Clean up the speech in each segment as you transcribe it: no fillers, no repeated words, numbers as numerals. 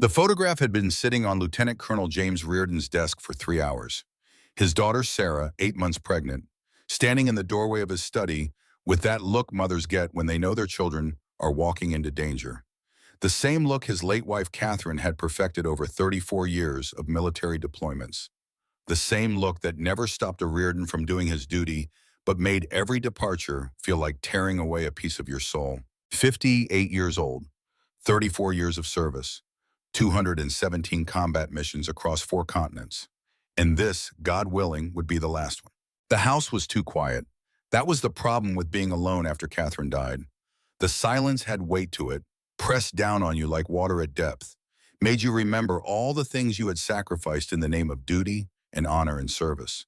The photograph had been sitting on Lieutenant Colonel James Rearden's desk for 3 hours. His daughter, Sarah, 8 months pregnant, standing in the doorway of his study with that look mothers get when they know their children are walking into danger. The same look his late wife, Catherine, had perfected over 34 years of military deployments. The same look that never stopped a Rearden from doing his duty, but made every departure feel like tearing away a piece of your soul. 58 years old, 34 years of service, 217 combat missions across 4 continents. And this, God willing, would be the last one. The house was too quiet. That was the problem with being alone after Catherine died. The silence had weight to it, pressed down on you like water at depth, made you remember all the things you had sacrificed in the name of duty and honor and service,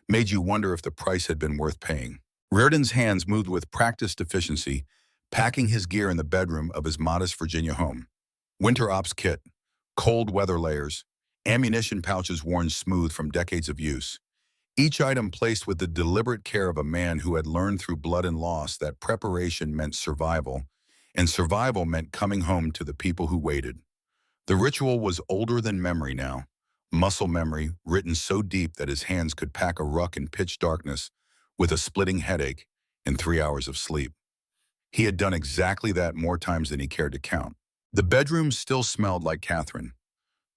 made you wonder if the price had been worth paying. Rearden's hands moved with practiced efficiency, packing his gear in the bedroom of his modest Virginia home. Winter ops kit, cold weather layers, ammunition pouches worn smooth from decades of use. Each item placed with the deliberate care of a man who had learned through blood and loss that preparation meant survival, and survival meant coming home to the people who waited. The ritual was older than memory now, muscle memory written so deep that his hands could pack a ruck in pitch darkness with a splitting headache and 3 hours of sleep. He had done exactly that more times than he cared to count. The bedroom still smelled like Catherine.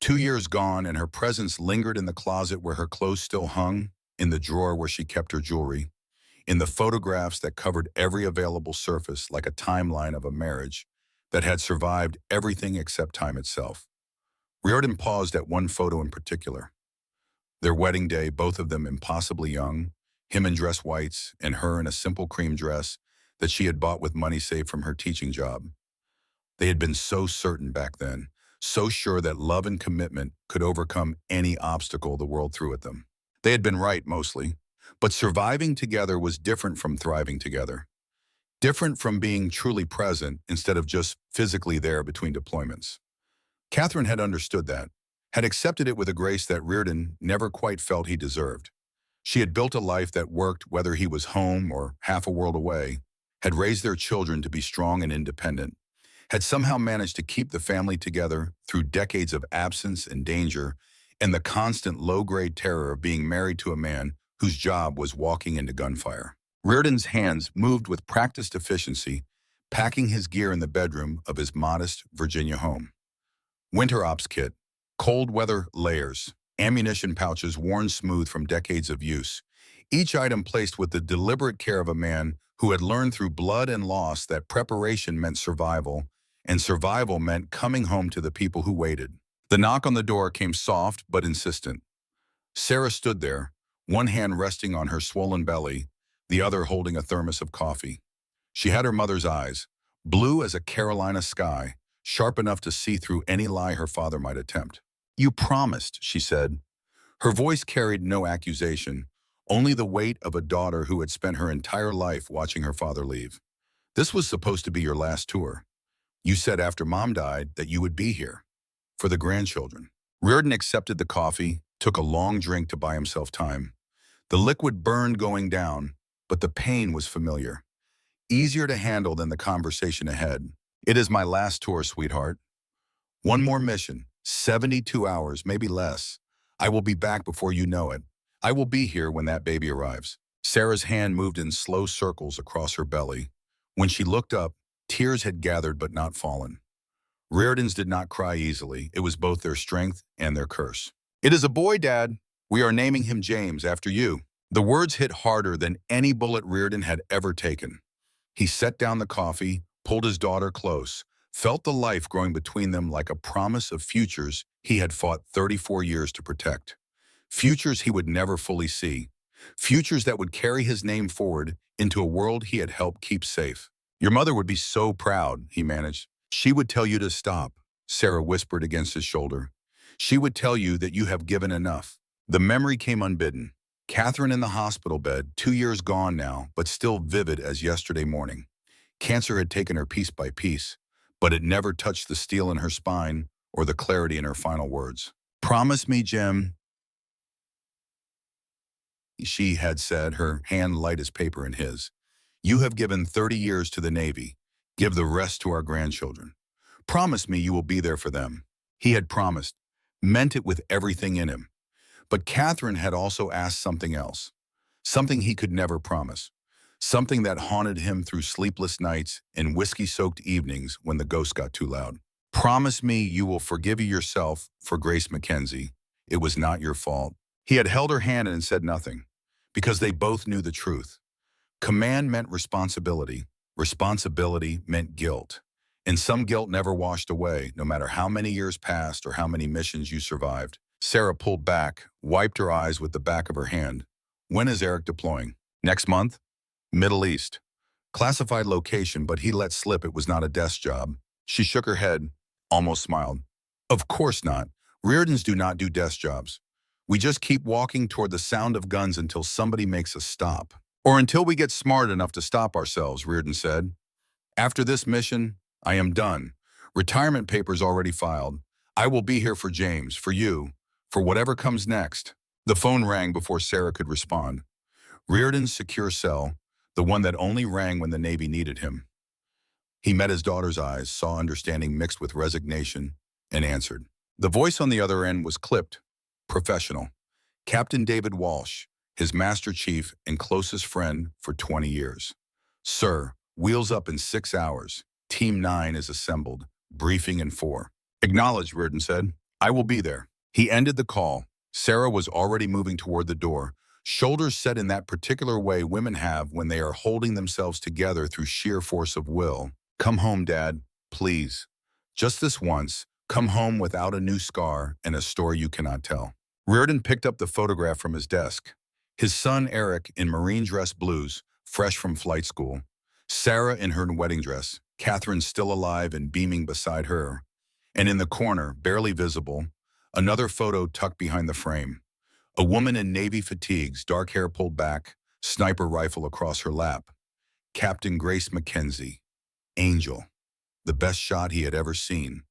2 years gone, and her presence lingered in the closet where her clothes still hung, in the drawer where she kept her jewelry, in the photographs that covered every available surface like a timeline of a marriage that had survived everything except time itself. Rearden paused at one photo in particular. Their wedding day, both of them impossibly young, him in dress whites and her in a simple cream dress that she had bought with money saved from her teaching job. They had been so certain back then, so sure that love and commitment could overcome any obstacle the world threw at them. They had been right, mostly, but surviving together was different from thriving together. Different from being truly present instead of just physically there between deployments. Catherine had understood that, had accepted it with a grace that Rearden never quite felt he deserved. She had built a life that worked whether he was home or half a world away, had raised their children to be strong and independent, had somehow managed to keep the family together through decades of absence and danger and the constant low-grade terror of being married to a man whose job was walking into gunfire. Rearden's hands moved with practiced efficiency, packing his gear in the bedroom of his modest Virginia home. Winter ops kit, cold weather layers, ammunition pouches worn smooth from decades of use, each item placed with the deliberate care of a man who had learned through blood and loss that preparation meant survival, and survival meant coming home to the people who waited. The knock on the door came soft but insistent. Sarah stood there, one hand resting on her swollen belly, the other holding a thermos of coffee. She had her mother's eyes, blue as a Carolina sky, sharp enough to see through any lie her father might attempt. "You promised," she said. Her voice carried no accusation, only the weight of a daughter who had spent her entire life watching her father leave. "This was supposed to be your last tour. You said after Mom died that you would be here. For the grandchildren." Rearden accepted the coffee, took a long drink to buy himself time. The liquid burned going down, but the pain was familiar. Easier to handle than the conversation ahead. "It is my last tour, sweetheart. One more mission, 72 hours, maybe less. I will be back before you know it. I will be here when that baby arrives." Sarah's hand moved in slow circles across her belly. When she looked up, tears had gathered but not fallen. Reardens did not cry easily. It was both their strength and their curse. "It is a boy, Dad. We are naming him James after you." The words hit harder than any bullet Rearden had ever taken. He set down the coffee, pulled his daughter close, felt the life growing between them like a promise of futures he had fought 34 years to protect. Futures he would never fully see. Futures that would carry his name forward into a world he had helped keep safe. "Your mother would be so proud," he managed. "She would tell you to stop," Sarah whispered against his shoulder. "She would tell you that you have given enough." The memory came unbidden. Catherine in the hospital bed, 2 years gone now, but still vivid as yesterday morning. Cancer had taken her piece by piece, but it never touched the steel in her spine or the clarity in her final words. "Promise me, Jim," she had said, her hand light as paper in his. "You have given 30 years to the Navy. Give the rest to our grandchildren. Promise me you will be there for them." He had promised, meant it with everything in him. But Catherine had also asked something else, something he could never promise, something that haunted him through sleepless nights and whiskey-soaked evenings when the ghost got too loud. Promise me you will forgive yourself for Grace Mackenzie. It was not your fault. He had held her hand and said nothing, because they both knew the truth. Command meant responsibility. Responsibility meant guilt. And some guilt never washed away, no matter how many years passed or how many missions you survived. Sarah pulled back, wiped her eyes with the back of her hand. When is Eric deploying? Next month? Middle East. Classified location, but he let slip it was not a desk job. She shook her head, almost smiled. Of course not. Reardens do not do desk jobs. We just keep walking toward the sound of guns until somebody makes us stop. Or until we get smart enough to stop ourselves, Rearden said. After this mission, I am done. Retirement papers already filed. I will be here for James, for you, for whatever comes next. The phone rang before Sarah could respond. Rearden's secure cell, the one that only rang when the Navy needed him. He met his daughter's eyes, saw understanding mixed with resignation, and answered. The voice on the other end was clipped, professional. Captain David Walsh, his master chief and closest friend for 20 years. Sir, wheels up in 6 hours. Team 9 is assembled. Briefing in 4. Acknowledged, Rearden said. I will be there. He ended the call. Sarah was already moving toward the door, shoulders set in that particular way women have when they are holding themselves together through sheer force of will. Come home, Dad, please. Just this once, come home without a new scar and a story you cannot tell. Rearden picked up the photograph from his desk. His son, Eric, in marine dress blues, fresh from flight school. Sarah in her wedding dress, Catherine still alive and beaming beside her. And in the corner, barely visible, another photo tucked behind the frame. A woman in Navy fatigues, dark hair pulled back, sniper rifle across her lap. Captain Grace Mackenzie. Angel. The best shot he had ever seen.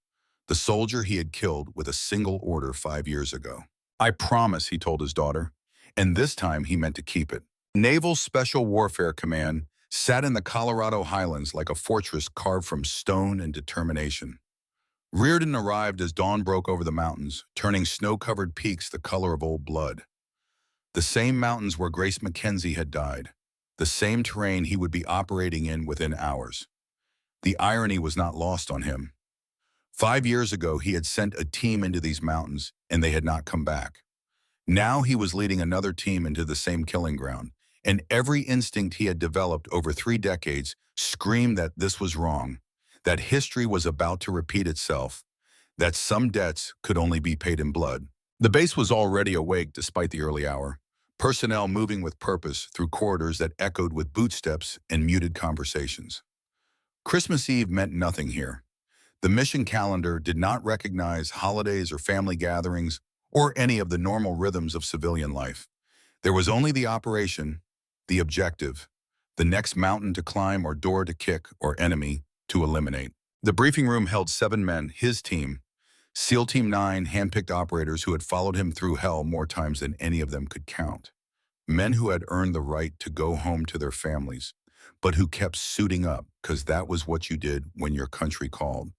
The soldier he had killed with a single order 5 years ago. I promise, he told his daughter. And this time he meant to keep it. Naval Special Warfare Command sat in the Colorado Highlands like a fortress carved from stone and determination. Rearden arrived as dawn broke over the mountains, turning snow-covered peaks the color of old blood. The same mountains where Grace Mackenzie had died. The same terrain he would be operating in within hours. The irony was not lost on him. 5 years ago, he had sent a team into these mountains, and they had not come back. Now he was leading another team into the same killing ground, and every instinct he had developed over 3 decades screamed that this was wrong, that history was about to repeat itself, that some debts could only be paid in blood. The base was already awake despite the early hour, personnel moving with purpose through corridors that echoed with bootsteps and muted conversations. Christmas Eve meant nothing here. The mission calendar did not recognize holidays or family gatherings or any of the normal rhythms of civilian life. There was only the operation, the objective, the next mountain to climb or door to kick or enemy to eliminate. The briefing room held 7 men, his team, SEAL Team 9 handpicked operators who had followed him through hell more times than any of them could count. Men who had earned the right to go home to their families, but who kept suiting up because that was what you did when your country called.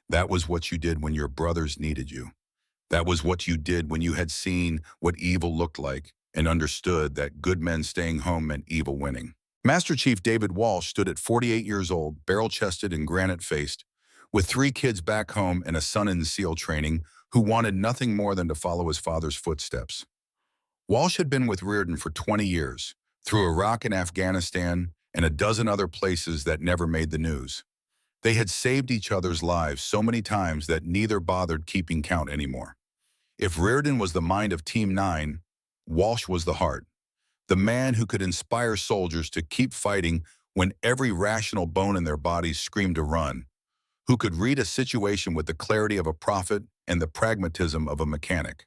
That was what you did when your brothers needed you. That was what you did when you had seen what evil looked like and understood that good men staying home meant evil winning. Master Chief David Walsh stood at 48 years old, barrel-chested and granite-faced, with 3 kids back home and a son in SEAL training who wanted nothing more than to follow his father's footsteps. Walsh had been with Rearden for 20 years, through Iraq and Afghanistan and a dozen other places that never made the news. They had saved each other's lives so many times that neither bothered keeping count anymore. If Rearden was the mind of Team 9, Walsh was the heart. The man who could inspire soldiers to keep fighting when every rational bone in their bodies screamed to run. Who could read a situation with the clarity of a prophet and the pragmatism of a mechanic.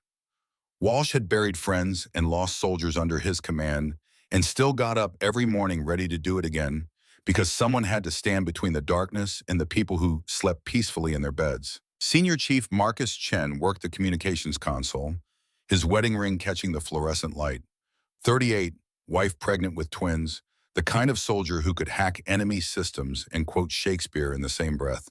Walsh had buried friends and lost soldiers under his command and still got up every morning ready to do it again because someone had to stand between the darkness and the people who slept peacefully in their beds. Senior Chief Marcus Chen worked the communications console, his wedding ring catching the fluorescent light. 38, wife pregnant with twins, the kind of soldier who could hack enemy systems and quote Shakespeare in the same breath.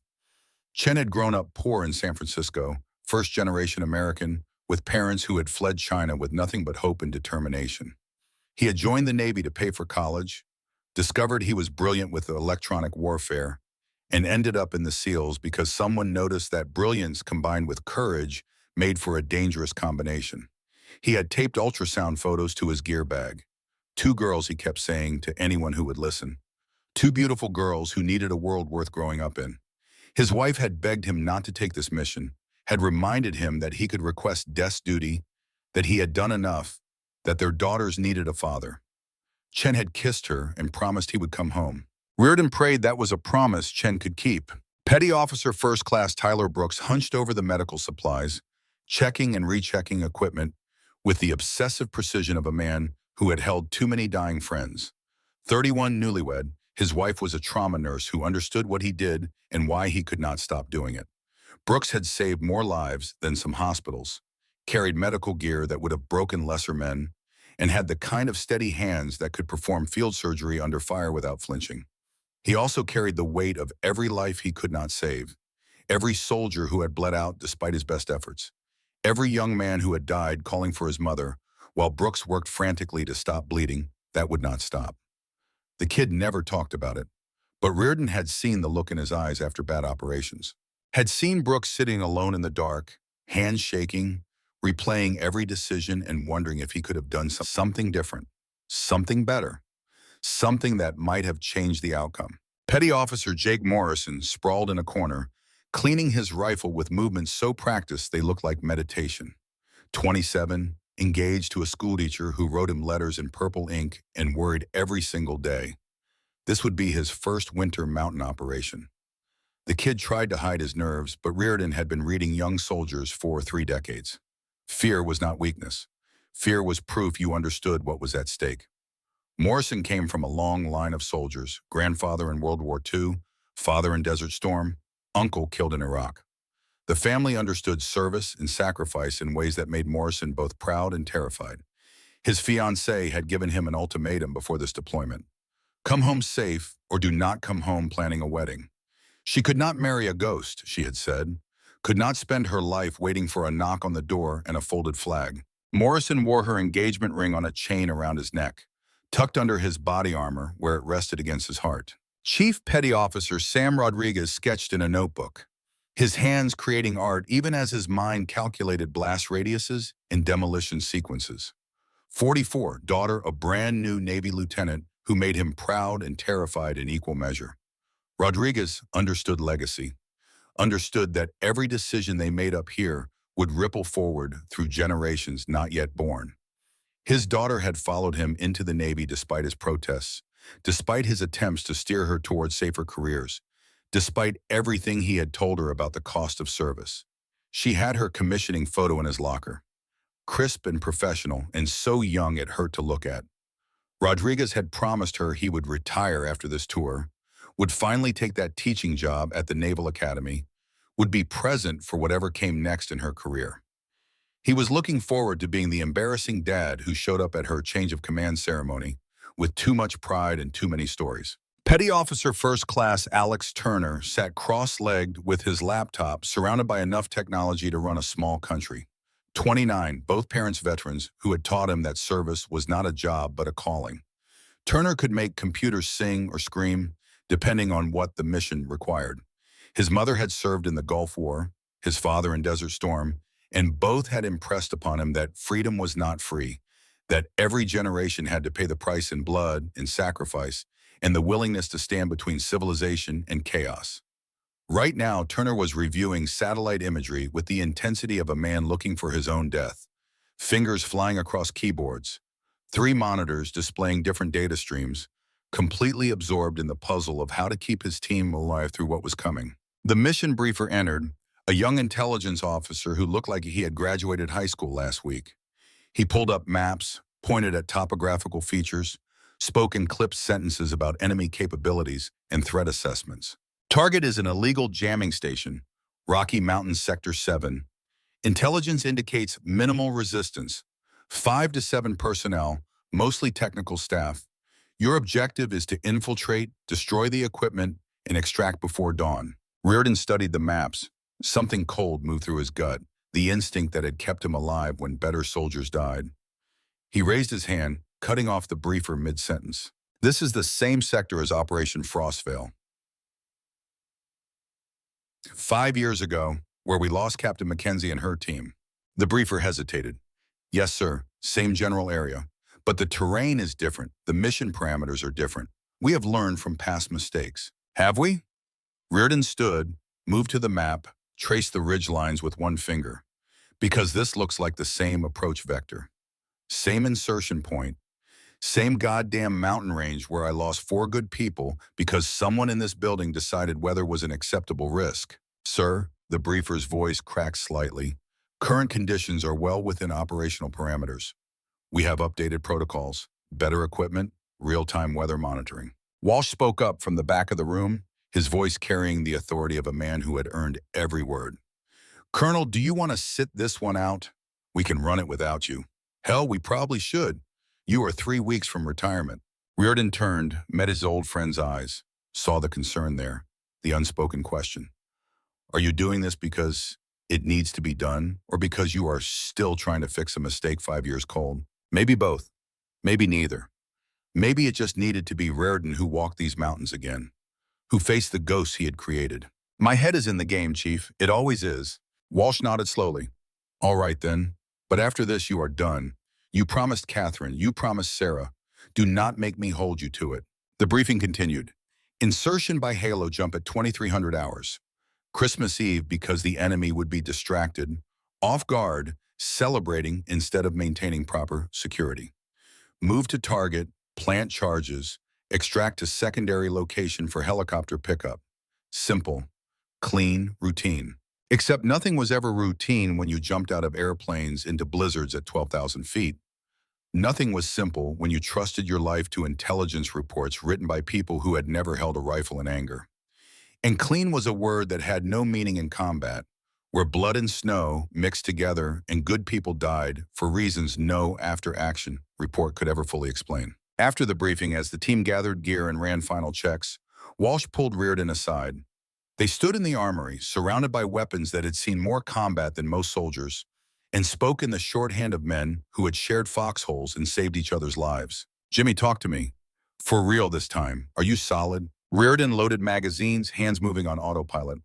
Chen had grown up poor in San Francisco, first-generation American, with parents who had fled China with nothing but hope and determination. He had joined the Navy to pay for college, discovered he was brilliant with electronic warfare, and ended up in the SEALs because someone noticed that brilliance combined with courage made for a dangerous combination. He had taped ultrasound photos to his gear bag. Two girls, he kept saying to anyone who would listen. Two beautiful girls who needed a world worth growing up in. His wife had begged him not to take this mission, had reminded him that he could request desk duty, that he had done enough, that their daughters needed a father. Chen had kissed her and promised he would come home. Rearden prayed that was a promise Chen could keep. Petty Officer First Class Tyler Brooks hunched over the medical supplies, checking and rechecking equipment with the obsessive precision of a man who had held too many dying friends. 31 newlywed, his wife was a trauma nurse who understood what he did and why he could not stop doing it. Brooks had saved more lives than some hospitals, carried medical gear that would have broken lesser men, and had the kind of steady hands that could perform field surgery under fire without flinching. He also carried the weight of every life he could not save, every soldier who had bled out despite his best efforts, every young man who had died calling for his mother, while Brooks worked frantically to stop bleeding. That would not stop. The kid never talked about it, but Rearden had seen the look in his eyes after bad operations, had seen Brooks sitting alone in the dark, hands shaking, replaying every decision and wondering if he could have done something different, something better, something that might have changed the outcome. Petty Officer Jake Morrison sprawled in a corner, cleaning his rifle with movements so practiced they looked like meditation. 27, engaged to a schoolteacher who wrote him letters in purple ink and worried every single day. This would be his first winter mountain operation. The kid tried to hide his nerves, but Rearden had been reading young soldiers for 3 decades. Fear was not weakness. Fear was proof you understood what was at stake. Morrison came from a long line of soldiers, grandfather in World War II, father in Desert Storm, uncle killed in Iraq. The family understood service and sacrifice in ways that made Morrison both proud and terrified. His fiancée had given him an ultimatum before this deployment. Come home safe or do not come home planning a wedding. She could not marry a ghost, she had said, could not spend her life waiting for a knock on the door and a folded flag. Morrison wore her engagement ring on a chain around his neck, tucked under his body armor where it rested against his heart. Chief Petty Officer Sam Rodriguez sketched in a notebook, his hands creating art even as his mind calculated blast radiuses and demolition sequences. 44, daughter of brand new Navy lieutenant who made him proud and terrified in equal measure. Rodriguez understood legacy, understood that every decision they made up here would ripple forward through generations not yet born. His daughter had followed him into the Navy despite his protests, despite his attempts to steer her towards safer careers, despite everything he had told her about the cost of service. She had her commissioning photo in his locker, crisp and professional and so young it hurt to look at. Rodriguez had promised her he would retire after this tour, would finally take that teaching job at the Naval Academy, would be present for whatever came next in her career. He was looking forward to being the embarrassing dad who showed up at her change of command ceremony with too much pride and too many stories. Petty Officer First Class Alex Turner sat cross-legged with his laptop surrounded by enough technology to run a small country. 29, both parents veterans who had taught him that service was not a job but a calling. Turner could make computers sing or scream, depending on what the mission required. His mother had served in the Gulf War, his father in Desert Storm, and both had impressed upon him that freedom was not free, that every generation had to pay the price in blood and sacrifice, and the willingness to stand between civilization and chaos. Right now, Turner was reviewing satellite imagery with the intensity of a man looking for his own death, fingers flying across keyboards, 3 monitors displaying different data streams, completely absorbed in the puzzle of how to keep his team alive through what was coming. The mission briefer entered, a young intelligence officer who looked like he had graduated high school last week. He pulled up maps, pointed at topographical features, spoke in clipped sentences about enemy capabilities and threat assessments. Target is an illegal jamming station, Rocky Mountain Sector 7. Intelligence indicates minimal resistance, 5 to 7 personnel, mostly technical staff. Your objective is to infiltrate, destroy the equipment, and extract before dawn. Rearden studied the maps. Something cold moved through his gut. the instinct that had kept him alive when better soldiers died. He raised his hand, cutting off the briefer mid-sentence. This is the same sector as Operation Frostvale. 5 years ago, where we lost Captain Mackenzie and her team. The briefer hesitated. Yes, sir, same general area. But the terrain is different. The mission parameters are different. We have learned from past mistakes. Have we? Rearden stood, moved to the map, traced the ridge lines with one finger. Because this looks like the same approach vector. Same insertion point. Same goddamn mountain range where I lost 4 good people because someone in this building decided weather was an acceptable risk. Sir, the briefer's voice cracked slightly. Current conditions are well within operational parameters. We have updated protocols, better equipment, real-time weather monitoring. Walsh spoke up from the back of the room, his voice carrying the authority of a man who had earned every word. Colonel, do you want to sit this one out? We can run it without you. Hell, we probably should. You are 3 weeks from retirement. Rearden turned, met his old friend's eyes, saw the concern there, the unspoken question. Are you doing this because it needs to be done, or because you are still trying to fix a mistake 5 years cold? Maybe both. Maybe neither. Maybe it just needed to be Rearden who walked these mountains again, who faced the ghosts he had created. My head is in the game, Chief. It always is. Walsh nodded slowly. All right, then. But after this, you are done. You promised Catherine. You promised Sarah. Do not make me hold you to it. The briefing continued. Insertion by halo jump at 2300 hours. Christmas Eve because the enemy would be distracted, off guard, celebrating instead of maintaining proper security. Move to target, plant charges, extract to secondary location for helicopter pickup. Simple, clean, routine. Except nothing was ever routine when you jumped out of airplanes into blizzards at 12,000 feet. Nothing was simple when you trusted your life to intelligence reports written by people who had never held a rifle in anger. And clean was a word that had no meaning in combat, where blood and snow mixed together and good people died for reasons no after-action report could ever fully explain. After the briefing, as the team gathered gear and ran final checks, Walsh pulled Rearden aside. They stood in the armory, surrounded by weapons that had seen more combat than most soldiers, and spoke in the shorthand of men who had shared foxholes and saved each other's lives. Jimmy, talk to me. For real this time. Are you solid? Rearden loaded magazines, hands moving on autopilot.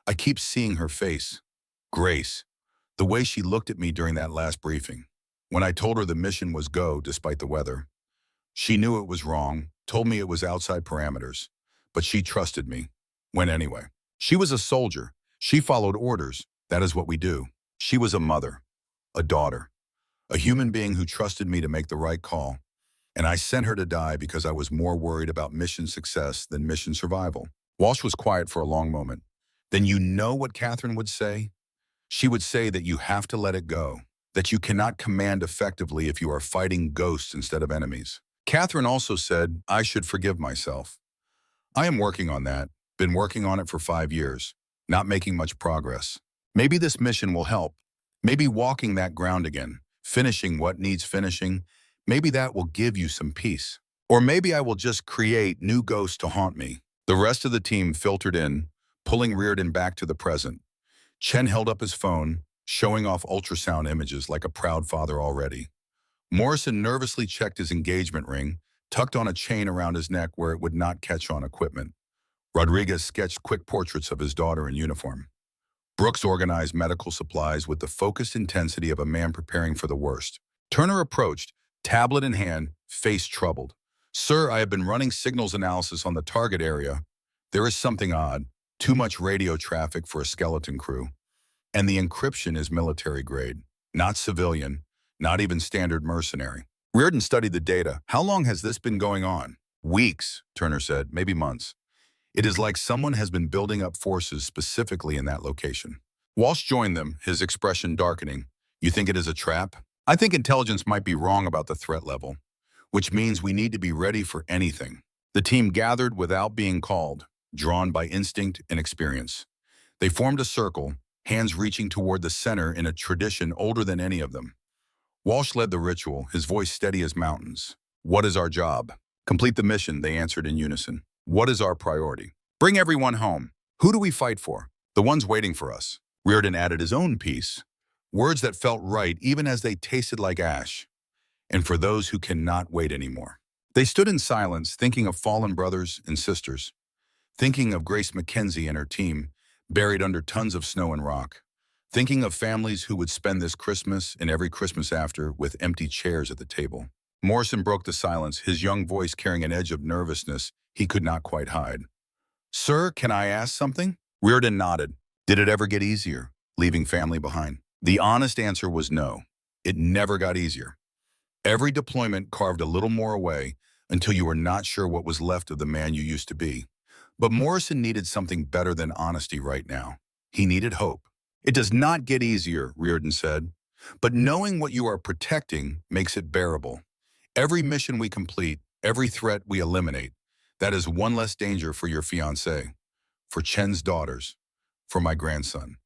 I keep seeing her face. Grace. The way she looked at me during that last briefing. When I told her the mission was go despite the weather. She knew it was wrong, told me it was outside parameters. But she trusted me. Went anyway. She was a soldier. She followed orders. That is what we do. She was a mother. A daughter. A human being who trusted me to make the right call. And I sent her to die because I was more worried about mission success than mission survival. Walsh was quiet for a long moment. Then you know what Catherine would say? She would say that you have to let it go, that you cannot command effectively if you are fighting ghosts instead of enemies. Catherine also said I should forgive myself. I am working on that, been working on it for 5 years, not making much progress. Maybe this mission will help. Maybe walking that ground again, finishing what needs finishing, maybe that will give you some peace. Or maybe I will just create new ghosts to haunt me. The rest of the team filtered in, pulling Rearden back to the present. Chen held up his phone, showing off ultrasound images like a proud father already. Morrison nervously checked his engagement ring, tucked on a chain around his neck where it would not catch on equipment. Rodriguez sketched quick portraits of his daughter in uniform. Brooks organized medical supplies with the focused intensity of a man preparing for the worst. Turner approached, tablet in hand, face troubled. Sir, I have been running signals analysis on the target area. There is something odd. Too much radio traffic for a skeleton crew. And the encryption is military grade, not civilian, not even standard mercenary. Rearden studied the data. How long has this been going on? Weeks, Turner said, maybe months. It is like someone has been building up forces specifically in that location. Walsh joined them, his expression darkening. You think it is a trap? I think intelligence might be wrong about the threat level, which means we need to be ready for anything. The team gathered without being called, drawn by instinct and experience. They formed a circle, hands reaching toward the center in a tradition older than any of them. Walsh led the ritual, his voice steady as mountains. What is our job? Complete the mission, they answered in unison. What is our priority? Bring everyone home. Who do we fight for? The ones waiting for us. Rearden added his own piece. Words that felt right even as they tasted like ash. And for those who cannot wait anymore. They stood in silence, thinking of fallen brothers and sisters, thinking of Grace Mackenzie and her team, buried under tons of snow and rock, thinking of families who would spend this Christmas and every Christmas after with empty chairs at the table. Morrison broke the silence, his young voice carrying an edge of nervousness he could not quite hide. "Sir, can I ask something?" Rearden nodded. "Did it ever get easier, leaving family behind?" The honest answer was no. It never got easier. Every deployment carved a little more away until you were not sure what was left of the man you used to be. But Morrison needed something better than honesty right now. He needed hope. "It does not get easier," Rearden said, "but knowing what you are protecting makes it bearable. Every mission we complete, every threat we eliminate, that is one less danger for your fiancée, for Chen's daughters, for my grandson.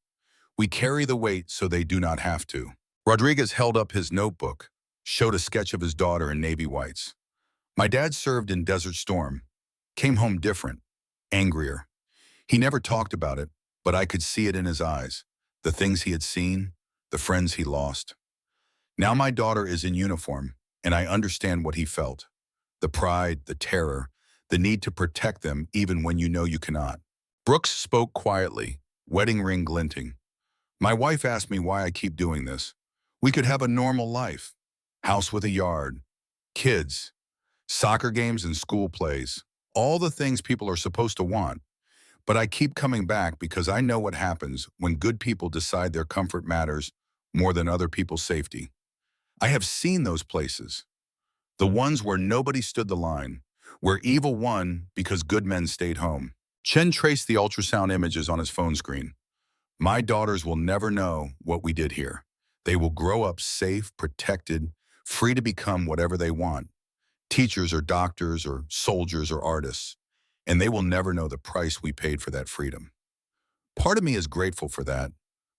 We carry the weight so they do not have to." Rodriguez held up his notebook, showed a sketch of his daughter in navy whites. "My dad served in Desert Storm, came home different, angrier. He never talked about it, but I could see it in his eyes, the things he had seen, the friends he lost. Now my daughter is in uniform, and I understand what he felt. The pride, the terror, the need to protect them even when you know you cannot." Brooks spoke quietly, wedding ring glinting. "My wife asked me why I keep doing this. We could have a normal life. House with a yard, kids, soccer games and school plays, all the things people are supposed to want. But I keep coming back because I know what happens when good people decide their comfort matters more than other people's safety. I have seen those places, the ones where nobody stood the line, where evil won because good men stayed home." Chen traced the ultrasound images on his phone screen. "My daughters will never know what we did here. They will grow up safe, protected, free to become whatever they want, teachers or doctors or soldiers or artists, and they will never know the price we paid for that freedom." Part of me is grateful for that.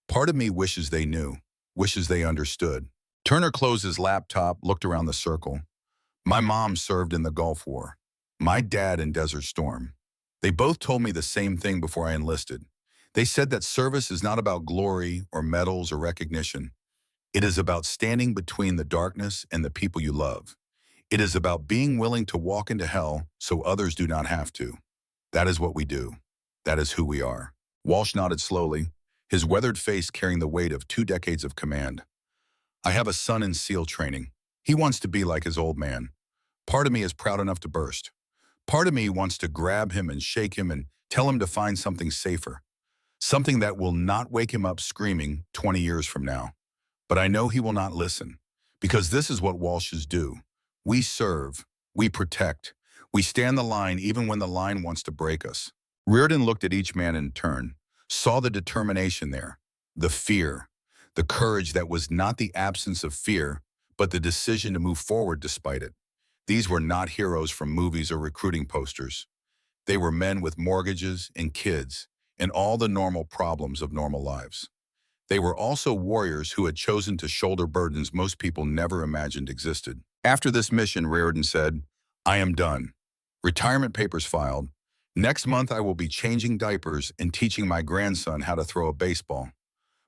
Part of me wishes they knew, wishes they understood. Turner closed his laptop, looked around the circle. "My mom served in the Gulf War. My dad in Desert Storm. They both told me the same thing before I enlisted. They said that service is not about glory or medals or recognition. It is about standing between the darkness and the people you love. It is about being willing to walk into hell so others do not have to. That is what we do. That is who we are." Walsh nodded slowly, his weathered face carrying the weight of 2 decades of command. "I have a son in SEAL training. He wants to be like his old man. Part of me is proud enough to burst. Part of me wants to grab him and shake him and tell him to find something safer, something that will not wake him up screaming 20 years from now. But I know he will not listen, because this is what Walshes do. We serve, we protect, we stand the line even when the line wants to break us." Rearden looked at each man in turn, saw the determination there, the fear, the courage that was not the absence of fear, but the decision to move forward despite it. These were not heroes from movies or recruiting posters. They were men with mortgages and kids and all the normal problems of normal lives. They were also warriors who had chosen to shoulder burdens most people never imagined existed. After this mission, Rearden said, "I am done. Retirement papers filed. Next month I will be changing diapers and teaching my grandson how to throw a baseball.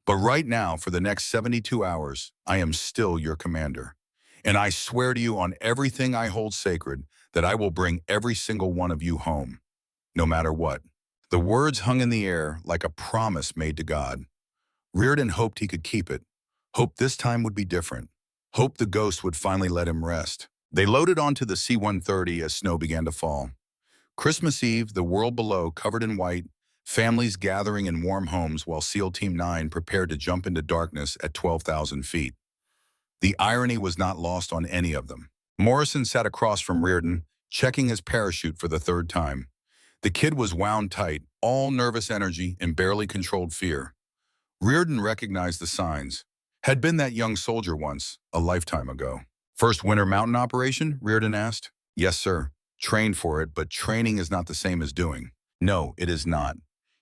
But right now, for the next 72 hours, I am still your commander. And I swear to you on everything I hold sacred that I will bring every single one of you home, no matter what." The words hung in the air like a promise made to God. Rearden hoped he could keep it, hoped this time would be different, hoped the ghost would finally let him rest. They loaded onto the C-130 as snow began to fall. Christmas Eve, the world below covered in white, families gathering in warm homes while SEAL Team 9 prepared to jump into darkness at 12,000 feet. The irony was not lost on any of them. Morrison sat across from Rearden, checking his parachute for the 3rd time. The kid was wound tight, all nervous energy and barely controlled fear. Rearden recognized the signs. Had been that young soldier once, a lifetime ago. "First winter mountain operation?" Rearden asked. "Yes, sir. Trained for it, but training is not the same as doing." "No, it is not.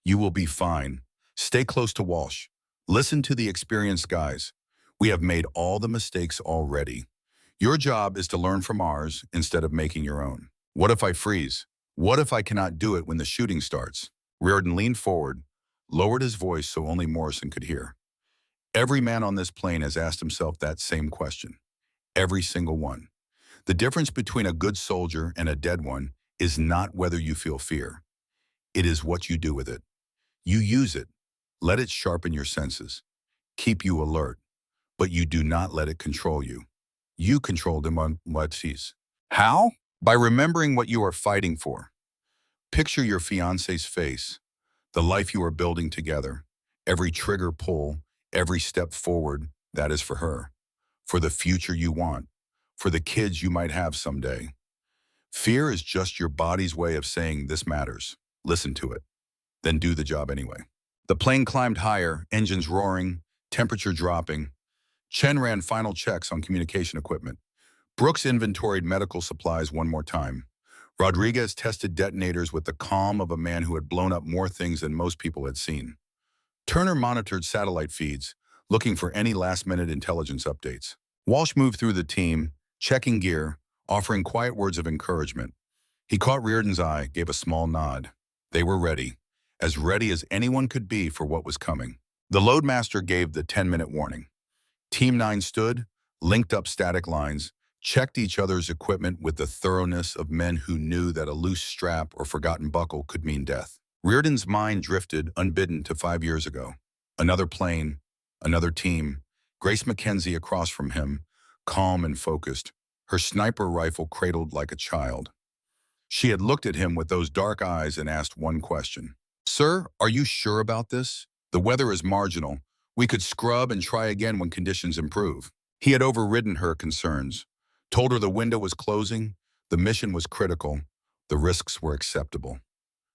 You will be fine. Stay close to Walsh. Listen to the experienced guys. We have made all the mistakes already. Your job is to learn from ours instead of making your own." "What if I freeze? What if I cannot do it when the shooting starts?" Rearden leaned forward, lowered his voice so only Morrison could hear. Every man on this plane has asked himself that same question. Every single one. The difference between a good soldier and a dead one is not whether you feel fear. It is what you do with it. You use it. Let it sharpen your senses. Keep you alert. But you do not let it control you. You control them on what sees. How? By remembering what you are fighting for. Picture your fiance's face, the life you are building together. Every trigger pull, every step forward, that is for her. For the future you want. For the kids you might have someday. Fear is just your body's way of saying this matters. Listen to it. Then do the job anyway. The plane climbed higher, engines roaring, temperature dropping. Chen ran final checks on communication equipment. Brooks inventoried medical supplies one more time. Rodriguez tested detonators with the calm of a man who had blown up more things than most people had seen. Turner monitored satellite feeds, looking for any last-minute intelligence updates. Walsh moved through the team, checking gear, offering quiet words of encouragement. He caught Rearden's eye, gave a small nod. They were ready as anyone could be for what was coming. The loadmaster gave the 10-minute warning. Team 9 stood, linked up static lines, checked each other's equipment with the thoroughness of men who knew that a loose strap or forgotten buckle could mean death. Rearden's mind drifted, unbidden, to 5 years ago. Another plane, another team, Grace Mackenzie across from him, calm and focused, her sniper rifle cradled like a child. She had looked at him with those dark eyes and asked one question. "Sir, are you sure about this? The weather is marginal. We could scrub and try again when conditions improve." He had overridden her concerns, told her the window was closing, the mission was critical, the risks were acceptable.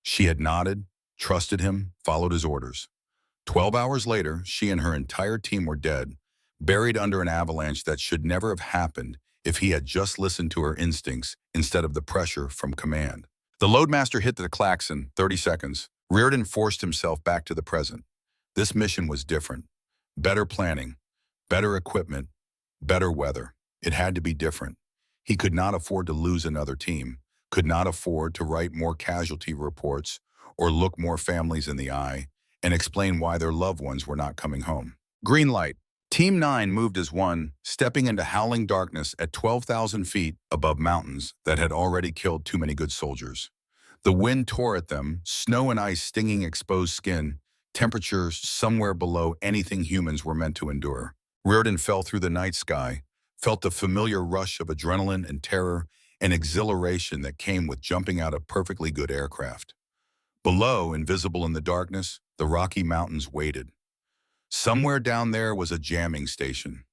She had nodded, trusted him, followed his orders. 12 hours later, she and her entire team were dead, buried under an avalanche that should never have happened if he had just listened to her instincts instead of the pressure from command. The loadmaster hit the klaxon, 30 seconds. Rearden forced himself back to the present. This mission was different. Better planning, better equipment, better weather. It had to be different. He could not afford to lose another team, could not afford to write more casualty reports or look more families in the eye and explain why their loved ones were not coming home. Green light. Team 9 moved as one, stepping into howling darkness at 12,000 feet above mountains that had already killed too many good soldiers. The wind tore at them, snow and ice stinging exposed skin, temperatures somewhere below anything humans were meant to endure. Rearden fell through the night sky, felt the familiar rush of adrenaline and terror and exhilaration that came with jumping out of perfectly good aircraft. Below, invisible in the darkness, the Rocky Mountains waited. Somewhere down there was a jamming station.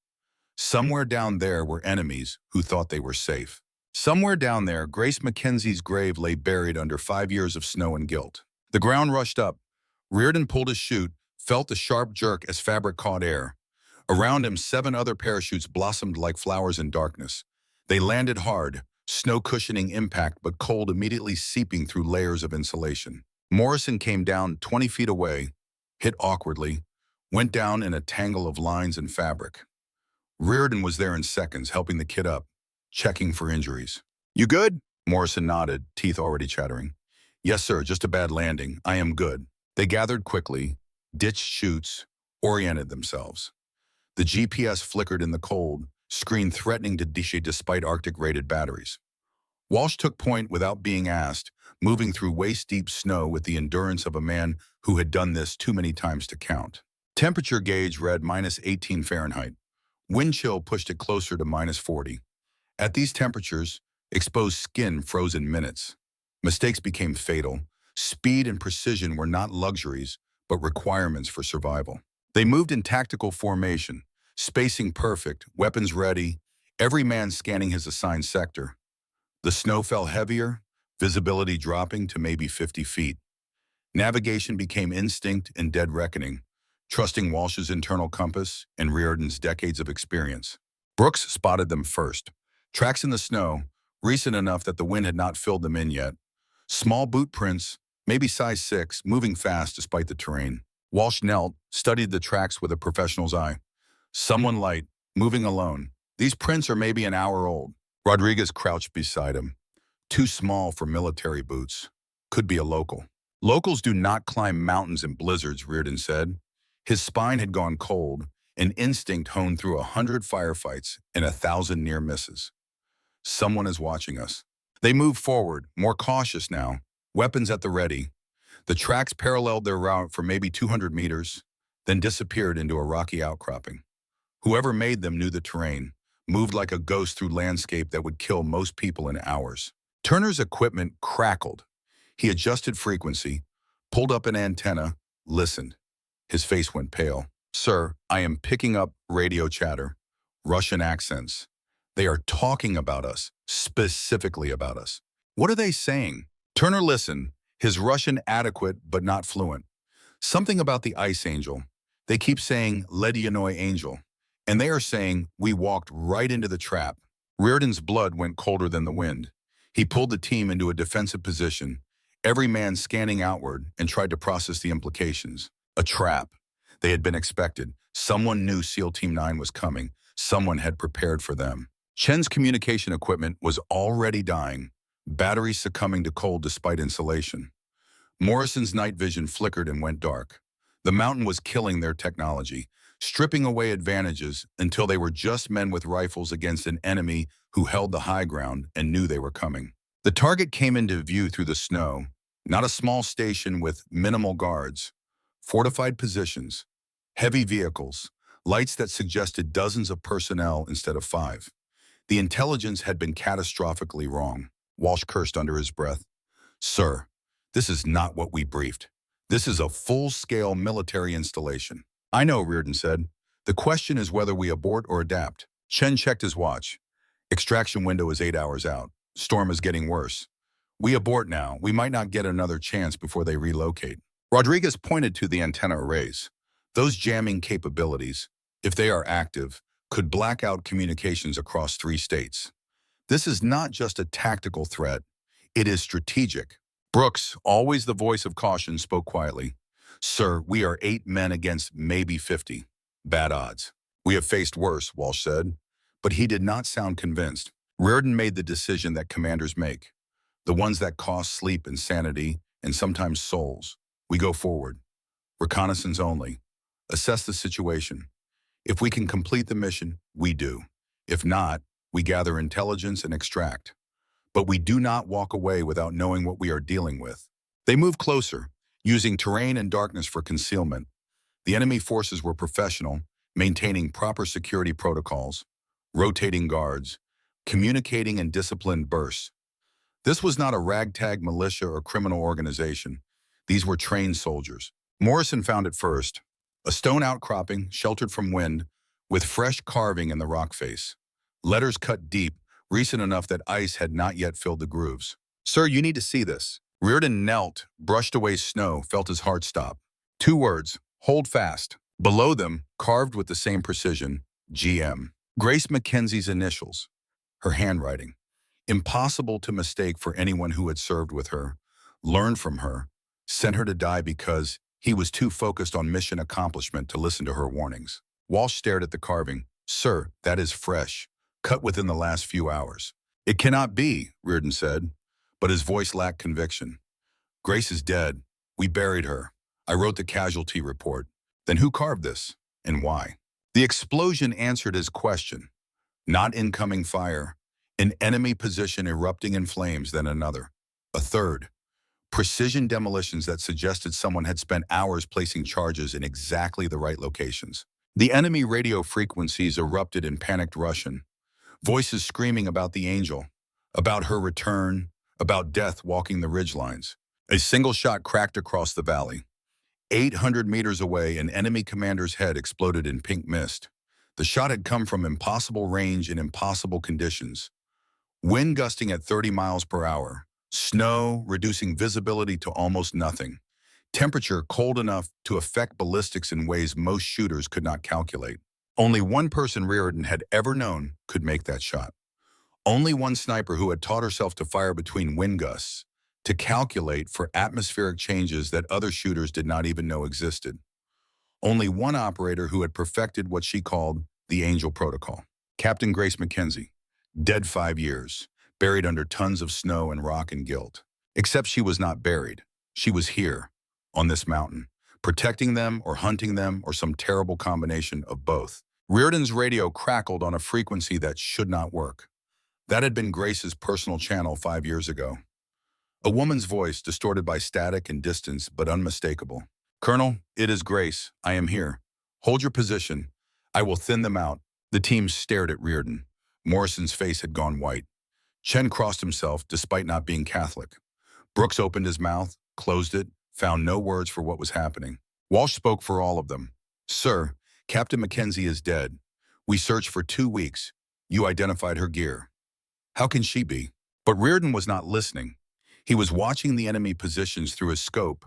Somewhere down there were enemies who thought they were safe. Somewhere down there, Grace Mackenzie's grave lay buried under 5 years of snow and guilt. The ground rushed up. Rearden pulled his chute, felt a sharp jerk as fabric caught air. Around him, 7 other parachutes blossomed like flowers in darkness. They landed hard, snow cushioning impact but cold immediately seeping through layers of insulation. Morrison came down 20 feet away, hit awkwardly, went down in a tangle of lines and fabric. Rearden was there in seconds, helping the kid up, checking for injuries. "You good?" Morrison nodded, teeth already chattering. "Yes, sir, just a bad landing. I am good." They gathered quickly, ditched chutes, oriented themselves. The GPS flickered in the cold, screen threatening to dish despite Arctic-rated batteries. Walsh took point without being asked, moving through waist-deep snow with the endurance of a man who had done this too many times to count. Temperature gauge read -18 Fahrenheit. Wind chill pushed it closer to -40. At these temperatures, exposed skin froze in minutes. Mistakes became fatal. Speed and precision were not luxuries, but requirements for survival. They moved in tactical formation, spacing perfect, weapons ready, every man scanning his assigned sector. The snow fell heavier, visibility dropping to maybe 50 feet. Navigation became instinct and dead reckoning, trusting Walsh's internal compass and Rearden's decades of experience. Brooks spotted them first. Tracks in the snow, recent enough that the wind had not filled them in yet. Small boot prints, maybe size 6, moving fast despite the terrain. Walsh knelt, studied the tracks with a professional's eye. Someone light, moving alone. These prints are maybe an hour old. Rodriguez crouched beside him. Too small for military boots. Could be a local. "Locals do not climb mountains in blizzards," Rearden said. His spine had gone cold, an instinct honed through 100 firefights and 1,000 near misses. Someone is watching us. They moved forward, more cautious now, weapons at the ready. The tracks paralleled their route for maybe 200 meters, then disappeared into a rocky outcropping. Whoever made them knew the terrain, moved like a ghost through landscape that would kill most people in hours. Turner's equipment crackled. He adjusted frequency, pulled up an antenna, listened. His face went pale. "Sir, I am picking up radio chatter, Russian accents. They are talking about us, specifically about us." "What are they saying?" Turner listened, his Russian adequate but not fluent. "Something about the Ice Angel. They keep saying Ledinoy Angel. And they are saying we walked right into the trap." Rearden's blood went colder than the wind. He pulled the team into a defensive position, every man scanning outward, and tried to process the implications. A trap. They had been expected. Someone knew SEAL Team 9 was coming. Someone had prepared for them. Chen's communication equipment was already dying, batteries succumbing to cold despite insulation. Morrison's night vision flickered and went dark. The mountain was killing their technology, stripping away advantages until they were just men with rifles against an enemy who held the high ground and knew they were coming. The target came into view through the snow, not a small station with minimal guards, fortified positions, heavy vehicles, lights that suggested dozens of personnel instead of 5. The intelligence had been catastrophically wrong. Walsh cursed under his breath. "Sir, this is not what we briefed. This is a full-scale military installation." "I know," Rearden said. "The question is whether we abort or adapt." Chen checked his watch. "Extraction window is 8 hours out. Storm is getting worse. We abort now. We might not get another chance before they relocate." Rodriguez pointed to the antenna arrays. "Those jamming capabilities, if they are active, could black out communications across 3 states. This is not just a tactical threat. It is strategic." Brooks, always the voice of caution, spoke quietly. "Sir, we are 8 men against maybe 50. Bad odds." "We have faced worse," Walsh said. But he did not sound convinced. Rearden made the decision that commanders make, the ones that cost sleep and sanity and sometimes souls. "We go forward. Reconnaissance only. Assess the situation. If we can complete the mission, we do. If not, we gather intelligence and extract. But we do not walk away without knowing what we are dealing with." They moved closer, using terrain and darkness for concealment. The enemy forces were professional, maintaining proper security protocols, rotating guards, communicating in disciplined bursts. This was not a ragtag militia or criminal organization. These were trained soldiers. Morrison found it first, a stone outcropping sheltered from wind with fresh carving in the rock face. Letters cut deep, recent enough that ice had not yet filled the grooves. "Sir, you need to see this." Rearden knelt, brushed away snow, felt his heart stop. 2 words, "Hold fast." Below them, carved with the same precision, GM. Grace Mackenzie's initials. Her handwriting. Impossible to mistake for anyone who had served with her, learned from her, sent her to die because he was too focused on mission accomplishment to listen to her warnings. Walsh stared at the carving. "Sir, that is fresh, cut within the last few hours." "It cannot be," Rearden said, but his voice lacked conviction. "Grace is dead. We buried her. I wrote the casualty report. Then who carved this, and why?" The explosion answered his question. Not incoming fire, an enemy position erupting in flames, then another. A third. Precision demolitions that suggested someone had spent hours placing charges in exactly the right locations. The enemy radio frequencies erupted in panicked Russian. Voices screaming about the angel, about her return, about death walking the ridgelines. A single shot cracked across the valley. 800 meters away, an enemy commander's head exploded in pink mist. The shot had come from impossible range in impossible conditions. Wind gusting at 30 miles per hour. Snow reducing visibility to almost nothing. Temperature cold enough to affect ballistics in ways most shooters could not calculate. Only one person Rearden had ever known could make that shot. Only one sniper who had taught herself to fire between wind gusts, to calculate for atmospheric changes that other shooters did not even know existed. Only one operator who had perfected what she called the Angel Protocol. Captain Grace Mackenzie, dead 5 years, buried under tons of snow and rock and guilt. Except she was not buried. She was here, on this mountain, protecting them or hunting them or some terrible combination of both. Rearden's radio crackled on a frequency that should not work. That had been Grace's personal channel 5 years ago. A woman's voice, distorted by static and distance, but unmistakable. "Colonel, it is Grace. I am here. Hold your position. I will thin them out." The team stared at Rearden. Morrison's face had gone white. Chen crossed himself, despite not being Catholic. Brooks opened his mouth, closed it, found no words for what was happening. Walsh spoke for all of them. "Sir, Captain Mackenzie is dead. We searched for 2 weeks. You identified her gear. How can she be?" But Rearden was not listening. He was watching the enemy positions through his scope,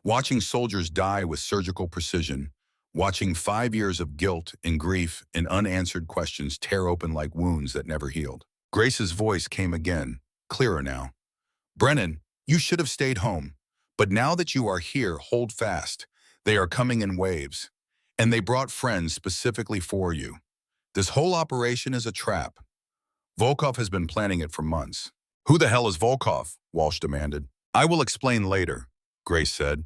watching soldiers die with surgical precision, watching 5 years of guilt and grief and unanswered questions tear open like wounds that never healed. Grace's voice came again, clearer now. "Brennan, you should have stayed home. But now that you are here, hold fast. They are coming in waves. And they brought friends specifically for you. This whole operation is a trap. Volkov has been planning it for months." "Who the hell is Volkov?" Walsh demanded. "I will explain later," Grace said.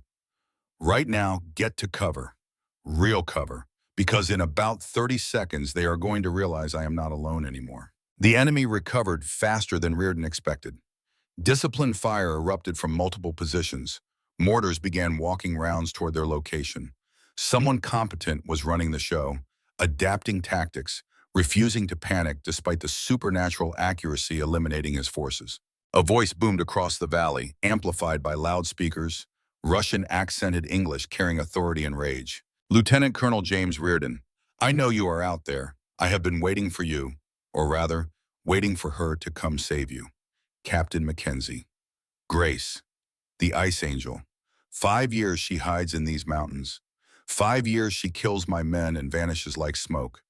"Right now, get to cover. Real cover. Because in about 30 seconds, they are going to realize I am not alone anymore." The enemy recovered faster than Rearden expected. Disciplined fire erupted from multiple positions. Mortars began walking rounds toward their location. Someone competent was running the show, adapting tactics, refusing to panic despite the supernatural accuracy eliminating his forces. A voice boomed across the valley, amplified by loudspeakers, Russian-accented English carrying authority and rage. "Lieutenant Colonel James Rearden, I know you are out there. I have been waiting for you, or rather, waiting for her to come save you. Captain Mackenzie. Grace, the Ice Angel. 5 years she hides in these mountains. 5 years she kills my men and vanishes like smoke.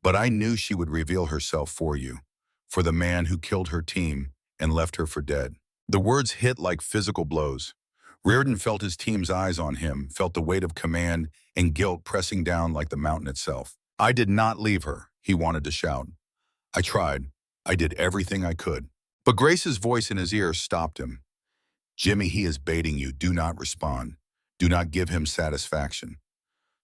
But I knew she would reveal herself for you, for the man who killed her team and left her for dead." The words hit like physical blows. Rearden felt his team's eyes on him, felt the weight of command and guilt pressing down like the mountain itself. "I did not leave her," he wanted to shout. "I tried. I did everything I could." But Grace's voice in his ear stopped him. "Jimmy, he is baiting you. Do not respond. Do not give him satisfaction.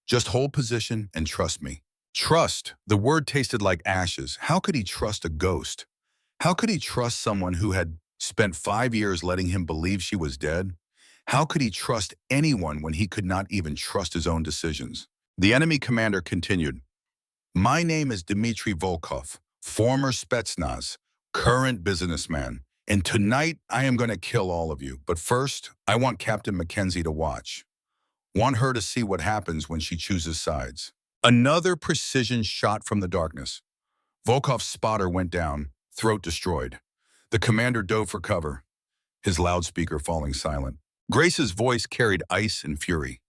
Just hold position and trust me." Trust. The word tasted like ashes. How could he trust a ghost? How could he trust someone who had spent 5 years letting him believe she was dead? How could he trust anyone when he could not even trust his own decisions? The enemy commander continued, "My name is Dmitry Volkov, former Spetsnaz, current businessman, and tonight I am going to kill all of you. But first, I want Captain Mackenzie to watch. Want her to see what happens when she chooses sides." Another precision shot from the darkness. Volkov's spotter went down, throat destroyed. The commander dove for cover, his loudspeaker falling silent. Grace's voice carried ice and fury.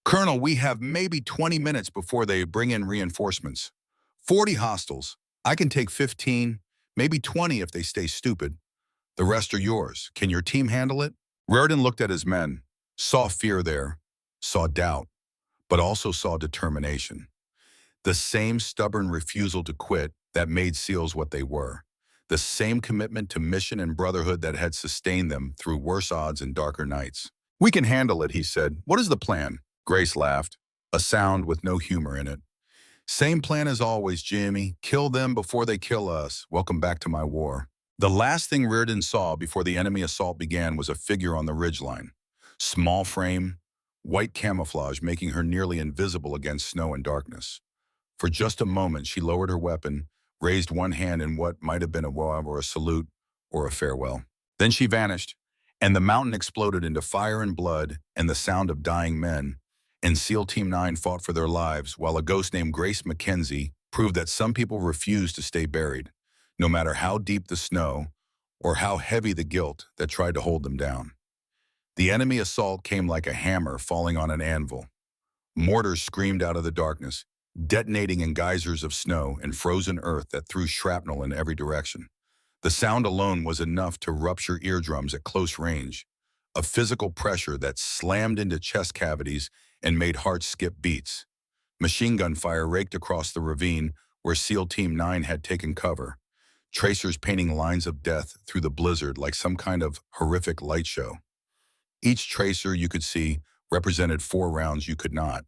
"Colonel, we have maybe 20 minutes before they bring in reinforcements. 40 hostiles. I can take 15, maybe 20 if they stay stupid. The rest are yours. Can your team handle it?" Rearden looked at his men, saw fear there, saw doubt, but also saw determination. The same stubborn refusal to quit that made SEALs what they were. The same commitment to mission and brotherhood that had sustained them through worse odds and darker nights. "We can handle it," he said. "What is the plan?" Grace laughed, a sound with no humor in it. "Same plan as always, Jimmy. Kill them before they kill us. Welcome back to my war." The last thing Rearden saw before the enemy assault began was a figure on the ridgeline. Small frame, white camouflage making her nearly invisible against snow and darkness. For just a moment, she lowered her weapon, raised one hand in what might have been a wow or a salute or a farewell. Then she vanished, and the mountain exploded into fire and blood and the sound of dying men, and SEAL Team 9 fought for their lives while a ghost named Grace Mackenzie proved that some people refuse to stay buried, no matter how deep the snow or how heavy the guilt that tried to hold them down. The enemy assault came like a hammer falling on an anvil. Mortars screamed out of the darkness, detonating in geysers of snow and frozen earth that threw shrapnel in every direction. The sound alone was enough to rupture eardrums at close range, a physical pressure that slammed into chest cavities and made hearts skip beats. Machine gun fire raked across the ravine where SEAL Team 9 had taken cover, tracers painting lines of death through the blizzard like some kind of horrific light show. Each tracer, you could see, represented 4 rounds you could not.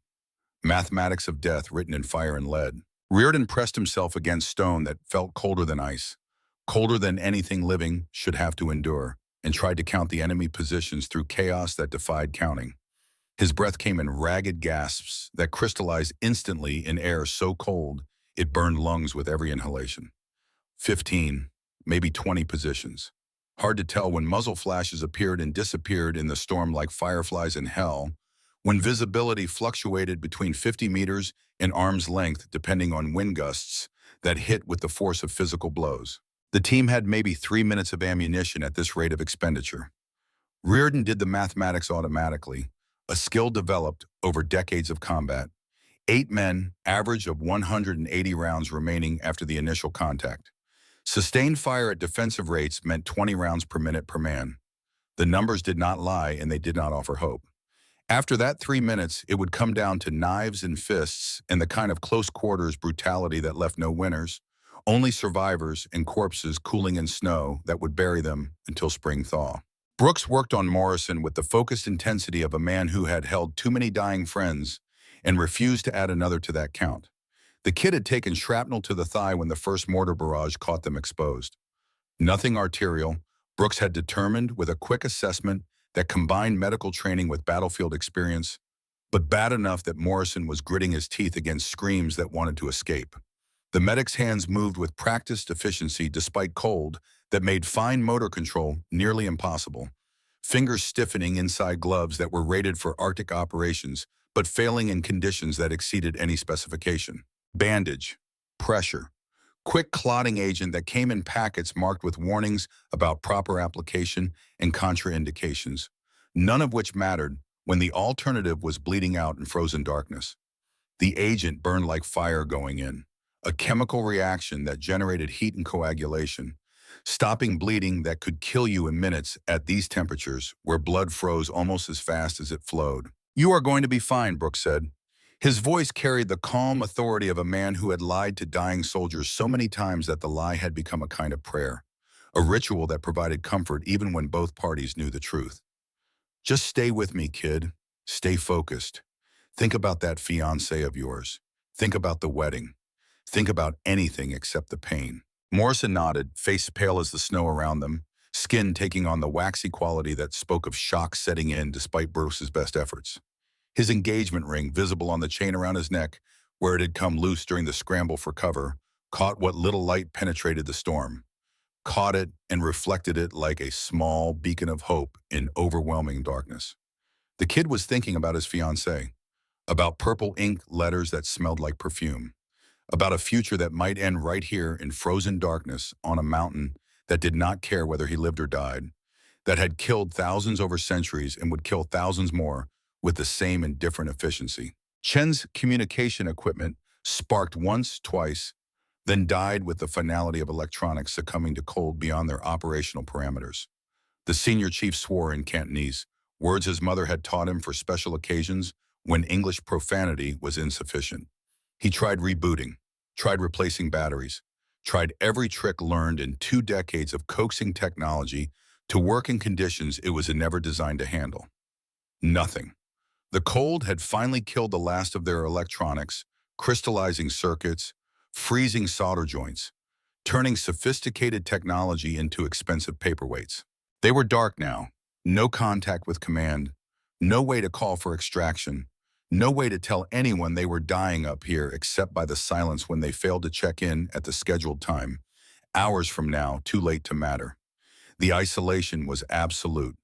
Mathematics of death written in fire and lead. Rearden pressed himself against stone that felt colder than ice, colder than anything living should have to endure, and tried to count the enemy positions through chaos that defied counting. His breath came in ragged gasps that crystallized instantly in air so cold it burned lungs with every inhalation. 15, maybe 20 positions. Hard to tell when muzzle flashes appeared and disappeared in the storm like fireflies in hell, when visibility fluctuated between 50 meters and arm's length depending on wind gusts that hit with the force of physical blows. The team had maybe 3 minutes of ammunition at this rate of expenditure. Rearden did the mathematics automatically, a skill developed over decades of combat. 8 men, average of 180 rounds remaining after the initial contact. Sustained fire at defensive rates meant 20 rounds per minute per man. The numbers did not lie and they did not offer hope. After that 3 minutes, it would come down to knives and fists and the kind of close quarters brutality that left no winners, only survivors and corpses cooling in snow that would bury them until spring thaw. Brooks worked on Morrison with the focused intensity of a man who had held too many dying friends and refused to add another to that count. The kid had taken shrapnel to the thigh when the first mortar barrage caught them exposed. Nothing arterial, Brooks had determined with a quick assessment that combined medical training with battlefield experience, but bad enough that Morrison was gritting his teeth against screams that wanted to escape. The medic's hands moved with practiced efficiency despite cold that made fine motor control nearly impossible. Fingers stiffening inside gloves that were rated for Arctic operations, but failing in conditions that exceeded any specification. Bandage, pressure, quick clotting agent that came in packets marked with warnings about proper application and contraindications, none of which mattered when the alternative was bleeding out in frozen darkness. The agent burned like fire going in, a chemical reaction that generated heat and coagulation, stopping bleeding that could kill you in minutes at these temperatures where blood froze almost as fast as it flowed. "You are going to be fine," Brooks said. His voice carried the calm authority of a man who had lied to dying soldiers so many times that the lie had become a kind of prayer, a ritual that provided comfort even when both parties knew the truth. "Just stay with me, kid. Stay focused. Think about that fiancé of yours. Think about the wedding. Think about anything except the pain." Morrison nodded, face pale as the snow around them, skin taking on the waxy quality that spoke of shock setting in despite Bruce's best efforts. His engagement ring, visible on the chain around his neck, where it had come loose during the scramble for cover, caught what little light penetrated the storm, caught it and reflected it like a small beacon of hope in overwhelming darkness. The kid was thinking about his fiancée, about purple ink letters that smelled like perfume, about a future that might end right here in frozen darkness on a mountain that did not care whether he lived or died, that had killed thousands over centuries and would kill thousands more with the same indifferent efficiency. Chen's communication equipment sparked once, twice, then died with the finality of electronics succumbing to cold beyond their operational parameters. The senior chief swore in Cantonese, words his mother had taught him for special occasions when English profanity was insufficient. He tried rebooting, tried replacing batteries, tried every trick learned in 2 decades of coaxing technology to work in conditions it was never designed to handle. Nothing. The cold had finally killed the last of their electronics, crystallizing circuits, freezing solder joints, turning sophisticated technology into expensive paperweights. They were dark now, no contact with command, no way to call for extraction, no way to tell anyone they were dying up here except by the silence when they failed to check in at the scheduled time, hours from now, too late to matter. The isolation was absolute.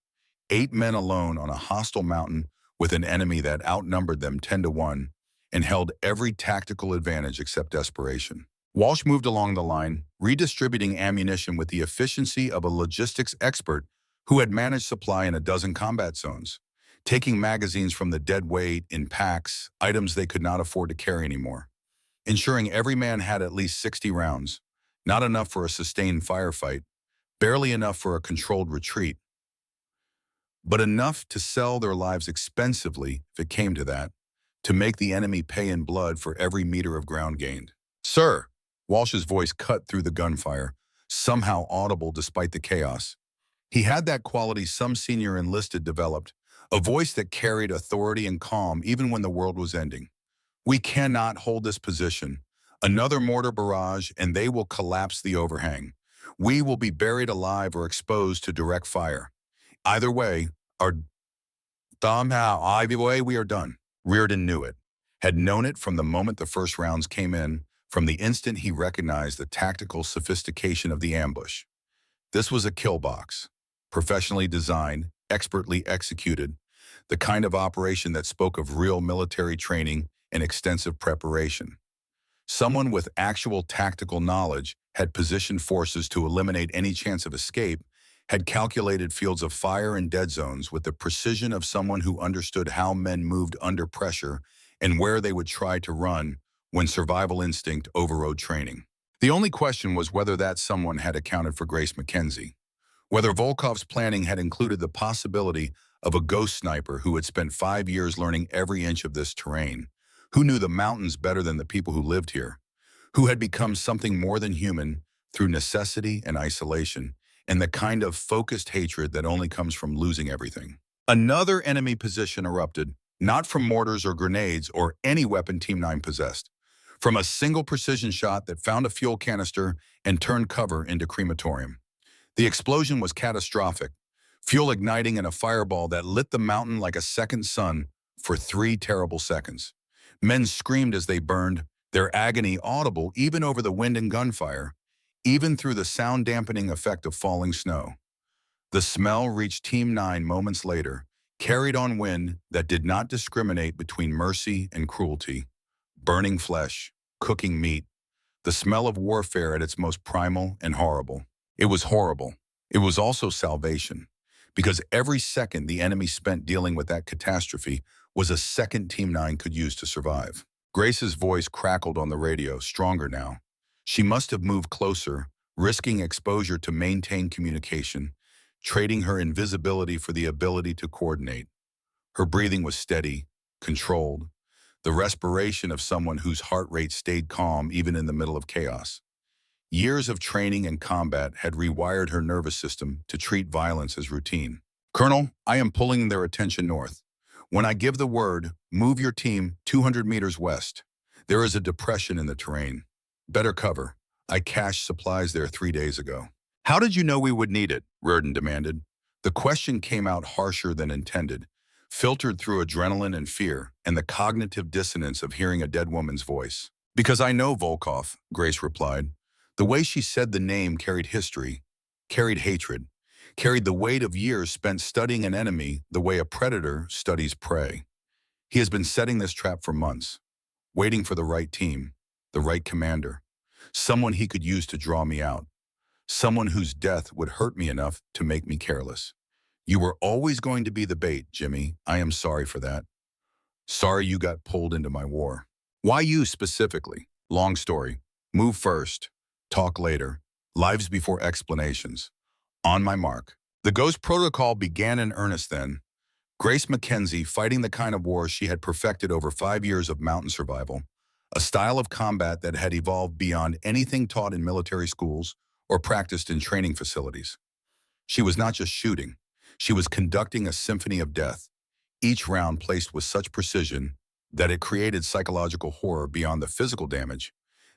8 men alone on a hostile mountain with an enemy that outnumbered them 10 to 1 and held every tactical advantage except desperation. Walsh moved along the line, redistributing ammunition with the efficiency of a logistics expert who had managed supply in a dozen combat zones, taking magazines from the dead weight in packs, items they could not afford to carry anymore, ensuring every man had at least 60 rounds, not enough for a sustained firefight, barely enough for a controlled retreat, but enough to sell their lives expensively, if it came to that, to make the enemy pay in blood for every meter of ground gained. "Sir," Walsh's voice cut through the gunfire, somehow audible despite the chaos. He had that quality some senior enlisted developed, a voice that carried authority and calm even when the world was ending. We cannot hold this position. Another mortar barrage and they will collapse the overhang. We will be buried alive or exposed to direct fire. Either way, either way, we are done. Rearden knew it, had known it from the moment the first rounds came in, from the instant he recognized the tactical sophistication of the ambush. This was a kill box, professionally designed, expertly executed, the kind of operation that spoke of real military training and extensive preparation. Someone with actual tactical knowledge had positioned forces to eliminate any chance of escape, had calculated fields of fire and dead zones with the precision of someone who understood how men moved under pressure and where they would try to run when survival instinct overrode training. The only question was whether that someone had accounted for Grace Mackenzie, whether Volkov's planning had included the possibility of a ghost sniper who had spent 5 years learning every inch of this terrain, who knew the mountains better than the people who lived here, who had become something more than human through necessity and isolation, and the kind of focused hatred that only comes from losing everything. Another enemy position erupted, not from mortars or grenades or any weapon Team 9 possessed, from a single precision shot that found a fuel canister and turned cover into crematorium. The explosion was catastrophic, fuel igniting in a fireball that lit the mountain like a second sun for 3 terrible seconds. Men screamed as they burned, their agony audible even over the wind and gunfire, even through the sound-dampening effect of falling snow. The smell reached Team 9 moments later, carried on wind that did not discriminate between mercy and cruelty. Burning flesh, cooking meat, the smell of warfare at its most primal and horrible. It was horrible. It was also salvation, because every second the enemy spent dealing with that catastrophe was a second Team 9 could use to survive. Grace's voice crackled on the radio, stronger now. She must have moved closer, risking exposure to maintain communication, trading her invisibility for the ability to coordinate. Her breathing was steady, controlled, the respiration of someone whose heart rate stayed calm even in the middle of chaos. Years of training and combat had rewired her nervous system to treat violence as routine. Colonel, I am pulling their attention north. When I give the word, move your team 200 meters west. There is a depression in the terrain. Better cover. I cached supplies there 3 days ago. How did you know we would need it? Rearden demanded. The question came out harsher than intended, filtered through adrenaline and fear and the cognitive dissonance of hearing a dead woman's voice. Because I know Volkov, Grace replied. The way she said the name carried history, carried hatred, carried the weight of years spent studying an enemy the way a predator studies prey. He has been setting this trap for months, waiting for the right team, the right commander, someone he could use to draw me out, someone whose death would hurt me enough to make me careless. You were always going to be the bait, Jimmy. I am sorry for that. Sorry you got pulled into my war. Why you specifically? Long story. Move first. Talk later. Lives before explanations. On my mark. The Ghost Protocol began in earnest then. Grace Mackenzie fighting the kind of war she had perfected over 5 years of mountain survival, a style of combat that had evolved beyond anything taught in military schools or practiced in training facilities. She was not just shooting. She was conducting a symphony of death, each round placed with such precision that it created psychological horror beyond the physical damage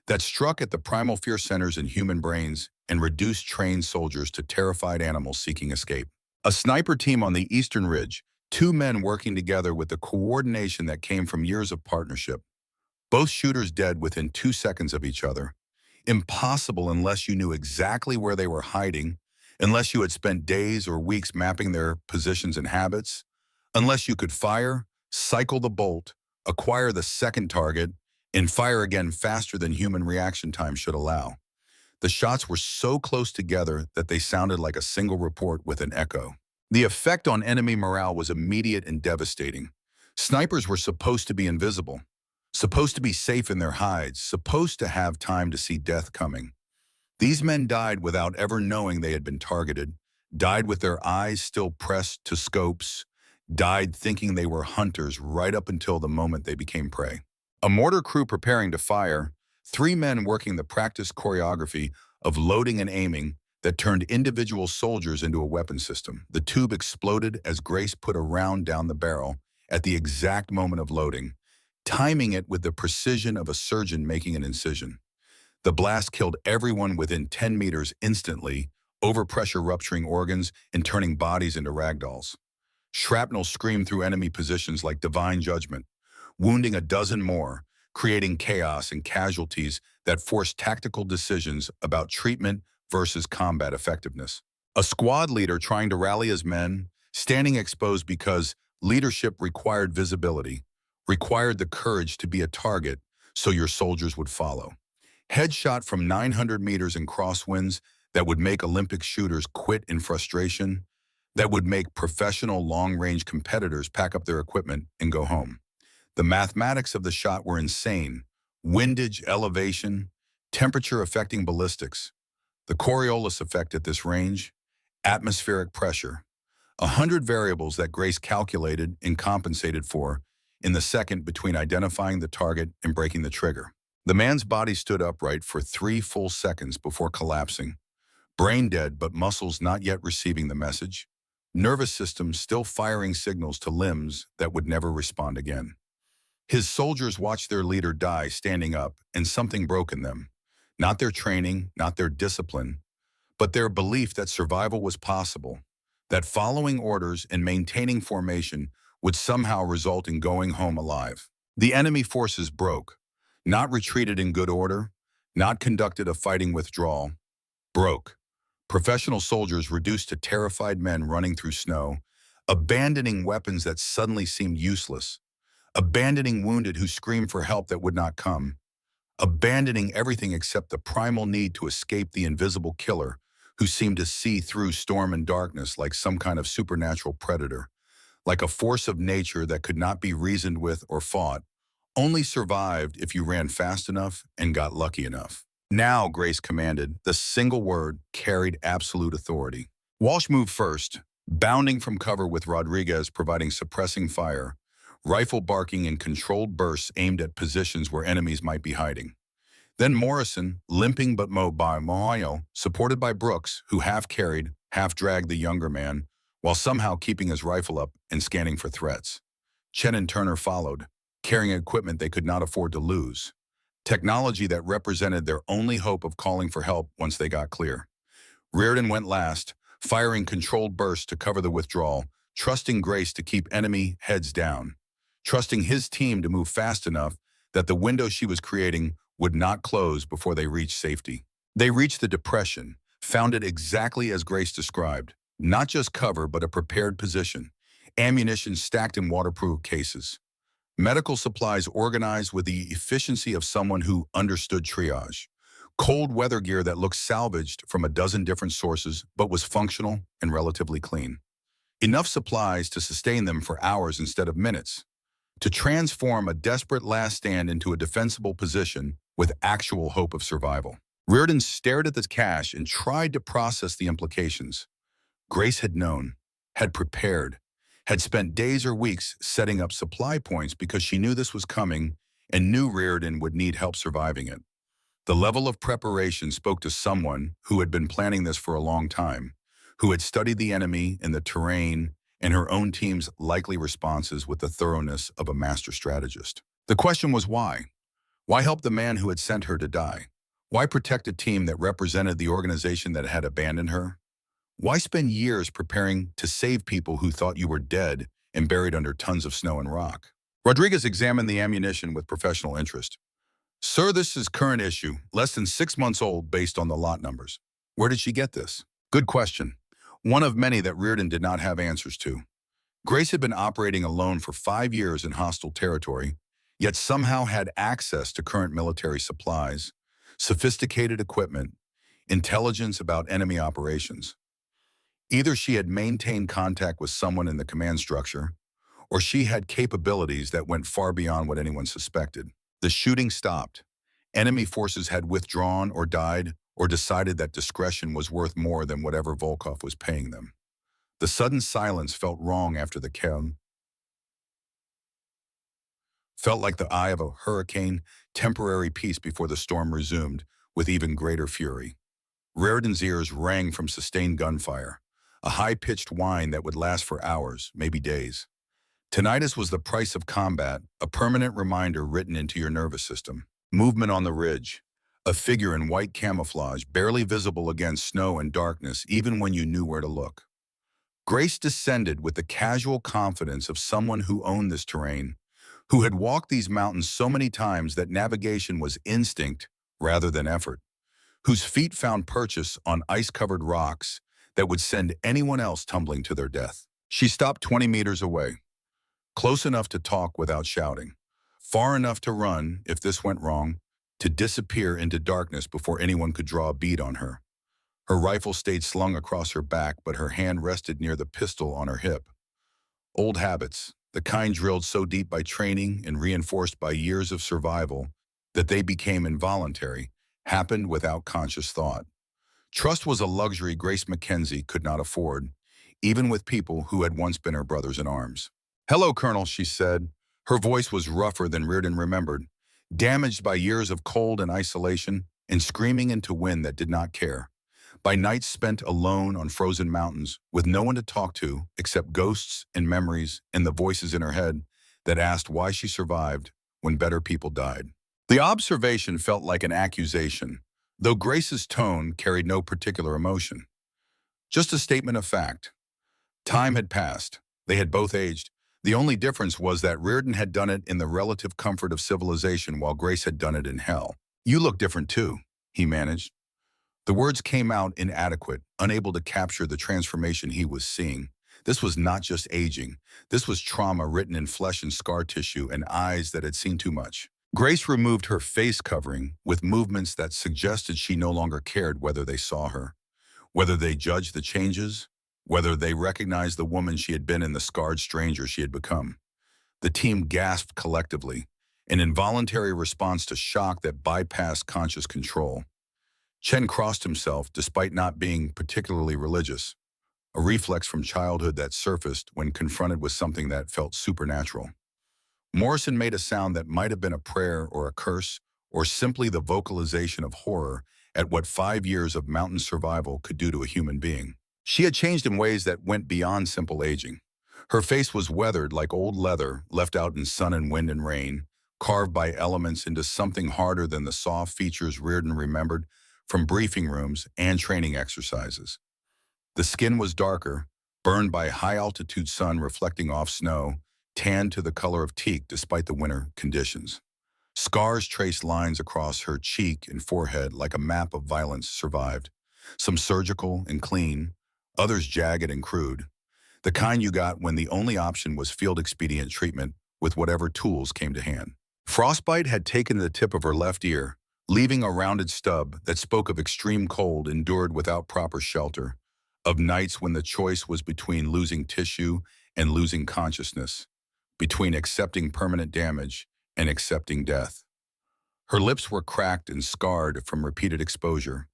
that struck at the primal fear centers in human brains and reduced trained soldiers to terrified animals seeking escape. A sniper team on the Eastern Ridge, 2 men working together with the coordination that came from years of partnership. Both shooters dead within 2 seconds of each other. Impossible unless you knew exactly where they were hiding, unless you had spent days or weeks mapping their positions and habits, unless you could fire, cycle the bolt, acquire the second target, and fire again faster than human reaction time should allow. The shots were so close together that they sounded like a single report with an echo. The effect on enemy morale was immediate and devastating. Snipers were supposed to be invisible, supposed to be safe in their hides, supposed to have time to see death coming. These men died without ever knowing they had been targeted, died with their eyes still pressed to scopes, died thinking they were hunters right up until the moment they became prey. A mortar crew preparing to fire, 3 men working the practiced choreography of loading and aiming, that turned individual soldiers into a weapon system. The tube exploded as Grace put a round down the barrel at the exact moment of loading, timing it with the precision of a surgeon making an incision. The blast killed everyone within 10 meters instantly, overpressure rupturing organs and turning bodies into ragdolls. Shrapnel screamed through enemy positions like divine judgment, wounding a dozen more, creating chaos and casualties that forced tactical decisions about treatment versus combat effectiveness. A squad leader trying to rally his men, standing exposed because leadership required visibility, required the courage to be a target so your soldiers would follow. Headshot from 900 meters in crosswinds that would make Olympic shooters quit in frustration, that would make professional long-range competitors pack up their equipment and go home. The mathematics of the shot were insane. Windage, elevation, temperature affecting ballistics, the Coriolis effect at this range, atmospheric pressure, 100 variables that Grace calculated and compensated for in the second between identifying the target and breaking the trigger. The man's body stood upright for 3 full seconds before collapsing, brain dead but muscles not yet receiving the message, nervous system still firing signals to limbs that would never respond again. His soldiers watched their leader die standing up, and something broke in them. Not their training, not their discipline, but their belief that survival was possible, that following orders and maintaining formation would somehow result in going home alive. The enemy forces broke, not retreated in good order, not conducted a fighting withdrawal, broke. Professional soldiers reduced to terrified men running through snow, abandoning weapons that suddenly seemed useless, abandoning wounded who screamed for help that would not come, abandoning everything except the primal need to escape the invisible killer who seemed to see through storm and darkness like some kind of supernatural predator, like a force of nature that could not be reasoned with or fought, only survived if you ran fast enough and got lucky enough. Now, Grace commanded, the single word carried absolute authority. Walsh moved first, bounding from cover with Rodriguez providing suppressing fire, rifle barking in controlled bursts aimed at positions where enemies might be hiding. Then Morrison, limping but mobile, supported by Brooks, who half-carried, half-dragged the younger man, while somehow keeping his rifle up and scanning for threats. Chen and Turner followed, carrying equipment they could not afford to lose, technology that represented their only hope of calling for help once they got clear. Rearden went last, firing controlled bursts to cover the withdrawal, trusting Grace to keep enemy heads down, trusting his team to move fast enough that the window she was creating would not close before they reached safety. They reached the depression, found it exactly as Grace described, not just cover but a prepared position, ammunition stacked in waterproof cases, medical supplies organized with the efficiency of someone who understood triage, cold weather gear that looked salvaged from a dozen different sources but was functional and relatively clean. Enough supplies to sustain them for hours instead of minutes, to transform a desperate last stand into a defensible position with actual hope of survival. Rearden stared at the cache and tried to process the implications. Grace had known, had prepared, had spent days or weeks setting up supply points because she knew this was coming and knew Rearden would need help surviving it. The level of preparation spoke to someone who had been planning this for a long time, who had studied the enemy and the terrain and her own team's likely responses with the thoroughness of a master strategist. The question was why? Why help the man who had sent her to die? Why protect a team that represented the organization that had abandoned her? Why spend years preparing to save people who thought you were dead and buried under tons of snow and rock? Rodriguez examined the ammunition with professional interest. Sir, this is current issue, less than 6 months old based on the lot numbers. Where did she get this? Good question. One of many that Rearden did not have answers to. Grace had been operating alone for 5 years in hostile territory, yet somehow had access to current military supplies, sophisticated equipment, intelligence about enemy operations. Either she had maintained contact with someone in the command structure, or she had capabilities that went far beyond what anyone suspected. The shooting stopped. Enemy forces had withdrawn or died or decided that discretion was worth more than whatever Volkov was paying them. The sudden silence felt wrong after the kill. Felt like the eye of a hurricane, temporary peace before the storm resumed with even greater fury. Rearden's ears rang from sustained gunfire, a high-pitched whine that would last for hours, maybe days. Tinnitus was the price of combat, a permanent reminder written into your nervous system. Movement on the ridge. A figure in white camouflage, barely visible against snow and darkness, even when you knew where to look. Grace descended with the casual confidence of someone who owned this terrain, who had walked these mountains so many times that navigation was instinct rather than effort, whose feet found purchase on ice-covered rocks that would send anyone else tumbling to their death. She stopped 20 meters away, close enough to talk without shouting, far enough to run, if this went wrong, to disappear into darkness before anyone could draw a bead on her. Her rifle stayed slung across her back, but her hand rested near the pistol on her hip. Old habits, the kind drilled so deep by training and reinforced by years of survival that they became involuntary, happened without conscious thought. Trust was a luxury Grace Mackenzie could not afford, even with people who had once been her brothers in arms. "Hello, Colonel," she said. Her voice was rougher than Rearden remembered, damaged by years of cold and isolation and screaming into wind that did not care. By nights spent alone on frozen mountains with no one to talk to except ghosts and memories and the voices in her head that asked why she survived when better people died. The observation felt like an accusation, though Grace's tone carried no particular emotion. Just a statement of fact. Time had passed. They had both aged. The only difference was that Rearden had done it in the relative comfort of civilization while Grace had done it in hell. "You look different too," he managed. The words came out inadequate, unable to capture the transformation he was seeing. This was not just aging. This was trauma written in flesh and scar tissue and eyes that had seen too much. Grace removed her face covering with movements that suggested she no longer cared whether they saw her, whether they judged the changes, whether they recognized the woman she had been and the scarred stranger she had become. The team gasped collectively, an involuntary response to shock that bypassed conscious control. Chen crossed himself despite not being particularly religious, a reflex from childhood that surfaced when confronted with something that felt supernatural. Morrison made a sound that might have been a prayer or a curse, or simply the vocalization of horror at what 5 years of mountain survival could do to a human being. She had changed in ways that went beyond simple aging. Her face was weathered like old leather left out in sun and wind and rain, carved by elements into something harder than the soft features Rearden remembered from briefing rooms and training exercises. The skin was darker, burned by high-altitude sun reflecting off snow, tanned to the color of teak despite the winter conditions. Scars traced lines across her cheek and forehead like a map of violence survived, some surgical and clean, others jagged and crude, the kind you got when the only option was field-expedient treatment with whatever tools came to hand. Frostbite had taken the tip of her left ear, leaving a rounded stub that spoke of extreme cold endured without proper shelter, of nights when the choice was between losing tissue and losing consciousness, between accepting permanent damage and accepting death. Her lips were cracked and scarred from repeated exposure,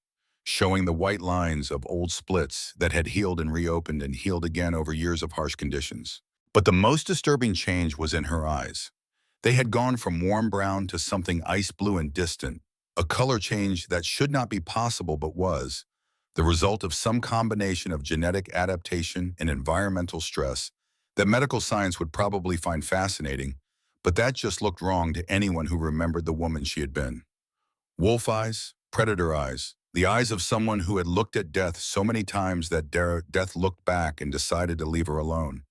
showing the white lines of old splits that had healed and reopened and healed again over years of harsh conditions. But the most disturbing change was in her eyes. They had gone from warm brown to something ice blue and distant, a color change that should not be possible but was, the result of some combination of genetic adaptation and environmental stress that medical science would probably find fascinating, but that just looked wrong to anyone who remembered the woman she had been. Wolf eyes, predator eyes, the eyes of someone who had looked at death so many times that death looked back and decided to leave her alone,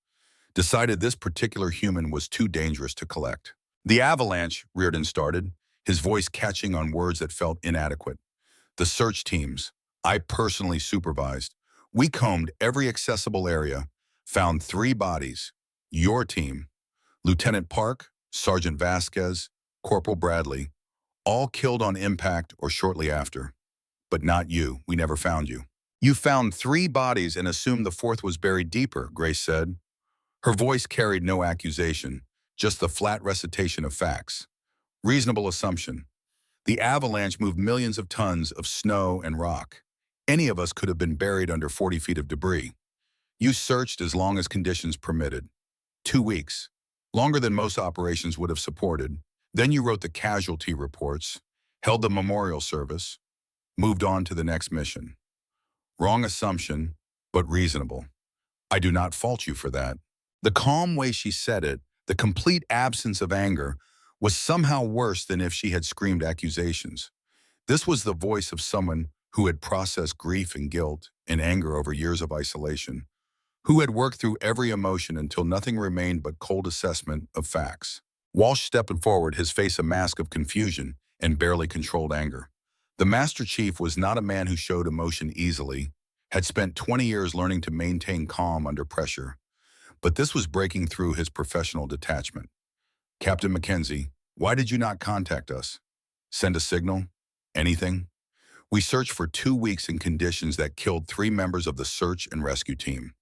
decided this particular human was too dangerous to collect. "The avalanche," Rearden started, his voice catching on words that felt inadequate. "The search teams I personally supervised. We combed every accessible area, found 3 bodies. Your team, Lieutenant Park, Sergeant Vasquez, Corporal Bradley, all killed on impact or shortly after. But not you. We never found you." "You found 3 bodies and assumed the 4th was buried deeper," Grace said. Her voice carried no accusation, just the flat recitation of facts. "Reasonable assumption. The avalanche moved millions of tons of snow and rock. Any of us could have been buried under 40 feet of debris. You searched as long as conditions permitted. 2 weeks. Longer than most operations would have supported. Then you wrote the casualty reports, held the memorial service, moved on to the next mission. Wrong assumption, but reasonable. I do not fault you for that. The calm way she said it, the complete absence of anger, was somehow worse than if she had screamed accusations. This was the voice of someone who had processed grief and guilt and anger over years of isolation, who had worked through every emotion until nothing remained but cold assessment of facts. Walsh stepped forward, his face a mask of confusion and barely controlled anger. The Master Chief was not a man who showed emotion easily, had spent 20 years learning to maintain calm under pressure, but this was breaking through his professional detachment. Captain Mackenzie, why did you not contact us? Send a signal? Anything? We searched for 2 weeks in conditions that killed 3 members of the search and rescue team.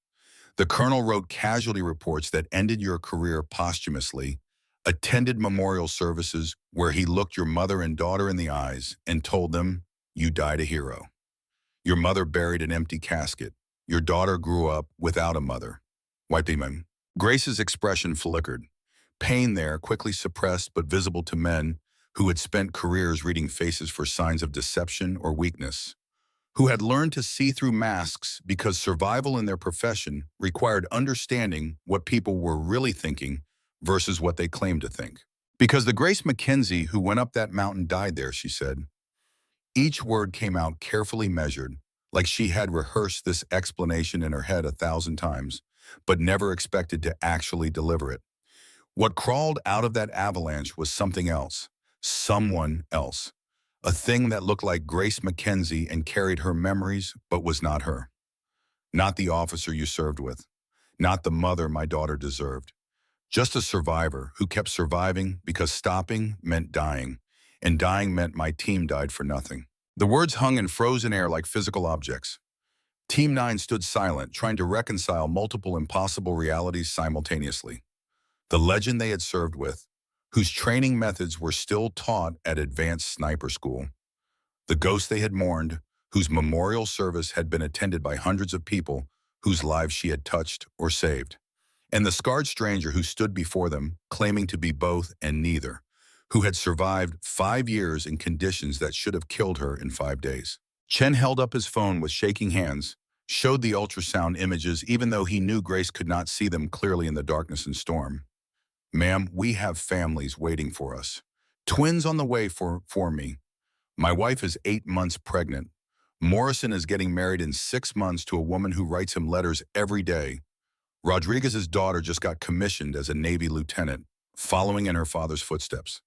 The colonel wrote casualty reports that ended your career posthumously, attended memorial services where he looked your mother and daughter in the eyes and told them, you died a hero. Your mother buried an empty casket. Your daughter grew up without a mother. White demon. Grace's expression flickered. Pain there, quickly suppressed but visible to men who had spent careers reading faces for signs of deception or weakness, who had learned to see through masks because survival in their profession required understanding what people were really thinking versus what they claimed to think. Because the Grace Mackenzie who went up that mountain died there, she said. Each word came out carefully measured, like she had rehearsed this explanation in her head 1,000 times, but never expected to actually deliver it. What crawled out of that avalanche was something else, someone else, a thing that looked like Grace Mackenzie and carried her memories, but was not her. Not the officer you served with, not the mother my daughter deserved. Just a survivor who kept surviving because stopping meant dying, and dying meant my team died for nothing. The words hung in frozen air like physical objects. Team 9 stood silent, trying to reconcile multiple impossible realities simultaneously. The legend they had served with, whose training methods were still taught at advanced sniper school. The ghost they had mourned, whose memorial service had been attended by hundreds of people whose lives she had touched or saved. And the scarred stranger who stood before them, claiming to be both and neither, who had survived 5 years in conditions that should have killed her in 5 days. Chen held up his phone with shaking hands, showed the ultrasound images even though he knew Grace could not see them clearly in the darkness and storm. Ma'am, we have families waiting for us. Twins on the way for me. My wife is 8 months pregnant. Morrison is getting married in 6 months to a woman who writes him letters every day. Rodriguez's daughter just got commissioned as a Navy lieutenant, following in her father's footsteps.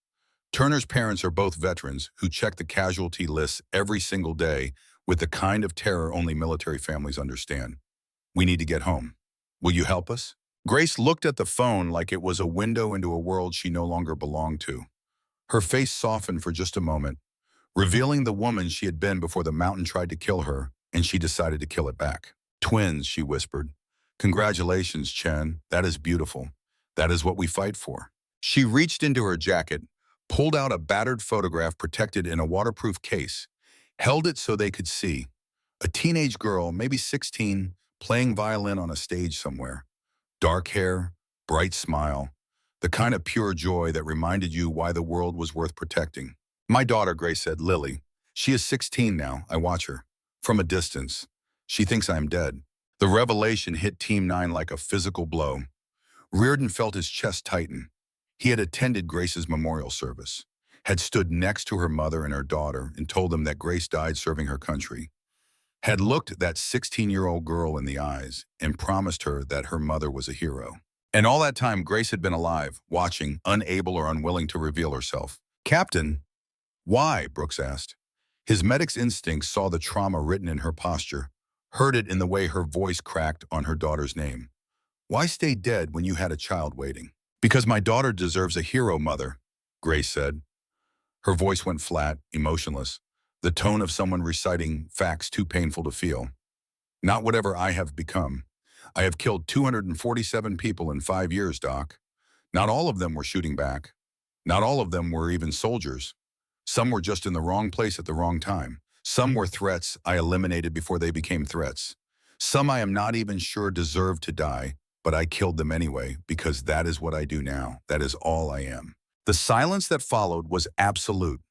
Turner's parents are both veterans who check the casualty lists every single day with the kind of terror only military families understand. We need to get home. Will you help us? Grace looked at the phone like it was a window into a world she no longer belonged to. Her face softened for just a moment, revealing the woman she had been before the mountain tried to kill her, and she decided to kill it back. Twins, she whispered. Congratulations, Chen. That is beautiful. That is what we fight for. She reached into her jacket, pulled out a battered photograph protected in a waterproof case, held it so they could see. A teenage girl, maybe 16, playing violin on a stage somewhere. Dark hair, bright smile, the kind of pure joy that reminded you why the world was worth protecting. My daughter, Grace said, Lily. She is 16 now. I watch her. From a distance. She thinks I am dead. The revelation hit Team 9 like a physical blow. Rearden felt his chest tighten. He had attended Grace's memorial service, had stood next to her mother and her daughter and told them that Grace died serving her country, had looked that 16-year-old girl in the eyes and promised her that her mother was a hero. And all that time, Grace had been alive, watching, unable or unwilling to reveal herself. Captain, why? Brooks asked. His medic's instincts saw the trauma written in her posture, heard it in the way her voice cracked on her daughter's name. Why stay dead when you had a child waiting? Because my daughter deserves a hero, Mother, Grace said. Her voice went flat, emotionless, the tone of someone reciting facts too painful to feel. Not whatever I have become. I have killed 247 people in 5 years, Doc. Not all of them were shooting back. Not all of them were even soldiers. Some were just in the wrong place at the wrong time. Some were threats I eliminated before they became threats. Some I am not even sure deserved to die, but I killed them anyway because that is what I do now. That is all I am. The silence that followed was absolute.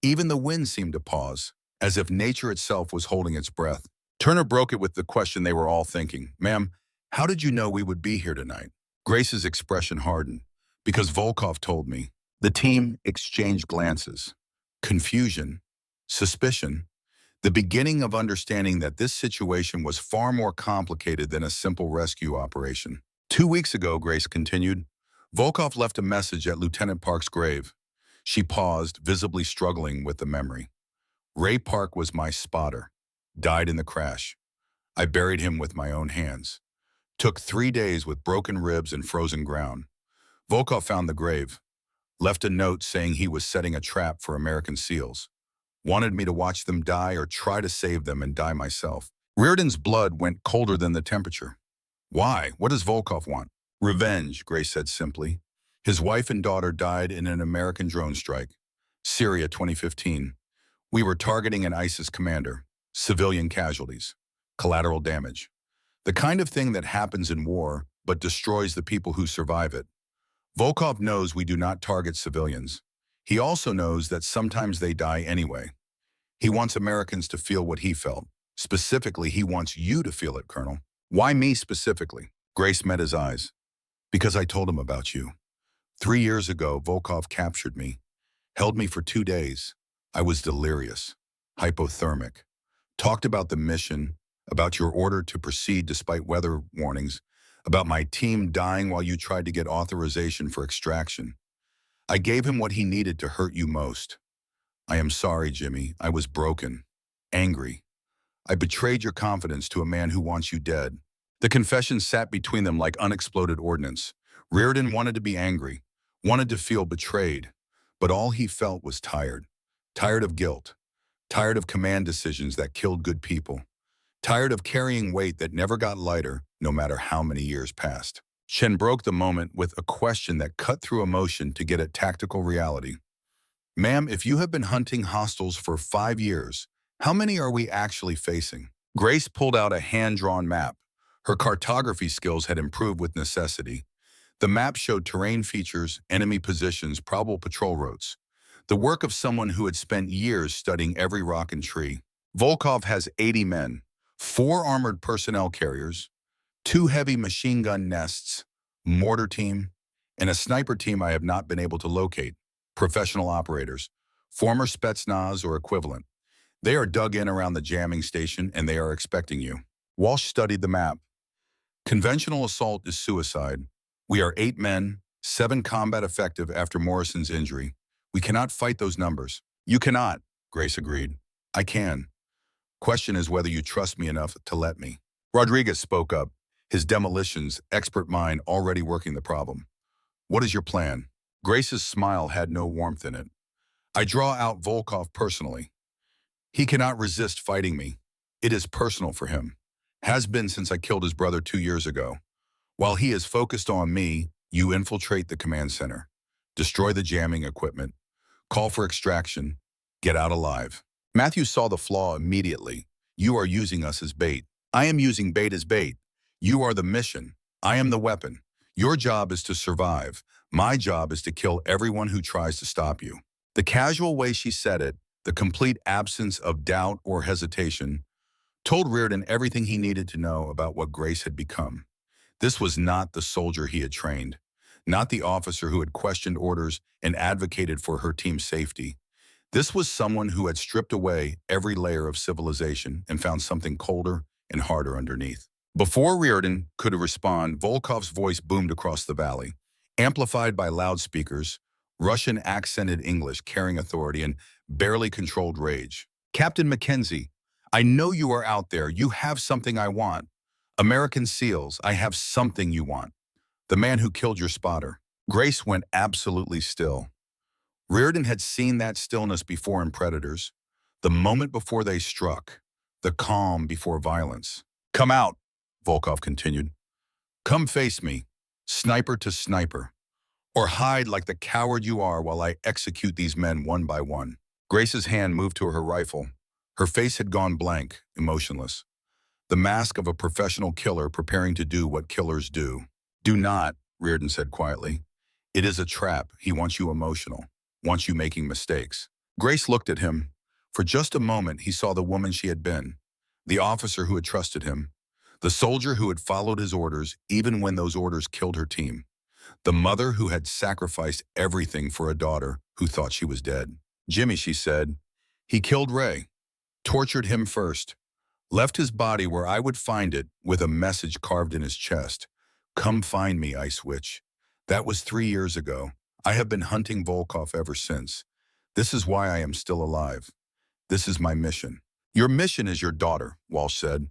Even the wind seemed to pause, as if nature itself was holding its breath. Turner broke it with the question they were all thinking. Ma'am, how did you know we would be here tonight? Grace's expression hardened. Because Volkov told me. The team exchanged glances. Confusion. Suspicion. The beginning of understanding that this situation was far more complicated than a simple rescue operation. 2 weeks ago, Grace continued, Volkov left a message at Lieutenant Park's grave. She paused, visibly struggling with the memory. Ray Park was my spotter. Died in the crash. I buried him with my own hands. Took 3 days with broken ribs and frozen ground. Volkov found the grave. Left a note saying he was setting a trap for American SEALs. Wanted me to watch them die or try to save them and die myself. Rearden's blood went colder than the temperature. Why? What does Volkov want? Revenge, Grace said simply. His wife and daughter died in an American drone strike. Syria 2015. We were targeting an ISIS commander. Civilian casualties. Collateral damage. The kind of thing that happens in war, but destroys the people who survive it. Volkov knows we do not target civilians. He also knows that sometimes they die anyway. He wants Americans to feel what he felt. Specifically, he wants you to feel it, Colonel. Why me specifically? Grace met his eyes. Because I told him about you. 3 years ago, Volkov captured me. Held me for 2 days. I was delirious. Hypothermic. Talked about the mission, about your order to proceed despite weather warnings, about my team dying while you tried to get authorization for extraction. I gave him what he needed to hurt you most. I am sorry, Jimmy. I was broken. Angry. I betrayed your confidence to a man who wants you dead. The confession sat between them like unexploded ordnance. Rearden wanted to be angry, wanted to feel betrayed, but all he felt was tired. Tired of guilt. Tired of command decisions that killed good people. Tired of carrying weight that never got lighter, no matter how many years passed. Chen broke the moment with a question that cut through emotion to get at tactical reality. Ma'am, if you have been hunting hostiles for 5 years, how many are we actually facing? Grace pulled out a hand-drawn map. Her cartography skills had improved with necessity. The map showed terrain features, enemy positions, probable patrol routes. The work of someone who had spent years studying every rock and tree. Volkov has 80 men, 4 armored personnel carriers, 2 heavy machine gun nests, mortar team, and a sniper team I have not been able to locate. Professional operators, former Spetsnaz or equivalent. They are dug in around the jamming station and they are expecting you. Walsh studied the map. Conventional assault is suicide. We are 8 men, 7 combat effective after Morrison's injury. We cannot fight those numbers. You cannot, Grace agreed. I can. Question is whether you trust me enough to let me. Rodriguez spoke up, his demolitions expert mind already working the problem. What is your plan? Grace's smile had no warmth in it. I draw out Volkov personally. He cannot resist fighting me. It is personal for him. Has been since I killed his brother 2 years ago. While he is focused on me, you infiltrate the command center. Destroy the jamming equipment. Call for extraction. Get out alive. Matthew saw the flaw immediately. You are using us as bait. I am using bait as bait. You are the mission. I am the weapon. Your job is to survive. My job is to kill everyone who tries to stop you. The casual way she said it, the complete absence of doubt or hesitation, told Rearden everything he needed to know about what Grace had become. This was not the soldier he had trained, not the officer who had questioned orders and advocated for her team's safety. This was someone who had stripped away every layer of civilization and found something colder and harder underneath. Before Rearden could respond, Volkov's voice boomed across the valley, amplified by loudspeakers, Russian accented English carrying authority and barely controlled rage. Captain Mackenzie, I know you are out there. You have something I want. American SEALs, I have something you want. The man who killed your spotter. Grace went absolutely still. Rearden had seen that stillness before in Predators, the moment before they struck, the calm before violence. Come out, Volkov continued. Come face me, sniper to sniper, or hide like the coward you are while I execute these men one by one. Grace's hand moved to her rifle. Her face had gone blank, emotionless. The mask of a professional killer preparing to do what killers do. Do not, Rearden said quietly. It is a trap. He wants you emotional, wants you making mistakes. Grace looked at him. For just a moment, he saw the woman she had been. The officer who had trusted him. The soldier who had followed his orders even when those orders killed her team. The mother who had sacrificed everything for a daughter who thought she was dead. Jimmy, she said, he killed Ray, tortured him first, left his body where I would find it with a message carved in his chest. Come find me, Ice Witch. That was 3 years ago. I have been hunting Volkov ever since. This is why I am still alive. This is my mission. Your mission is your daughter, Walsh said.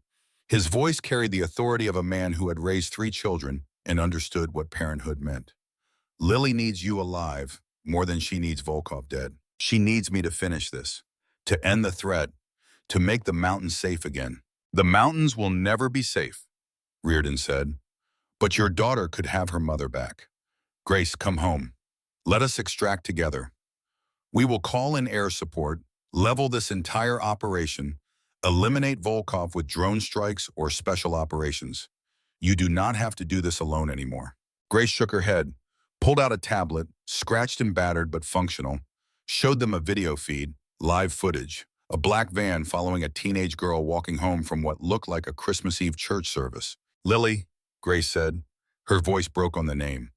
His voice carried the authority of a man who had raised 3 children and understood what parenthood meant. Lily needs you alive more than she needs Volkov dead. She needs me to finish this, to end the threat, to make the mountains safe again. The mountains will never be safe, Rearden said, but your daughter could have her mother back. Grace, come home. Let us extract together. We will call in air support, level this entire operation, eliminate Volkov with drone strikes or special operations. You do not have to do this alone anymore. Grace shook her head, pulled out a tablet, scratched and battered but functional, showed them a video feed, live footage, a black van following a teenage girl walking home from what looked like a Christmas Eve church service. Lily, Grace said. Her voice broke on the name.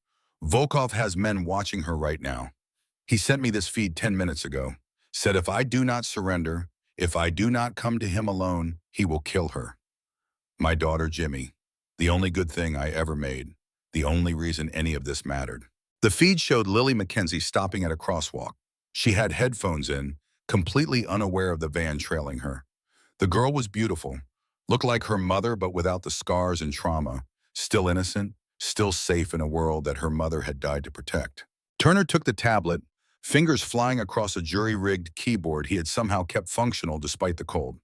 Volkov has men watching her right now. He sent me this feed 10 minutes ago. Said if I do not surrender, if I do not come to him alone, he will kill her. My daughter, Jimmy. The only good thing I ever made. The only reason any of this mattered. The feed showed Lily Mackenzie stopping at a crosswalk. She had headphones in, completely unaware of the van trailing her. The girl was beautiful, looked like her mother but without the scars and trauma, still innocent, still safe in a world that her mother had died to protect. Turner took the tablet, fingers flying across a jury-rigged keyboard he had somehow kept functional despite the cold.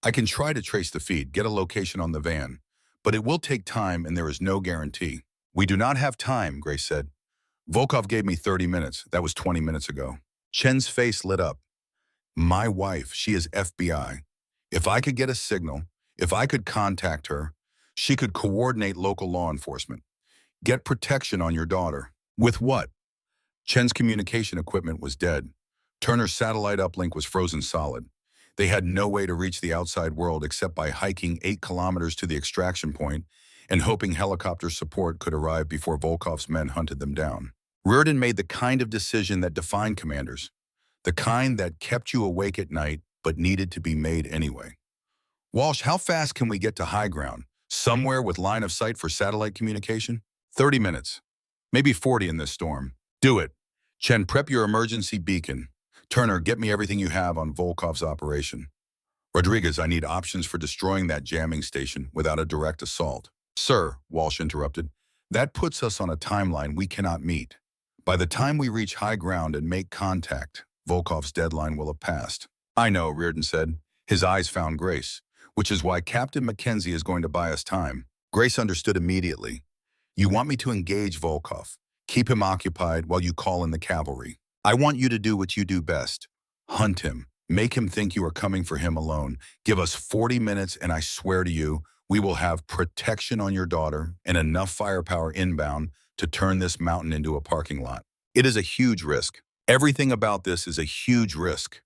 I can try to trace the feed, get a location on the van, but it will take time and there is no guarantee. We do not have time, Grace said. Volkov gave me 30 minutes. That was 20 minutes ago. Chen's face lit up. My wife, she is FBI. If I could get a signal, if I could contact her, she could coordinate local law enforcement. Get protection on your daughter. With what? Chen's communication equipment was dead. Turner's satellite uplink was frozen solid. They had no way to reach the outside world except by hiking 8 kilometers to the extraction point and hoping helicopter support could arrive before Volkov's men hunted them down. Rearden made the kind of decision that defined commanders, the kind that kept you awake at night but needed to be made anyway. Walsh, how fast can we get to high ground? Somewhere with line of sight for satellite communication? 30 minutes. Maybe 40 in this storm. Do it. Chen, prep your emergency beacon. Turner, get me everything you have on Volkov's operation. Rodriguez, I need options for destroying that jamming station without a direct assault. Sir, Walsh interrupted, that puts us on a timeline we cannot meet. By the time we reach high ground and make contact, Volkov's deadline will have passed. I know, Rearden said. His eyes found Grace, which is why Captain Mackenzie is going to buy us time. Grace understood immediately. You want me to engage Volkov, keep him occupied while you call in the cavalry. I want you to do what you do best. Hunt him. Make him think you are coming for him alone. Give us 40 minutes and I swear to you, we will have protection on your daughter and enough firepower inbound to turn this mountain into a parking lot. It is a huge risk. Everything about this is a huge risk.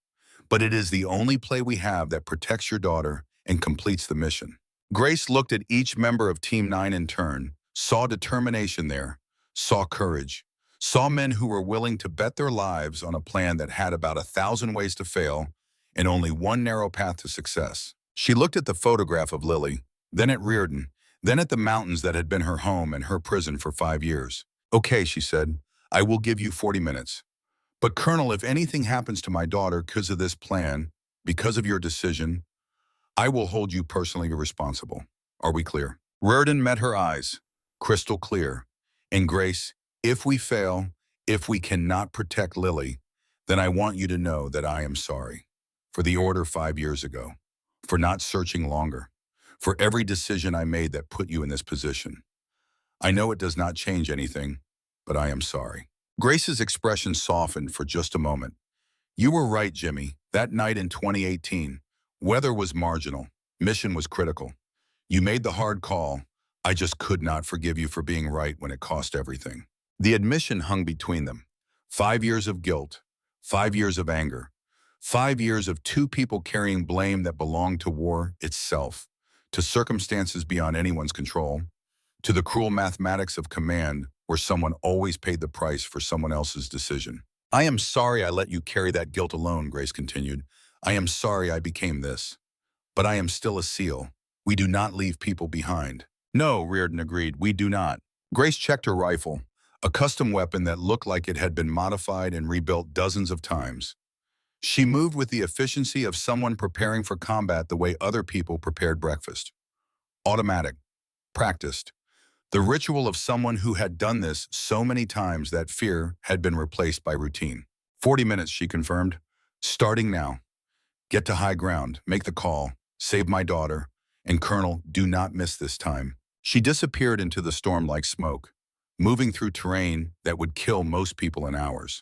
But it is the only play we have that protects your daughter and completes the mission. Grace looked at each member of Team 9 in turn, saw determination there, saw courage, saw men who were willing to bet their lives on a plan that had about 1,000 ways to fail and only one narrow path to success. She looked at the photograph of Lily, then at Rearden, then at the mountains that had been her home and her prison for 5 years. Okay, she said, I will give you 40 minutes. But Colonel, if anything happens to my daughter because of this plan, because of your decision, I will hold you personally responsible. Are we clear? Rearden met her eyes, crystal clear. And Grace, if we fail, if we cannot protect Lily, then I want you to know that I am sorry. For the order 5 years ago, for not searching longer, for every decision I made that put you in this position. I know it does not change anything, but I am sorry. Grace's expression softened for just a moment. You were right, Jimmy. That night in 2018, weather was marginal. Mission was critical. You made the hard call. I just could not forgive you for being right when it cost everything. The admission hung between them. 5 years of guilt, 5 years of anger, 5 years of two people carrying blame that belonged to war itself, to circumstances beyond anyone's control, to the cruel mathematics of command where someone always paid the price for someone else's decision. I am sorry I let you carry that guilt alone, Grace continued. I am sorry I became this. But I am still a SEAL. We do not leave people behind. No, Rearden agreed, we do not. Grace checked her rifle, a custom weapon that looked like it had been modified and rebuilt dozens of times. She moved with the efficiency of someone preparing for combat the way other people prepared breakfast. Automatic, practiced. The ritual of someone who had done this so many times that fear had been replaced by routine. 40 minutes, she confirmed. Starting now. Get to high ground, make the call, save my daughter, and Colonel, do not miss this time. She disappeared into the storm like smoke, moving through terrain that would kill most people in hours.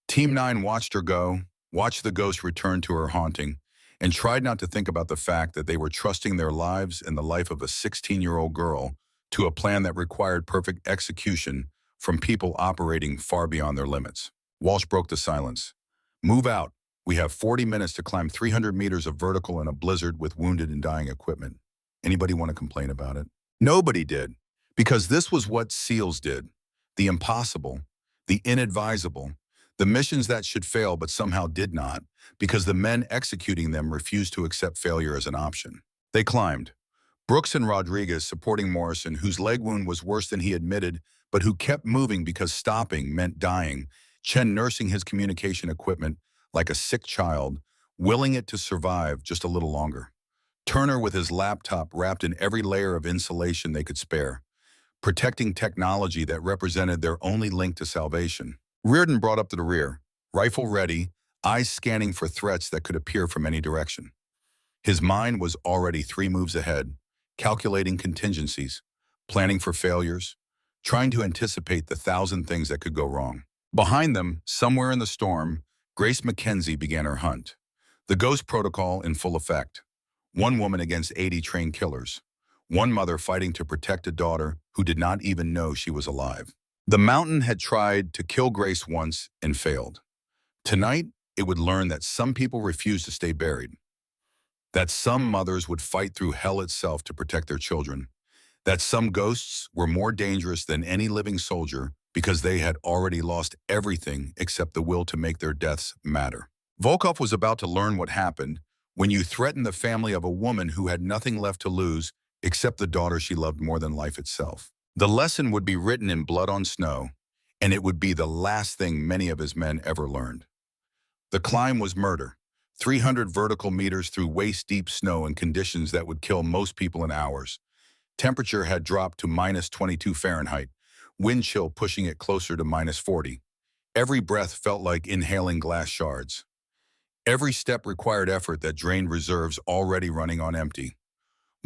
Team 9 watched her go, watched the ghost return to her haunting, and tried not to think about the fact that they were trusting their lives and the life of a 16-year-old girl to a plan that required perfect execution from people operating far beyond their limits. Walsh broke the silence. Move out. We have 40 minutes to climb 300 meters of vertical in a blizzard with wounded and dying equipment. Anybody want to complain about it? Nobody did, because this was what SEALs did. The impossible, the inadvisable, the missions that should fail but somehow did not, because the men executing them refused to accept failure as an option. They climbed. Brooks and Rodriguez supporting Morrison, whose leg wound was worse than he admitted, but who kept moving because stopping meant dying. Chen nursing his communication equipment like a sick child, willing it to survive just a little longer. Turner with his laptop wrapped in every layer of insulation they could spare, protecting technology that represented their only link to salvation. Rearden brought up to the rear, rifle ready, eyes scanning for threats that could appear from any direction. His mind was already 3 moves ahead, calculating contingencies, planning for failures, trying to anticipate the 1,000 things that could go wrong. Behind them, somewhere in the storm, Grace Mackenzie began her hunt. The ghost protocol in full effect. 1 woman against 80 trained killers. 1 mother fighting to protect a daughter who did not even know she was alive. The mountain had tried to kill Grace once and failed. Tonight, it would learn that some people refused to stay buried. That some mothers would fight through hell itself to protect their children. That some ghosts were more dangerous than any living soldier because they had already lost everything except the will to make their deaths matter. Volkov was about to learn what happened when you threaten the family of a woman who had nothing left to lose except the daughter she loved more than life itself. The lesson would be written in blood on snow, and it would be the last thing many of his men ever learned. The climb was murder. 300 vertical meters through waist-deep snow in conditions that would kill most people in hours. Temperature had dropped to -22 Fahrenheit, wind chill pushing it closer to -40. Every breath felt like inhaling glass shards. Every step required effort that drained reserves already running on empty.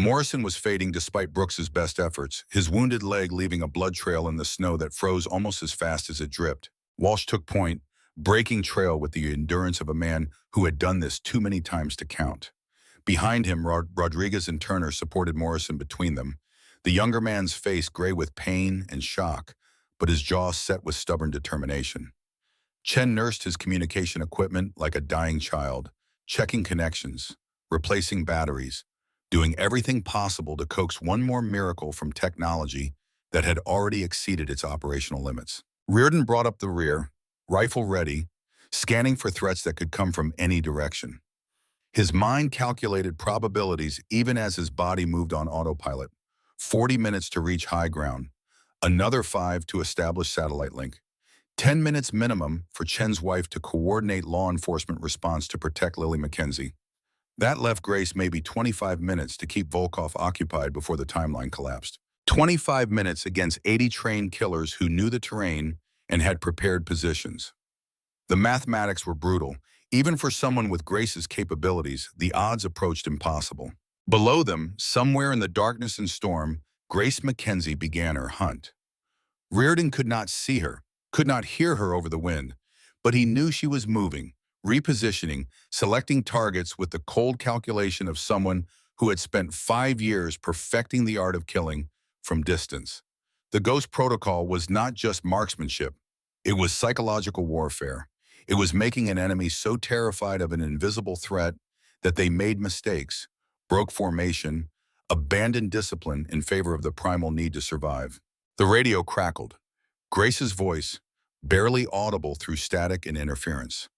Morrison was fading despite Brooks's best efforts, his wounded leg leaving a blood trail in the snow that froze almost as fast as it dripped. Walsh took point, breaking trail with the endurance of a man who had done this too many times to count. Behind him, Rodriguez and Turner supported Morrison between them, the younger man's face gray with pain and shock, but his jaw set with stubborn determination. Chen nursed his communication equipment like a dying child, checking connections, replacing batteries, doing everything possible to coax one more miracle from technology that had already exceeded its operational limits. Rearden brought up the rear, rifle ready, scanning for threats that could come from any direction. His mind calculated probabilities even as his body moved on autopilot. 40 minutes to reach high ground, another 5 to establish satellite link, 10 minutes minimum for Chen's wife to coordinate law enforcement response to protect Lily Mackenzie. That left Grace maybe 25 minutes to keep Volkov occupied before the timeline collapsed. 25 minutes against 80 trained killers who knew the terrain and had prepared positions. The mathematics were brutal. Even for someone with Grace's capabilities, the odds approached impossible. Below them, somewhere in the darkness and storm, Grace Mackenzie began her hunt. Rearden could not see her, could not hear her over the wind, but he knew she was moving, repositioning, selecting targets with the cold calculation of someone who had spent 5 years perfecting the art of killing from distance. The Ghost Protocol was not just marksmanship, it was psychological warfare. It was making an enemy so terrified of an invisible threat that they made mistakes, broke formation, abandoned discipline in favor of the primal need to survive. The radio crackled. Grace's voice, barely audible through static and interference.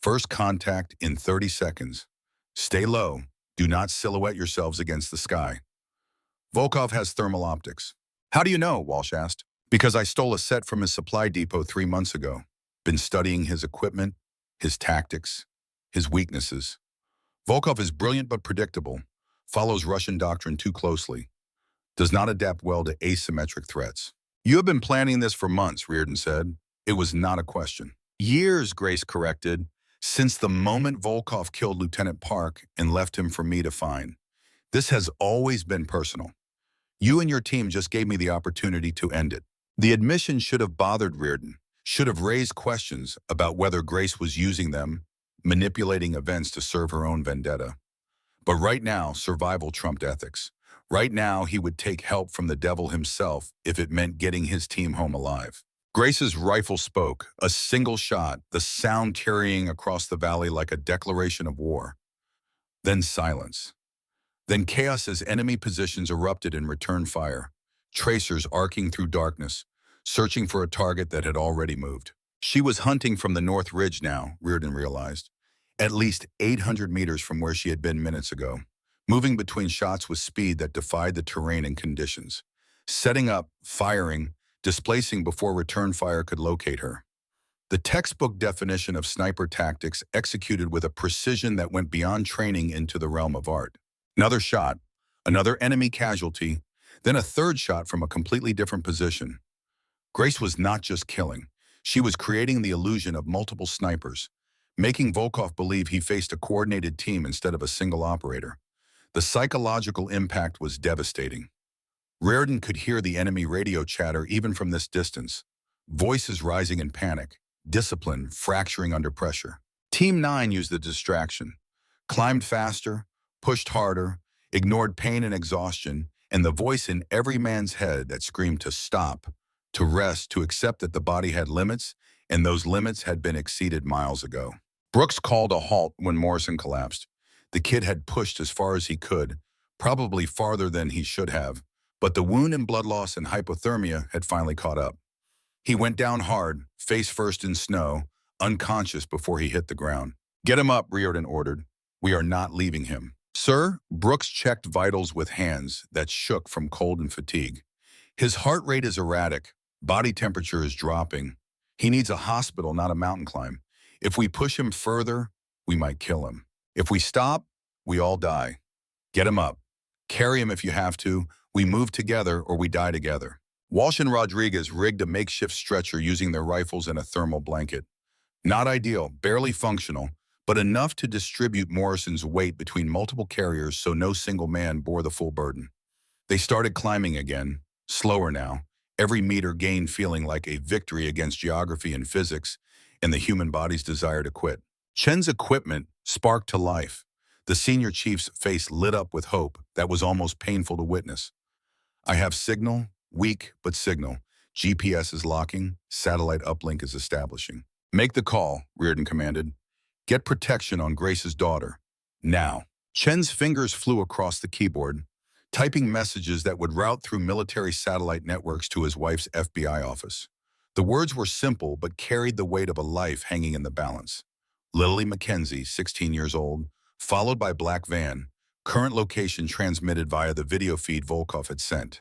First contact in 30 seconds. Stay low. Do not silhouette yourselves against the sky. Volkov has thermal optics. How do you know? Walsh asked. Because I stole a set from his supply depot 3 months ago. Been studying his equipment, his tactics, his weaknesses. Volkov is brilliant but predictable, follows Russian doctrine too closely, does not adapt well to asymmetric threats. You have been planning this for months, Rearden said. It was not a question. Years, Grace corrected, since the moment Volkov killed Lieutenant Park and left him for me to find. This has always been personal. You and your team just gave me the opportunity to end it. The admission should have bothered Rearden, should have raised questions about whether Grace was using them, manipulating events to serve her own vendetta. But right now, survival trumped ethics. Right now, he would take help from the devil himself if it meant getting his team home alive. Grace's rifle spoke, a single shot, the sound carrying across the valley like a declaration of war. Then silence. Then chaos as enemy positions erupted in return fire, tracers arcing through darkness, searching for a target that had already moved. She was hunting from the North Ridge now, Rearden realized, at least 800 meters from where she had been minutes ago, moving between shots with speed that defied the terrain and conditions, setting up, firing, displacing before return fire could locate her. The textbook definition of sniper tactics executed with a precision that went beyond training into the realm of art. Another shot, another enemy casualty, then a third shot from a completely different position. Grace was not just killing. She was creating the illusion of multiple snipers, making Volkov believe he faced a coordinated team instead of a single operator. The psychological impact was devastating. Rearden could hear the enemy radio chatter even from this distance, voices rising in panic, discipline fracturing under pressure. Team 9 used the distraction, climbed faster, pushed harder, ignored pain and exhaustion, and the voice in every man's head that screamed to stop, to rest, to accept that the body had limits, and those limits had been exceeded miles ago. Brooks called a halt when Morrison collapsed. The kid had pushed as far as he could, probably farther than he should have, but the wound and blood loss and hypothermia had finally caught up. He went down hard, face first in snow, unconscious before he hit the ground. Get him up, Rearden ordered. We are not leaving him. Sir, Brooks checked vitals with hands that shook from cold and fatigue. His heart rate is erratic. Body temperature is dropping. He needs a hospital, not a mountain climb. If we push him further, we might kill him. If we stop, we all die. Get him up. Carry him if you have to. We move together or we die together. Walsh and Rodriguez rigged a makeshift stretcher using their rifles and a thermal blanket. Not ideal, barely functional, but enough to distribute Morrison's weight between multiple carriers so no single man bore the full burden. They started climbing again, slower now, every meter gained feeling like a victory against geography and physics and the human body's desire to quit. Chen's equipment sparked to life. The senior chief's face lit up with hope that was almost painful to witness. I have signal, weak but signal. GPS is locking, satellite uplink is establishing. Make the call, Rearden commanded. Get protection on Grace's daughter. Now. Chen's fingers flew across the keyboard, typing messages that would route through military satellite networks to his wife's FBI office. The words were simple but carried the weight of a life hanging in the balance. Lily Mackenzie, 16 years old, followed by Black Van, current location transmitted via the video feed Volkov had sent.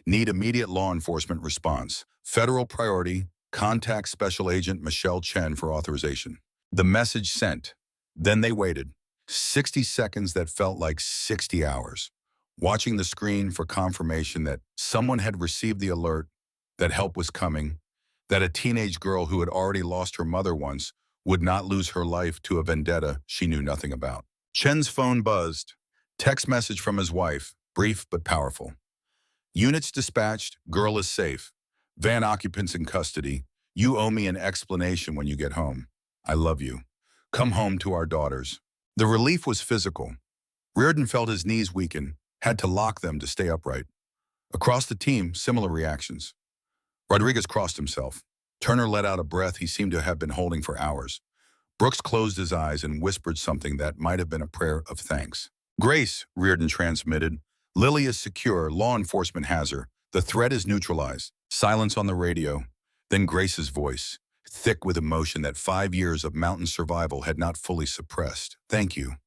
Need immediate law enforcement response. Federal priority, contact Special Agent Michelle Chen for authorization. The message sent. Then they waited. 60 seconds that felt like 60 hours. Watching the screen for confirmation that someone had received the alert, that help was coming, that a teenage girl who had already lost her mother once would not lose her life to a vendetta she knew nothing about. Chen's phone buzzed. Text message from his wife, brief but powerful. Units dispatched, girl is safe. Van occupants in custody. You owe me an explanation when you get home. I love you. Come home to our daughters. The relief was physical. Rearden felt his knees weaken, had to lock them to stay upright. Across the team, similar reactions. Rodriguez crossed himself. Turner let out a breath he seemed to have been holding for hours. Brooks closed his eyes and whispered something that might have been a prayer of thanks. "Grace," Rearden transmitted. "Lily is secure. Law enforcement has her. The threat is neutralized." Silence on the radio. Then Grace's voice, thick with emotion that 5 years of mountain survival had not fully suppressed. "Thank you.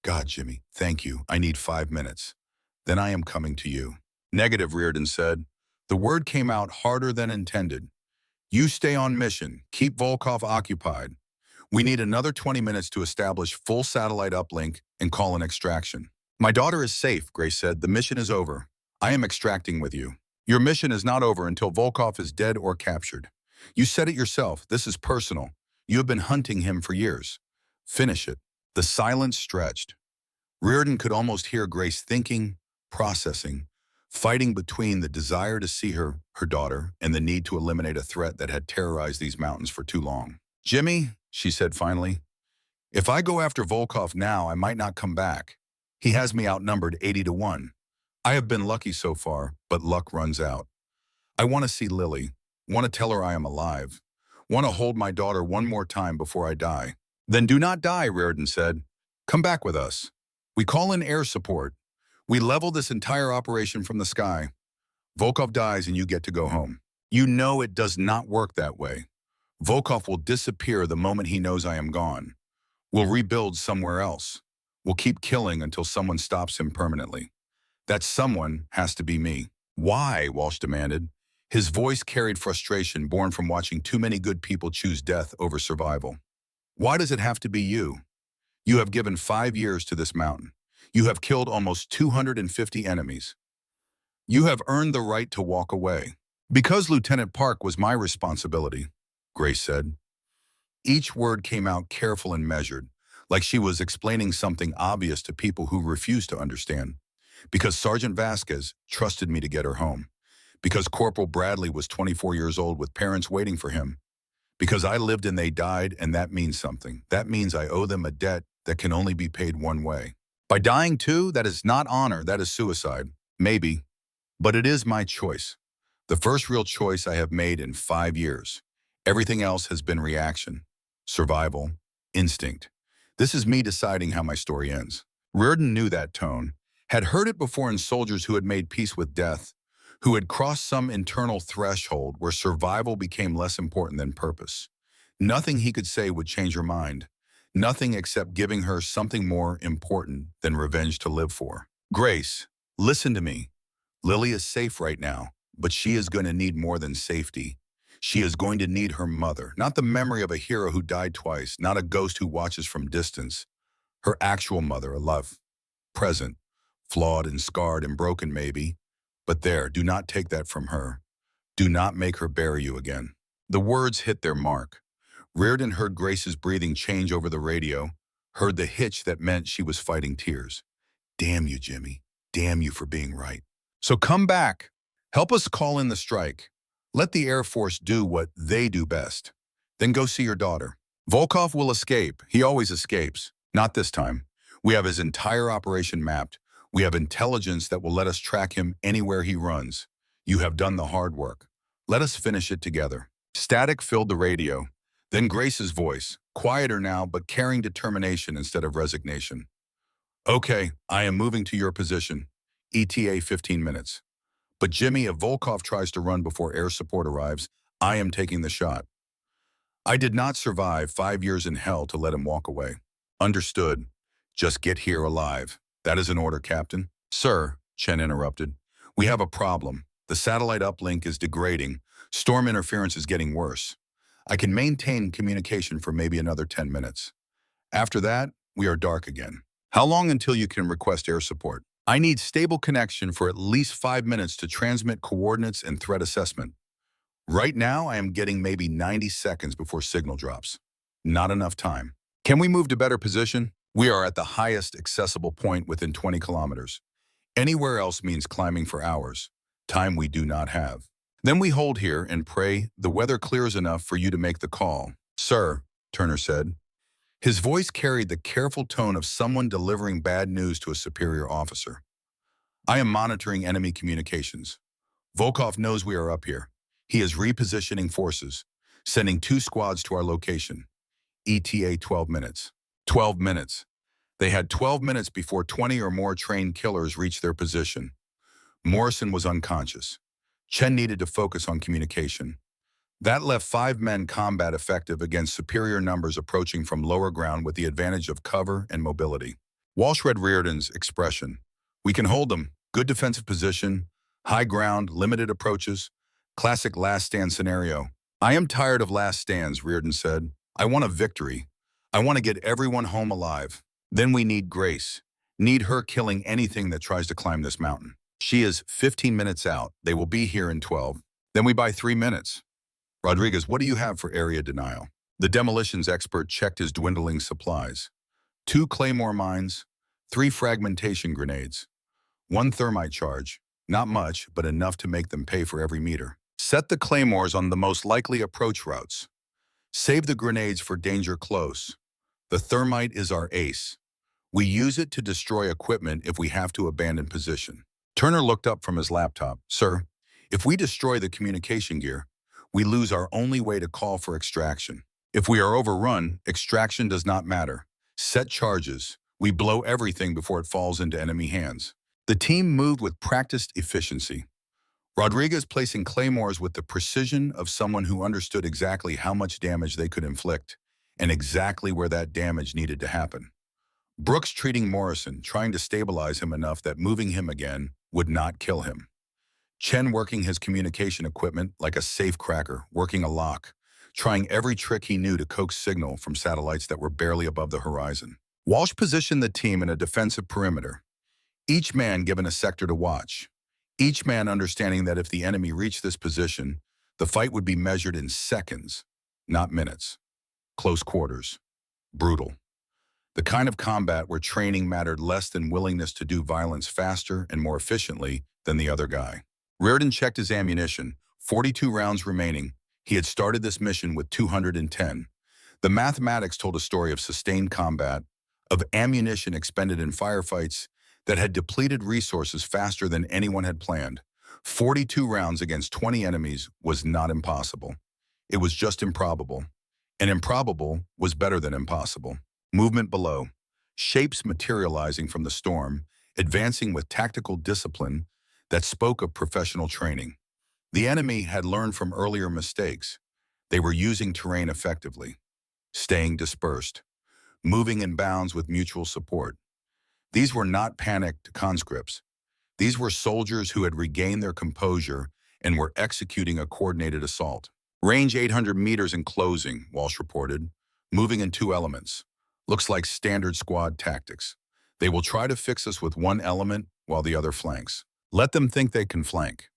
God, Jimmy, thank you. I need 5 minutes. Then I am coming to you." "Negative," Rearden said. The word came out harder than intended. "You stay on mission. Keep Volkov occupied. We need another 20 minutes to establish full satellite uplink and call an extraction." "My daughter is safe," Grace said. "The mission is over. I am extracting with you." "Your mission is not over until Volkov is dead or captured. You said it yourself. This is personal. You have been hunting him for years. Finish it." The silence stretched. Rearden could almost hear Grace thinking, processing, fighting between the desire to see her daughter, and the need to eliminate a threat that had terrorized these mountains for too long. "Jimmy," she said finally, "if I go after Volkov now, I might not come back. He has me outnumbered 80-1. I have been lucky so far, but luck runs out. I want to see Lily, want to tell her I am alive, want to hold my daughter one more time before I die." "Then do not die," Rearden said. "Come back with us. We call in air support. We level this entire operation from the sky. Volkov dies and you get to go home." "You know it does not work that way. Volkov will disappear the moment he knows I am gone. We'll rebuild somewhere else. We'll keep killing until someone stops him permanently. That someone has to be me." "Why?" Walsh demanded. His voice carried frustration born from watching too many good people choose death over survival. "Why does it have to be you? You have given 5 years to this mountain. You have killed almost 250 enemies. You have earned the right to walk away." "Because Lieutenant Park was my responsibility," Grace said. Each word came out careful and measured, like she was explaining something obvious to people who refused to understand. "Because Sergeant Vasquez trusted me to get her home. Because Corporal Bradley was 24 years old with parents waiting for him. Because I lived and they died, and that means something. That means I owe them a debt that can only be paid one way. By dying too, that is not honor, that is suicide. Maybe. But it is my choice. The first real choice I have made in 5 years. Everything else has been reaction, survival, instinct. This is me deciding how my story ends." Rearden knew that tone, had heard it before in soldiers who had made peace with death, who had crossed some internal threshold where survival became less important than purpose. Nothing he could say would change her mind. Nothing except giving her something more important than revenge to live for. "Grace, listen to me. Lily is safe right now, but she is going to need more than safety. She is going to need her mother, not the memory of a hero who died twice, not a ghost who watches from distance. Her actual mother, alive, present, flawed and scarred and broken maybe. But there, do not take that from her. Do not make her bury you again." The words hit their mark. Rearden heard Grace's breathing change over the radio, heard the hitch that meant she was fighting tears. "Damn you, Jimmy. Damn you for being right. So come back. Help us call in the strike. Let the Air Force do what they do best. Then go see your daughter. Volkov will escape. He always escapes. Not this time. We have his entire operation mapped. We have intelligence that will let us track him anywhere he runs. You have done the hard work. Let us finish it together." Static filled the radio. Then Grace's voice, quieter now but carrying determination instead of resignation. "Okay, I am moving to your position. ETA 15 minutes. But Jimmy, if Volkov tries to run before air support arrives, I am taking the shot. I did not survive 5 years in hell to let him walk away." "Understood. Just get here alive. That is an order, Captain." "Sir," Chen interrupted, "we have a problem. The satellite uplink is degrading. Storm interference is getting worse. I can maintain communication for maybe another 10 minutes. After that, we are dark again. How long until you can request air support?" "I need stable connection for at least 5 minutes to transmit coordinates and threat assessment. Right now, I am getting maybe 90 seconds before signal drops. Not enough time. Can we move to better position? We are at the highest accessible point within 20 kilometers. Anywhere else means climbing for hours, time we do not have. Then we hold here and pray the weather clears enough for you to make the call." "Sir," Turner said. His voice carried the careful tone of someone delivering bad news to a superior officer. "I am monitoring enemy communications. Volkov knows we are up here. He is repositioning forces, sending 2 squads to our location. ETA 12 minutes. 12 minutes. They had 12 minutes before 20 or more trained killers reached their position. Morrison was unconscious. Chen needed to focus on communication. That left 5 men combat effective against superior numbers approaching from lower ground with the advantage of cover and mobility. Walsh read Rearden's expression. We can hold them. Good defensive position, high ground, limited approaches. Classic last stand scenario. I am tired of last stands, Rearden said. I want a victory. I want to get everyone home alive. Then we need Grace. Need her killing anything that tries to climb this mountain. She is 15 minutes out. They will be here in 12. Then we buy 3 minutes. Rodriguez, what do you have for area denial? The demolitions expert checked his dwindling supplies. 2 claymore mines, 3 fragmentation grenades, 1 thermite charge. Not much, but enough to make them pay for every meter. Set the claymores on the most likely approach routes. Save the grenades for danger close. The thermite is our ace. We use it to destroy equipment if we have to abandon position. Turner looked up from his laptop. Sir, if we destroy the communication gear, we lose our only way to call for extraction. If we are overrun, extraction does not matter. Set charges. We blow everything before it falls into enemy hands. The team moved with practiced efficiency. Rodriguez placing claymores with the precision of someone who understood exactly how much damage they could inflict and exactly where that damage needed to happen. Brooks treating Morrison, trying to stabilize him enough that moving him again would not kill him. Chen working his communication equipment like a safecracker, working a lock, trying every trick he knew to coax signal from satellites that were barely above the horizon. Walsh positioned the team in a defensive perimeter, each man given a sector to watch, each man understanding that if the enemy reached this position, the fight would be measured in seconds, not minutes. Close quarters. Brutal. The kind of combat where training mattered less than willingness to do violence faster and more efficiently than the other guy. Rearden checked his ammunition, 42 rounds remaining. He had started this mission with 210. The mathematics told a story of sustained combat, of ammunition expended in firefights that had depleted resources faster than anyone had planned. 42 rounds against 20 enemies was not impossible. It was just improbable. And improbable was better than impossible. Movement below. Shapes materializing from the storm, advancing with tactical discipline that spoke of professional training. The enemy had learned from earlier mistakes. They were using terrain effectively, staying dispersed, moving in bounds with mutual support. These were not panicked conscripts. These were soldiers who had regained their composure and were executing a coordinated assault. Range 800 meters in closing, Walsh reported, moving in 2 elements. Looks like standard squad tactics. They will try to fix us with one element while the other flanks. Let them think they can flank.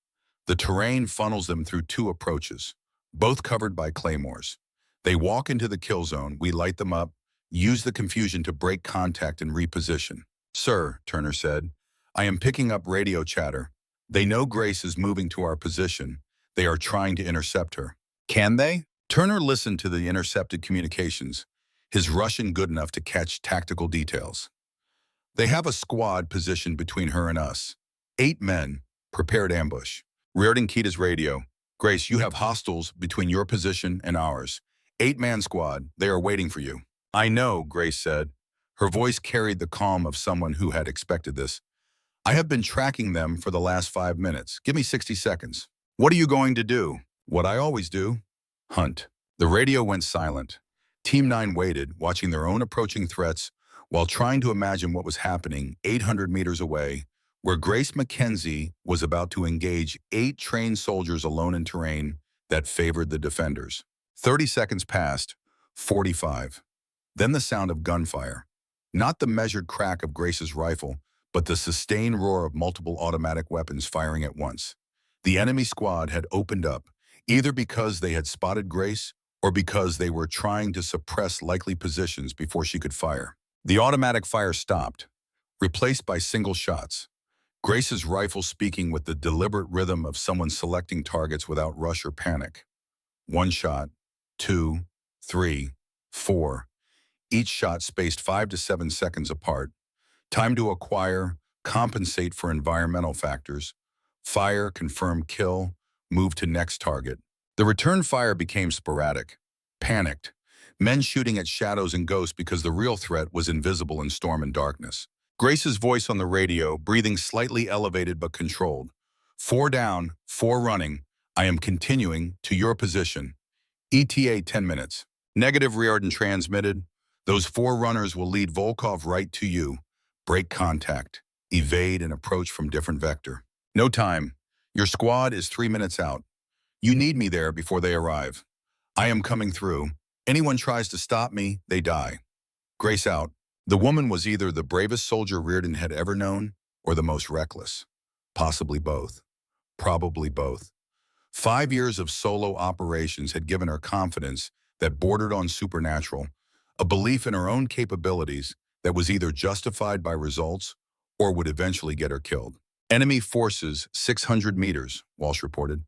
The terrain funnels them through 2 approaches, both covered by claymores. They walk into the kill zone, we light them up, use the confusion to break contact and reposition. Sir, Turner said, I am picking up radio chatter. They know Grace is moving to our position. They are trying to intercept her. Can they? Turner listened to the intercepted communications, his Russian good enough to catch tactical details. They have a squad positioned between her and us. 8 men, prepared ambush. Rearden keyed his radio. Grace, you have hostiles between your position and ours. 8-man squad, they are waiting for you. I know, Grace said. Her voice carried the calm of someone who had expected this. I have been tracking them for the last 5 minutes. Give me 60 seconds. What are you going to do? What I always do. Hunt. The radio went silent. Team 9 waited, watching their own approaching threats while trying to imagine what was happening 800 meters away, where Grace Mackenzie was about to engage 8 trained soldiers alone in terrain that favored the defenders. 30 seconds passed, 45. Then the sound of gunfire. Not the measured crack of Grace's rifle, but the sustained roar of multiple automatic weapons firing at once. The enemy squad had opened up, either because they had spotted Grace or because they were trying to suppress likely positions before she could fire. The automatic fire stopped, replaced by single shots. Grace's rifle speaking with the deliberate rhythm of someone selecting targets without rush or panic. 1 shot, 2, 3, 4. Each shot spaced 5 to 7 seconds apart. Time to acquire, compensate for environmental factors. Fire, confirm kill, move to next target. The return fire became sporadic, panicked. Men shooting at shadows and ghosts because the real threat was invisible in storm and darkness. Grace's voice on the radio, breathing slightly elevated but controlled. 4 down, 4 running. I am continuing to your position. ETA 10 minutes. Negative, Rearden transmitted. Those 4 runners will lead Volkov right to you. Break contact. Evade and approach from different vector. No time. Your squad is 3 minutes out. You need me there before they arrive. I am coming through. Anyone tries to stop me, they die. Grace out. The woman was either the bravest soldier Rearden had ever known or the most reckless. Possibly both. Probably both. 5 years of solo operations had given her confidence that bordered on supernatural, a belief in her own capabilities that was either justified by results or would eventually get her killed. Enemy forces 600 meters, Walsh reported.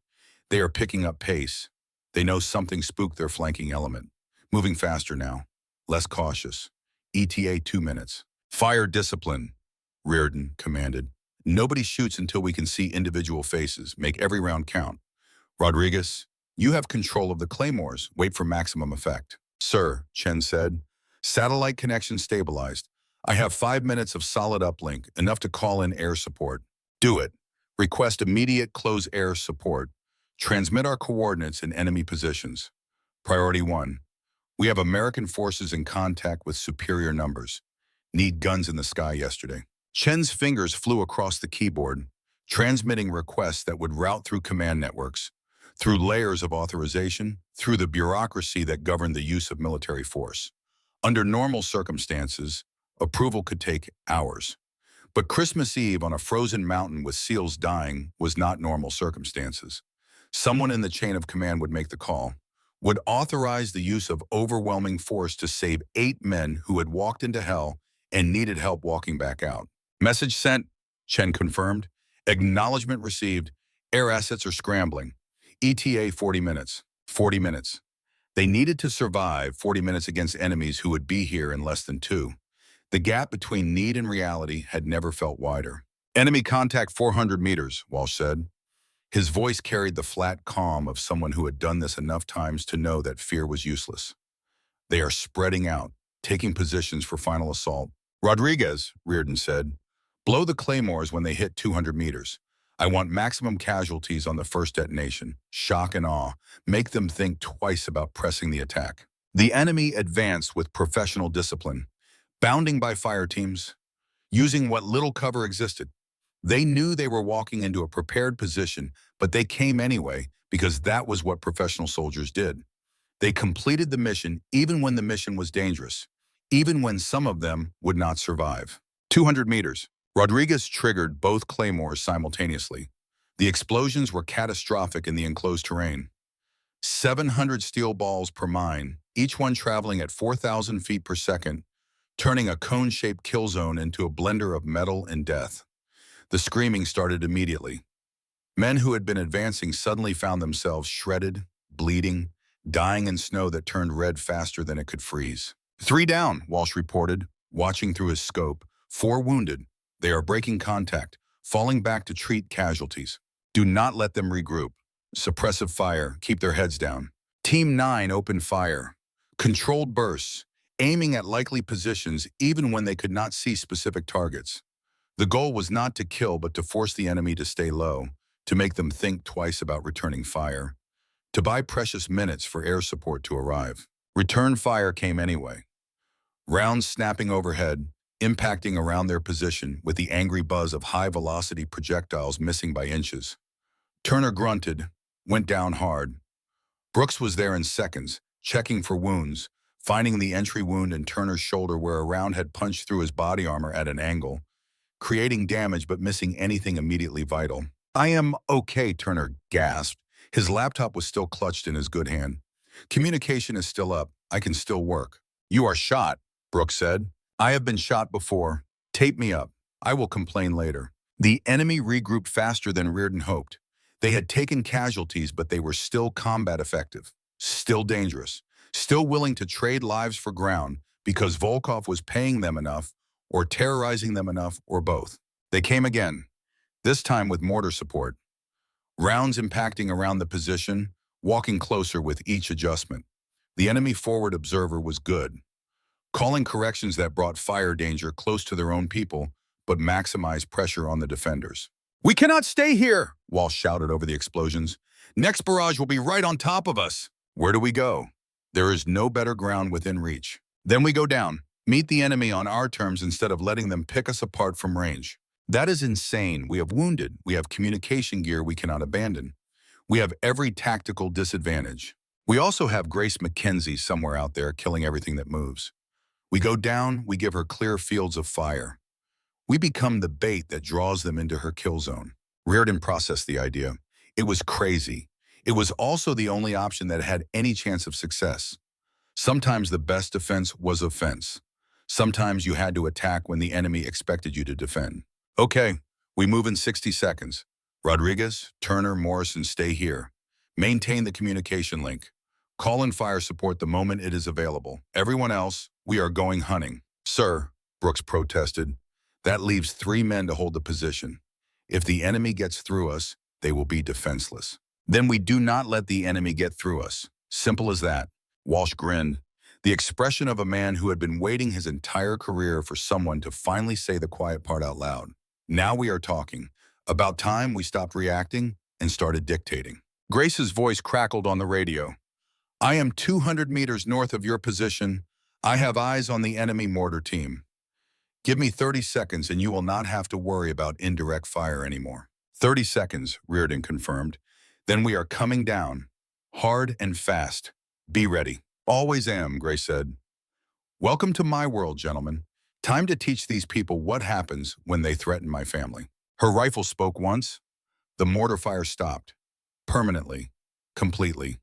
They are picking up pace. They know something spooked their flanking element. Moving faster now. Less cautious. ETA 2 minutes. Fire discipline, Rearden commanded. Nobody shoots until we can see individual faces. Make every round count. Rodriguez, you have control of the claymores. Wait for maximum effect. Sir, Chen said. Satellite connection stabilized. I have 5 minutes of solid uplink, enough to call in air support. Do it. Request immediate close air support. Transmit our coordinates and enemy positions. Priority 1. We have American forces in contact with superior numbers. Need guns in the sky yesterday. Chen's fingers flew across the keyboard, transmitting requests that would route through command networks, through layers of authorization, through the bureaucracy that governed the use of military force. Under normal circumstances, approval could take hours. But Christmas Eve on a frozen mountain with SEALs dying was not normal circumstances. Someone in the chain of command would make the call, would authorize the use of overwhelming force to save 8 men who had walked into hell and needed help walking back out. Message sent, Chen confirmed. Acknowledgement received. Air assets are scrambling. ETA 40 minutes. 40 minutes. They needed to survive 40 minutes against enemies who would be here in less than 2. The gap between need and reality had never felt wider. Enemy contact 400 meters, Walsh said. His voice carried the flat calm of someone who had done this enough times to know that fear was useless. They are spreading out, taking positions for final assault. Rodriguez, Rearden said, blow the claymores when they hit 200 meters. I want maximum casualties on the first detonation. Shock and awe. Make them think twice about pressing the attack. The enemy advanced with professional discipline, bounding by fire teams, using what little cover existed. They knew they were walking into a prepared position, but they came anyway because that was what professional soldiers did. They completed the mission even when the mission was dangerous, even when some of them would not survive. 200 meters. Rodriguez triggered both claymores simultaneously. The explosions were catastrophic in the enclosed terrain. 700 steel balls per mine, each one traveling at 4,000 feet per second, turning a cone-shaped kill zone into a blender of metal and death. The screaming started immediately. Men who had been advancing suddenly found themselves shredded, bleeding, dying in snow that turned red faster than it could freeze. 3 down, Walsh reported, watching through his scope. 4 wounded. They are breaking contact, falling back to treat casualties. Do not let them regroup. Suppressive fire, keep their heads down. Team 9 opened fire. Controlled bursts, aiming at likely positions even when they could not see specific targets. The goal was not to kill but to force the enemy to stay low, to make them think twice about returning fire, to buy precious minutes for air support to arrive. Return fire came anyway. Rounds snapping overhead, impacting around their position with the angry buzz of high-velocity projectiles missing by inches. Turner grunted, went down hard. Brooks was there in seconds, checking for wounds, finding the entry wound in Turner's shoulder where a round had punched through his body armor at an angle, creating damage but missing anything immediately vital. I am okay, Turner gasped. His laptop was still clutched in his good hand. Communication is still up. I can still work. You are shot, Brooks said. I have been shot before. Tape me up. I will complain later. The enemy regrouped faster than Rearden hoped. They had taken casualties, but they were still combat effective, still dangerous, still willing to trade lives for ground because Volkov was paying them enough or terrorizing them enough or both. They came again, this time with mortar support. Rounds impacting around the position, walking closer with each adjustment. The enemy forward observer was good, calling corrections that brought fire danger close to their own people, but maximized pressure on the defenders. "We cannot stay here," Walsh shouted over the explosions. "Next barrage will be right on top of us." Where do we go? There is no better ground within reach. Then we go down, meet the enemy on our terms instead of letting them pick us apart from range. That is insane. We have wounded. We have communication gear we cannot abandon. We have every tactical disadvantage. We also have Grace McKenzie somewhere out there killing everything that moves. We go down, we give her clear fields of fire. We become the bait that draws them into her kill zone. Rearden processed the idea. It was crazy. It was also the only option that had any chance of success. Sometimes the best defense was offense. Sometimes you had to attack when the enemy expected you to defend. Okay, we move in 60 seconds. Rodriguez, Turner, Morrison, stay here. Maintain the communication link. Call in fire support the moment it is available. Everyone else, we are going hunting. Sir, Brooks protested, that leaves 3 men to hold the position. If the enemy gets through us, they will be defenseless. Then we do not let the enemy get through us. Simple as that. Walsh grinned, the expression of a man who had been waiting his entire career for someone to finally say the quiet part out loud. Now we are talking. About time we stopped reacting and started dictating. Grace's voice crackled on the radio. "I am 200 meters north of your position. I have eyes on the enemy mortar team. Give me 30 seconds and you will not have to worry about indirect fire anymore." 30 seconds, Rearden confirmed. "Then we are coming down. Hard and fast. Be ready." "Always am," Grace said. "Welcome to my world, gentlemen. Time to teach these people what happens when they threaten my family." Her rifle spoke once. The mortar fire stopped. Permanently. Completely.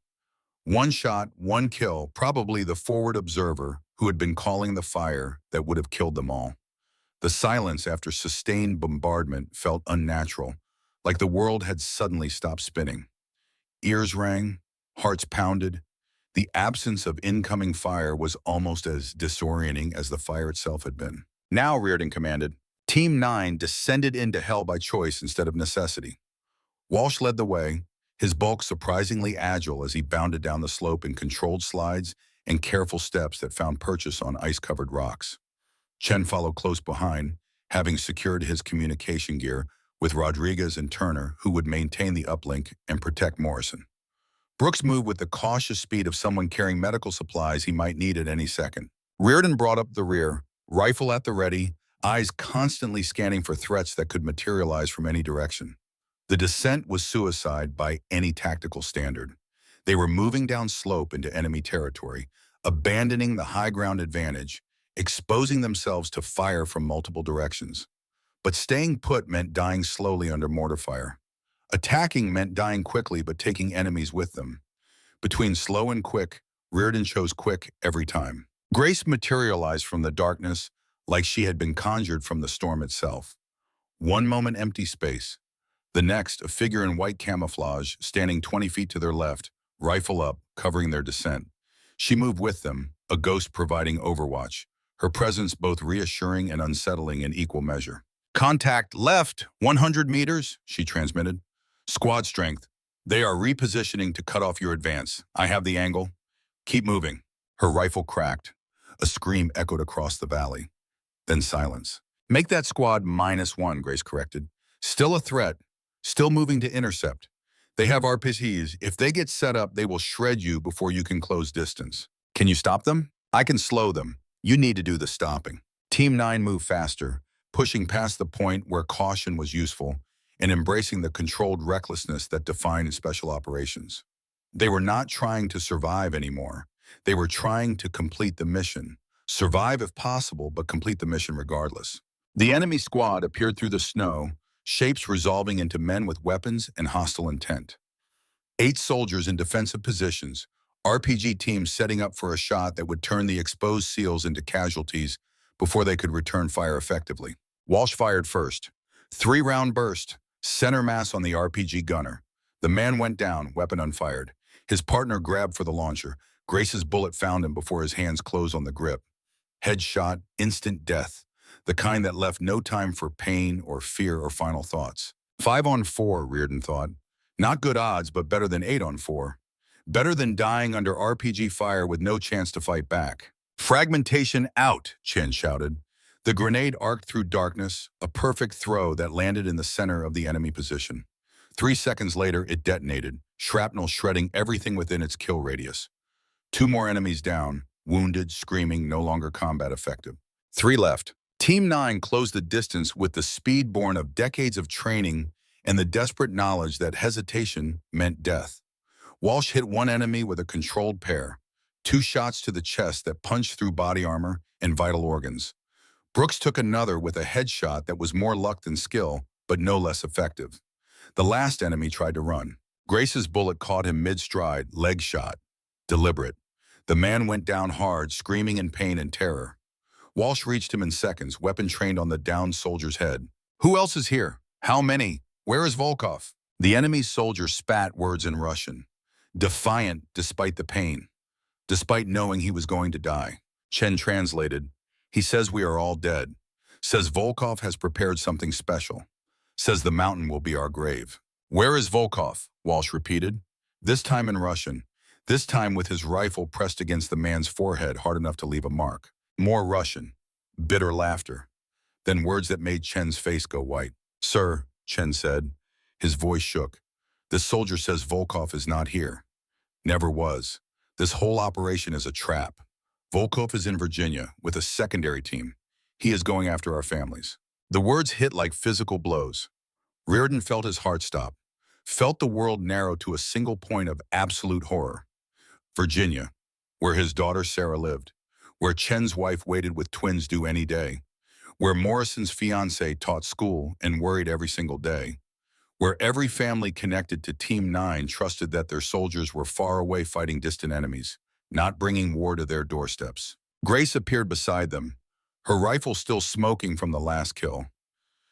One shot, one kill, probably the forward observer who had been calling the fire that would have killed them all. The silence after sustained bombardment felt unnatural, like the world had suddenly stopped spinning. Ears rang, hearts pounded. The absence of incoming fire was almost as disorienting as the fire itself had been. "Now," Rearden commanded. Team 9 descended into hell by choice instead of necessity. Walsh led the way, his bulk surprisingly agile as he bounded down the slope in controlled slides and careful steps that found purchase on ice-covered rocks. Chen followed close behind, having secured his communication gear with Rodriguez and Turner, who would maintain the uplink and protect Morrison. Brooks moved with the cautious speed of someone carrying medical supplies he might need at any second. Rearden brought up the rear, rifle at the ready, eyes constantly scanning for threats that could materialize from any direction. The descent was suicide by any tactical standard. They were moving down slope into enemy territory, abandoning the high ground advantage, exposing themselves to fire from multiple directions. But staying put meant dying slowly under mortar fire. Attacking meant dying quickly but taking enemies with them. Between slow and quick, Rearden chose quick every time. Grace materialized from the darkness like she had been conjured from the storm itself. One moment empty space. The next, a figure in white camouflage, standing 20 feet to their left, rifle up, covering their descent. She moved with them, a ghost providing overwatch, her presence both reassuring and unsettling in equal measure. "Contact left, 100 meters, she transmitted. "Squad strength. They are repositioning to cut off your advance. I have the angle. Keep moving." Her rifle cracked. A scream echoed across the valley. Then silence. "Make that squad -1, Grace corrected. "Still a threat. Still moving to intercept. They have RPGs. If they get set up, they will shred you before you can close distance. Can you stop them?" "I can slow them. You need to do the stopping." Team 9 moved faster, pushing past the point where caution was useful and embracing the controlled recklessness that defined special operations. They were not trying to survive anymore. They were trying to complete the mission. Survive if possible, but complete the mission regardless. The enemy squad appeared through the snow, shapes resolving into men with weapons and hostile intent. 8 soldiers in defensive positions, RPG teams setting up for a shot that would turn the exposed SEALs into casualties before they could return fire effectively. Walsh fired first. 3-round burst, center mass on the RPG gunner. The man went down, weapon unfired. His partner grabbed for the launcher. Grace's bullet found him before his hands closed on the grip. Headshot, instant death. The kind that left no time for pain or fear or final thoughts. 5 on 4, Rearden thought. Not good odds, but better than 8 on 4. Better than dying under RPG fire with no chance to fight back. Fragmentation out, Chen shouted. The grenade arced through darkness, a perfect throw that landed in the center of the enemy position. 3 seconds later, it detonated, shrapnel shredding everything within its kill radius. 2 more enemies down, wounded, screaming, no longer combat effective. 3 left. Team 9 closed the distance with the speed born of decades of training and the desperate knowledge that hesitation meant death. Walsh hit one enemy with a controlled pair, 2 shots to the chest that punched through body armor and vital organs. Brooks took another with a headshot that was more luck than skill, but no less effective. The last enemy tried to run. Grace's bullet caught him mid-stride, leg shot. Deliberate. The man went down hard, screaming in pain and terror. Walsh reached him in seconds, weapon trained on the downed soldier's head. Who else is here? How many? Where is Volkov? The enemy soldier spat words in Russian, defiant despite the pain, despite knowing he was going to die. Chen translated, "He says we are all dead. Says Volkov has prepared something special. Says the mountain will be our grave." "Where is Volkov?" Walsh repeated, this time in Russian, this time with his rifle pressed against the man's forehead hard enough to leave a mark. More Russian, bitter laughter, then words that made Chen's face go white. "Sir," Chen said. His voice shook. "This soldier says Volkov is not here. Never was. This whole operation is a trap. Volkov is in Virginia with a secondary team. He is going after our families." The words hit like physical blows. Rearden felt his heart stop, felt the world narrow to a single point of absolute horror. Virginia, where his daughter Sarah lived, where Chen's wife waited with twins due any day, where Morrison's fiancé taught school and worried every single day, where every family connected to Team 9 trusted that their soldiers were far away fighting distant enemies, not bringing war to their doorsteps. Grace appeared beside them, her rifle still smoking from the last kill.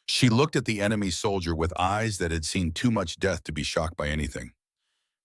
She looked at the enemy soldier with eyes that had seen too much death to be shocked by anything.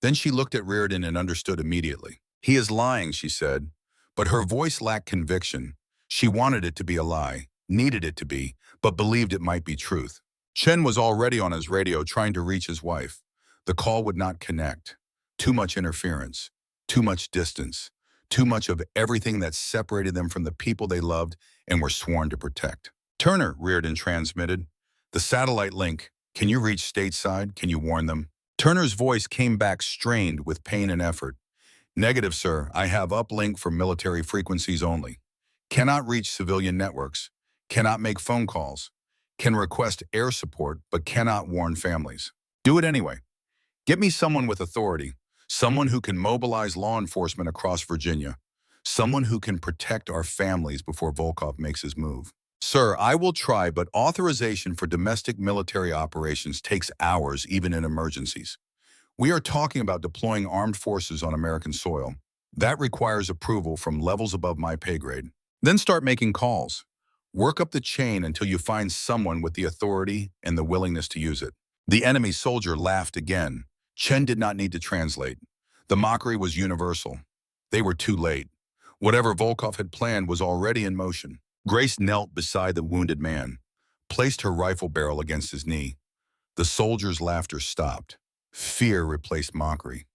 Then she looked at Rearden and understood immediately. "He is lying," she said, but her voice lacked conviction. She wanted it to be a lie, needed it to be, but believed it might be truth. Chen was already on his radio trying to reach his wife. The call would not connect. Too much interference, too much distance, too much of everything that separated them from the people they loved and were sworn to protect. "Turner," Rearden transmitted. "The satellite link. Can you reach stateside? Can you warn them?" Turner's voice came back strained with pain and effort. "Negative, sir. I have uplink for military frequencies only. Cannot reach civilian networks. Cannot make phone calls. Can request air support, but cannot warn families." "Do it anyway. Get me someone with authority, someone who can mobilize law enforcement across Virginia, someone who can protect our families before Volkov makes his move." "Sir, I will try, but authorization for domestic military operations takes hours, even in emergencies. We are talking about deploying armed forces on American soil. That requires approval from levels above my pay grade. Then start making calls. Work up the chain until you find someone with the authority and the willingness to use it." The enemy soldier laughed again. Chen did not need to translate. The mockery was universal. They were too late. Whatever Volkov had planned was already in motion. Grace knelt beside the wounded man, placed her rifle barrel against his knee. The soldier's laughter stopped. Fear replaced mockery.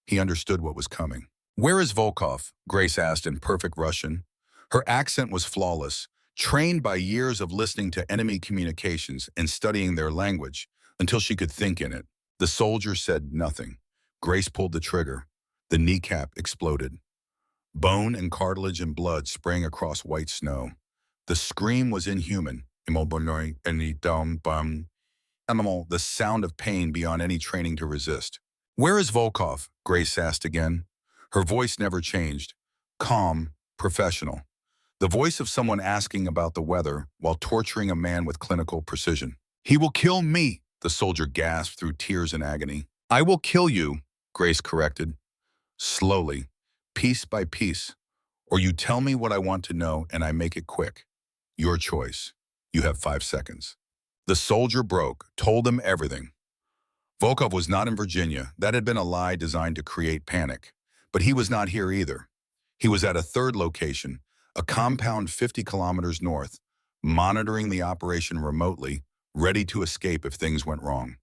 He understood what was coming. "Where is Volkov?" Grace asked in perfect Russian. Her accent was flawless, trained by years of listening to enemy communications and studying their language until she could think in it. The soldier said nothing. Grace pulled the trigger. The kneecap exploded. Bone and cartilage and blood sprang across white snow. The scream was inhuman, the sound of pain beyond any training to resist. "Where is Volkov?" Grace asked again. Her voice never changed. Calm, professional. The voice of someone asking about the weather while torturing a man with clinical precision. "He will kill me," the soldier gasped through tears and agony. "I will kill you," Grace corrected. Slowly, piece by piece. "Or you tell me what I want to know and I make it quick. Your choice. You have 5 seconds. The soldier broke, told them everything. Volkov was not in Virginia. That had been a lie designed to create panic. But he was not here either. He was at a third location, a compound 50 kilometers north, monitoring the operation remotely, ready to escape if things went wrong.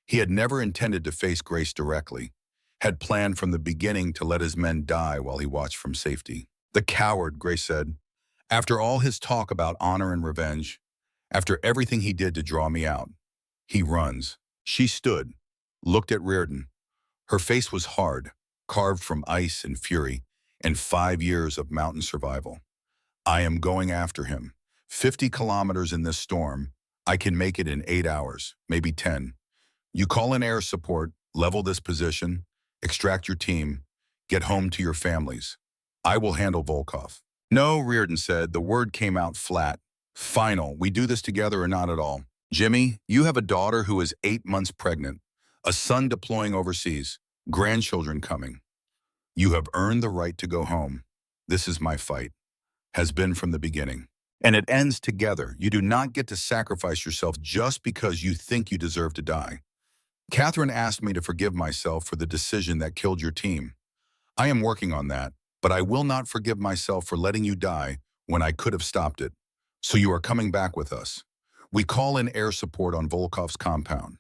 He had never intended to face Grace directly. had planned from the beginning to let his men die while he watched from safety. The coward, Grace said. After all his talk about honor and revenge, after everything he did to draw me out, he runs. She stood, looked at Rearden. Her face was hard, carved from ice and fury, and 5 years of mountain survival. I am going after him. 50 kilometers in this storm. I can make it in 8 hours, maybe 10. You call in air support, level this position, extract your team, get home to your families. I will handle Volkov. No, Rearden said. The word came out flat. Final. We do this together or not at all. Jimmy, you have a daughter who is 8 months pregnant, a son deploying overseas, grandchildren coming. You have earned the right to go home. This is my fight. Has been from the beginning. And it ends together. You do not get to sacrifice yourself just because you think you deserve to die. Catherine asked me to forgive myself for the decision that killed your team. I am working on that, but I will not forgive myself for letting you die when I could have stopped it. So you are coming back with us. We call in air support on Volkov's compound.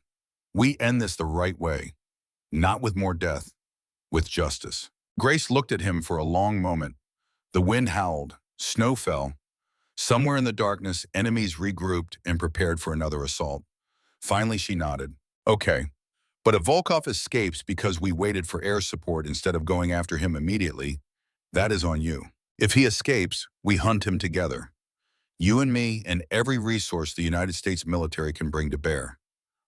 We end this the right way, not with more death, with justice. Grace looked at him for a long moment. The wind howled, snow fell. Somewhere in the darkness, enemies regrouped and prepared for another assault. Finally, she nodded. Okay, but if Volkov escapes because we waited for air support instead of going after him immediately, that is on you. If he escapes, we hunt him together. You and me and every resource the United States military can bring to bear.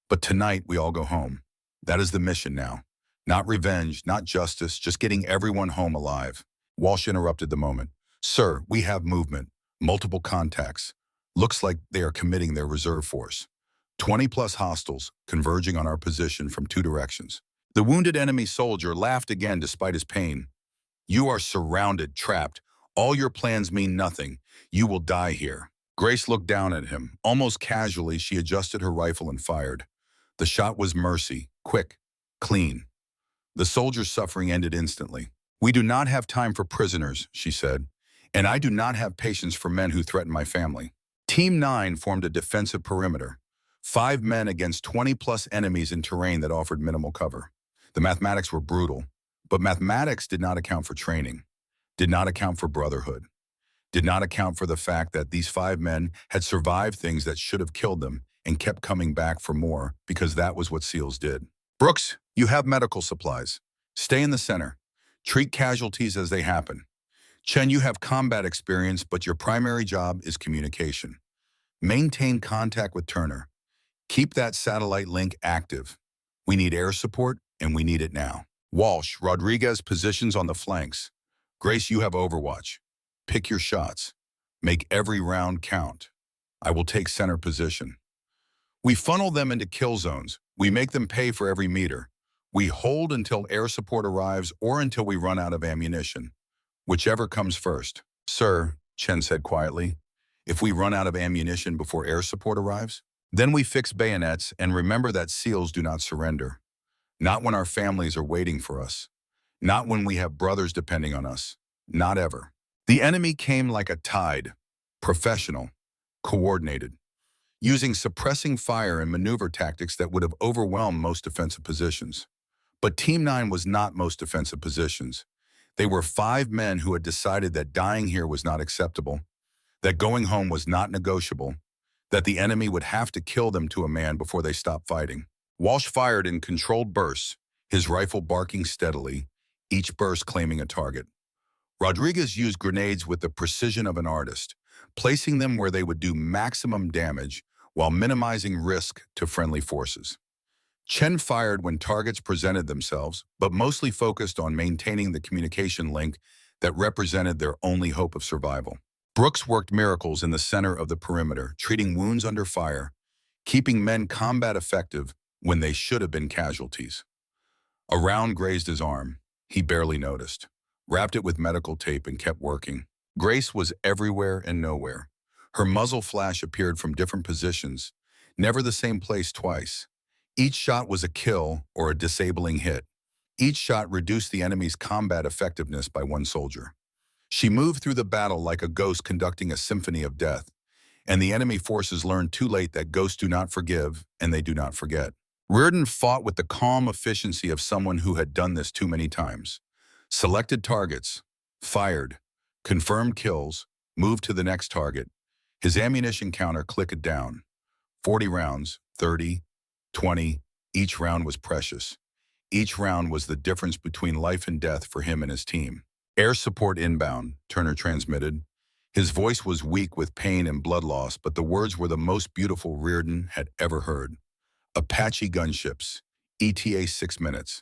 But tonight, we all go home. That is the mission now. Not revenge, not justice, just getting everyone home alive. Walsh interrupted the moment. Sir, we have movement, multiple contacts. Looks like they are committing their reserve force. 20+ hostiles converging on our position from 2 directions. The wounded enemy soldier laughed again despite his pain. You are surrounded, trapped. All your plans mean nothing. You will die here. Grace looked down at him. Almost casually, she adjusted her rifle and fired. The shot was mercy, quick, clean. The soldier's suffering ended instantly. We do not have time for prisoners, she said, and I do not have patience for men who threaten my family. Team 9 formed a defensive perimeter. 5 men against 20+ enemies in terrain that offered minimal cover. The mathematics were brutal, but mathematics did not account for training, did not account for brotherhood, did not account for the fact that these 5 men had survived things that should have killed them and kept coming back for more because that was what SEALs did. Brooks, you have medical supplies. Stay in the center. Treat casualties as they happen. Chen, you have combat experience, but your primary job is communication. Maintain contact with Turner. Keep that satellite link active. We need air support, and we need it now. Walsh, Rodriguez positions on the flanks. Grace, you have overwatch. Pick your shots. Make every round count. I will take center position. We funnel them into kill zones. We make them pay for every meter. We hold until air support arrives or until we run out of ammunition. Whichever comes first. Sir, Chen said quietly, if we run out of ammunition before air support arrives, then we fix bayonets and remember that SEALs do not surrender. Not when our families are waiting for us. Not when we have brothers depending on us. Not ever. The enemy came like a tide, professional, coordinated, using suppressing fire and maneuver tactics that would have overwhelmed most defensive positions. But Team 9 was not most defensive positions. They were 5 men who had decided that dying here was not acceptable, that going home was not negotiable, that the enemy would have to kill them to a man before they stopped fighting. Walsh fired in controlled bursts, his rifle barking steadily, each burst claiming a target. Rodriguez used grenades with the precision of an artist, placing them where they would do maximum damage while minimizing risk to friendly forces. Chen fired when targets presented themselves, but mostly focused on maintaining the communication link that represented their only hope of survival. Brooks worked miracles in the center of the perimeter, treating wounds under fire, keeping men combat effective when they should have been casualties. A round grazed his arm. He barely noticed, wrapped it with medical tape and kept working. Grace was everywhere and nowhere. Her muzzle flash appeared from different positions, never the same place twice. Each shot was a kill or a disabling hit. Each shot reduced the enemy's combat effectiveness by 1 soldier. She moved through the battle like a ghost conducting a symphony of death, and the enemy forces learned too late that ghosts do not forgive and they do not forget. Rearden fought with the calm efficiency of someone who had done this too many times. Selected targets, fired, confirmed kills, moved to the next target. His ammunition counter clicked down. 40 rounds, 30, 20, each round was precious. Each round was the difference between life and death for him and his team. Air support inbound, Turner transmitted. His voice was weak with pain and blood loss, but the words were the most beautiful Rearden had ever heard. Apache gunships, ETA 6 minutes.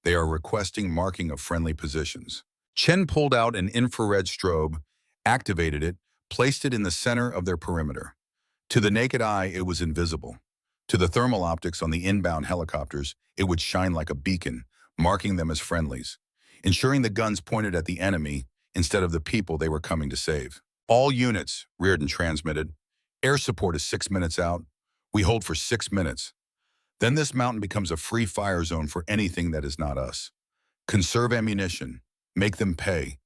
They are requesting marking of friendly positions. Chen pulled out an infrared strobe, activated it, placed it in the center of their perimeter. To the naked eye, it was invisible. To the thermal optics on the inbound helicopters, it would shine like a beacon, marking them as friendlies, ensuring the guns pointed at the enemy instead of the people they were coming to save. All units, Rearden transmitted. Air support is 6 minutes out. We hold for 6 minutes. Then this mountain becomes a free fire zone for anything that is not us. Conserve ammunition. Make them pay.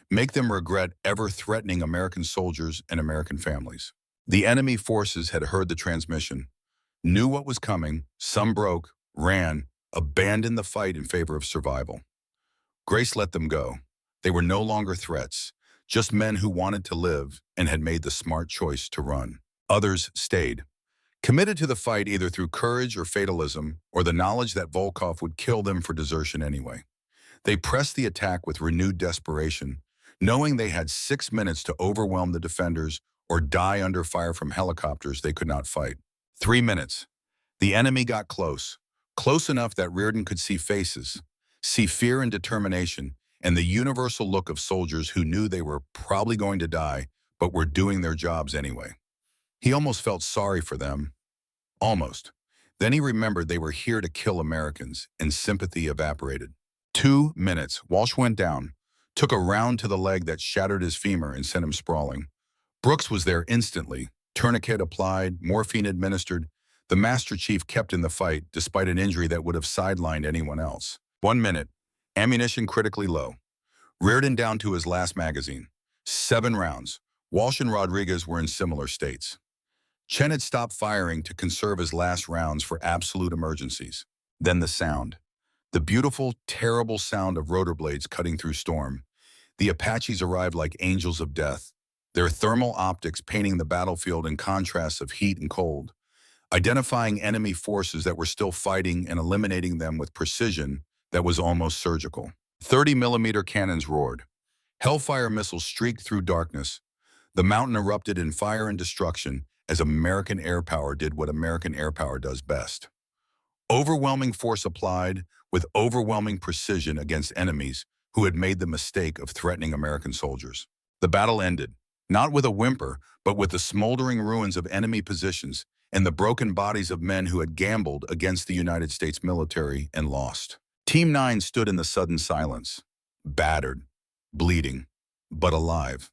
Make them regret ever threatening American soldiers and American families. The enemy forces had heard the transmission, knew what was coming, some broke, ran, abandoned the fight in favor of survival. Grace let them go. They were no longer threats, just men who wanted to live and had made the smart choice to run. Others stayed, committed to the fight either through courage or fatalism, or the knowledge that Volkov would kill them for desertion anyway. They pressed the attack with renewed desperation, knowing they had 6 minutes to overwhelm the defenders or die under fire from helicopters they could not fight. 3 minutes. The enemy got close, close enough that Rearden could see faces, see fear and determination, and the universal look of soldiers who knew they were probably going to die, but were doing their jobs anyway. He almost felt sorry for them. Almost. Then he remembered they were here to kill Americans, and sympathy evaporated. 2 minutes. Walsh went down, took a round to the leg that shattered his femur and sent him sprawling. Brooks was there instantly. Tourniquet applied, morphine administered. The Master Chief kept in the fight, despite an injury that would have sidelined anyone else. 1 minute. Ammunition critically low. Rearden down to his last magazine. 7 rounds. Walsh and Rodriguez were in similar states. Chen had stopped firing to conserve his last rounds for absolute emergencies. Then the sound. The beautiful, terrible sound of rotor blades cutting through storm. The Apaches arrived like angels of death, their thermal optics painting the battlefield in contrasts of heat and cold, identifying enemy forces that were still fighting and eliminating them with precision that was almost surgical. 30-millimeter cannons roared. Hellfire missiles streaked through darkness. The mountain erupted in fire and destruction as American air power did what American air power does best. Overwhelming force applied with overwhelming precision against enemies who had made the mistake of threatening American soldiers. The battle ended, not with a whimper, but with the smoldering ruins of enemy positions and the broken bodies of men who had gambled against the United States military and lost. Team 9 stood in the sudden silence, battered, bleeding, but alive.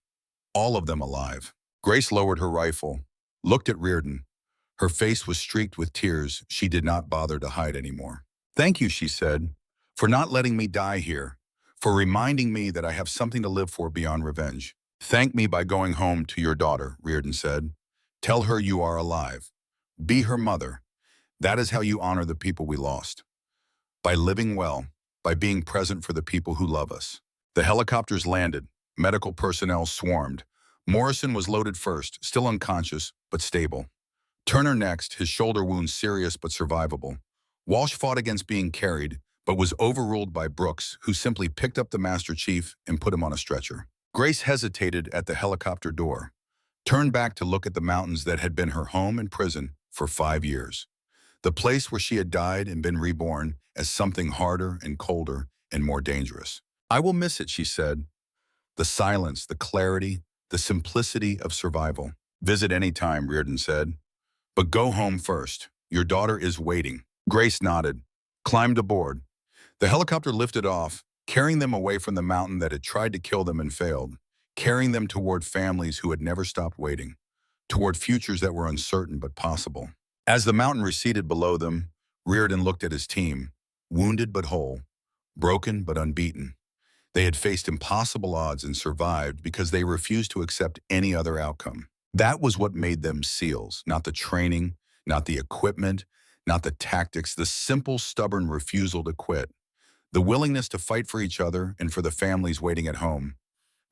All of them alive. Grace lowered her rifle, looked at Rearden. Her face was streaked with tears she did not bother to hide anymore. "Thank you," she said, "for not letting me die here, for reminding me that I have something to live for beyond revenge." "Thank me by going home to your daughter," Rearden said. "Tell her you are alive. Be her mother. That is how you honor the people we lost. By living well, by being present for the people who love us." The helicopters landed. Medical personnel swarmed. Morrison was loaded first, still unconscious, but stable. Turner next, his shoulder wound serious but survivable. Walsh fought against being carried, but was overruled by Brooks, who simply picked up the Master Chief and put him on a stretcher. Grace hesitated at the helicopter door, turned back to look at the mountains that had been her home and prison for 5 years. The place where she had died and been reborn as something harder and colder and more dangerous. "I will miss it," she said. The silence, the clarity, the simplicity of survival. "Visit any time," Rearden said. "But go home first. Your daughter is waiting." Grace nodded, climbed aboard. The helicopter lifted off, carrying them away from the mountain that had tried to kill them and failed, carrying them toward families who had never stopped waiting, toward futures that were uncertain but possible. As the mountain receded below them, Rearden looked at his team, wounded but whole, broken but unbeaten. They had faced impossible odds and survived because they refused to accept any other outcome. That was what made them SEALs, not the training, not the equipment, Not the tactics, the simple, stubborn refusal to quit. The willingness to fight for each other and for the families waiting at home.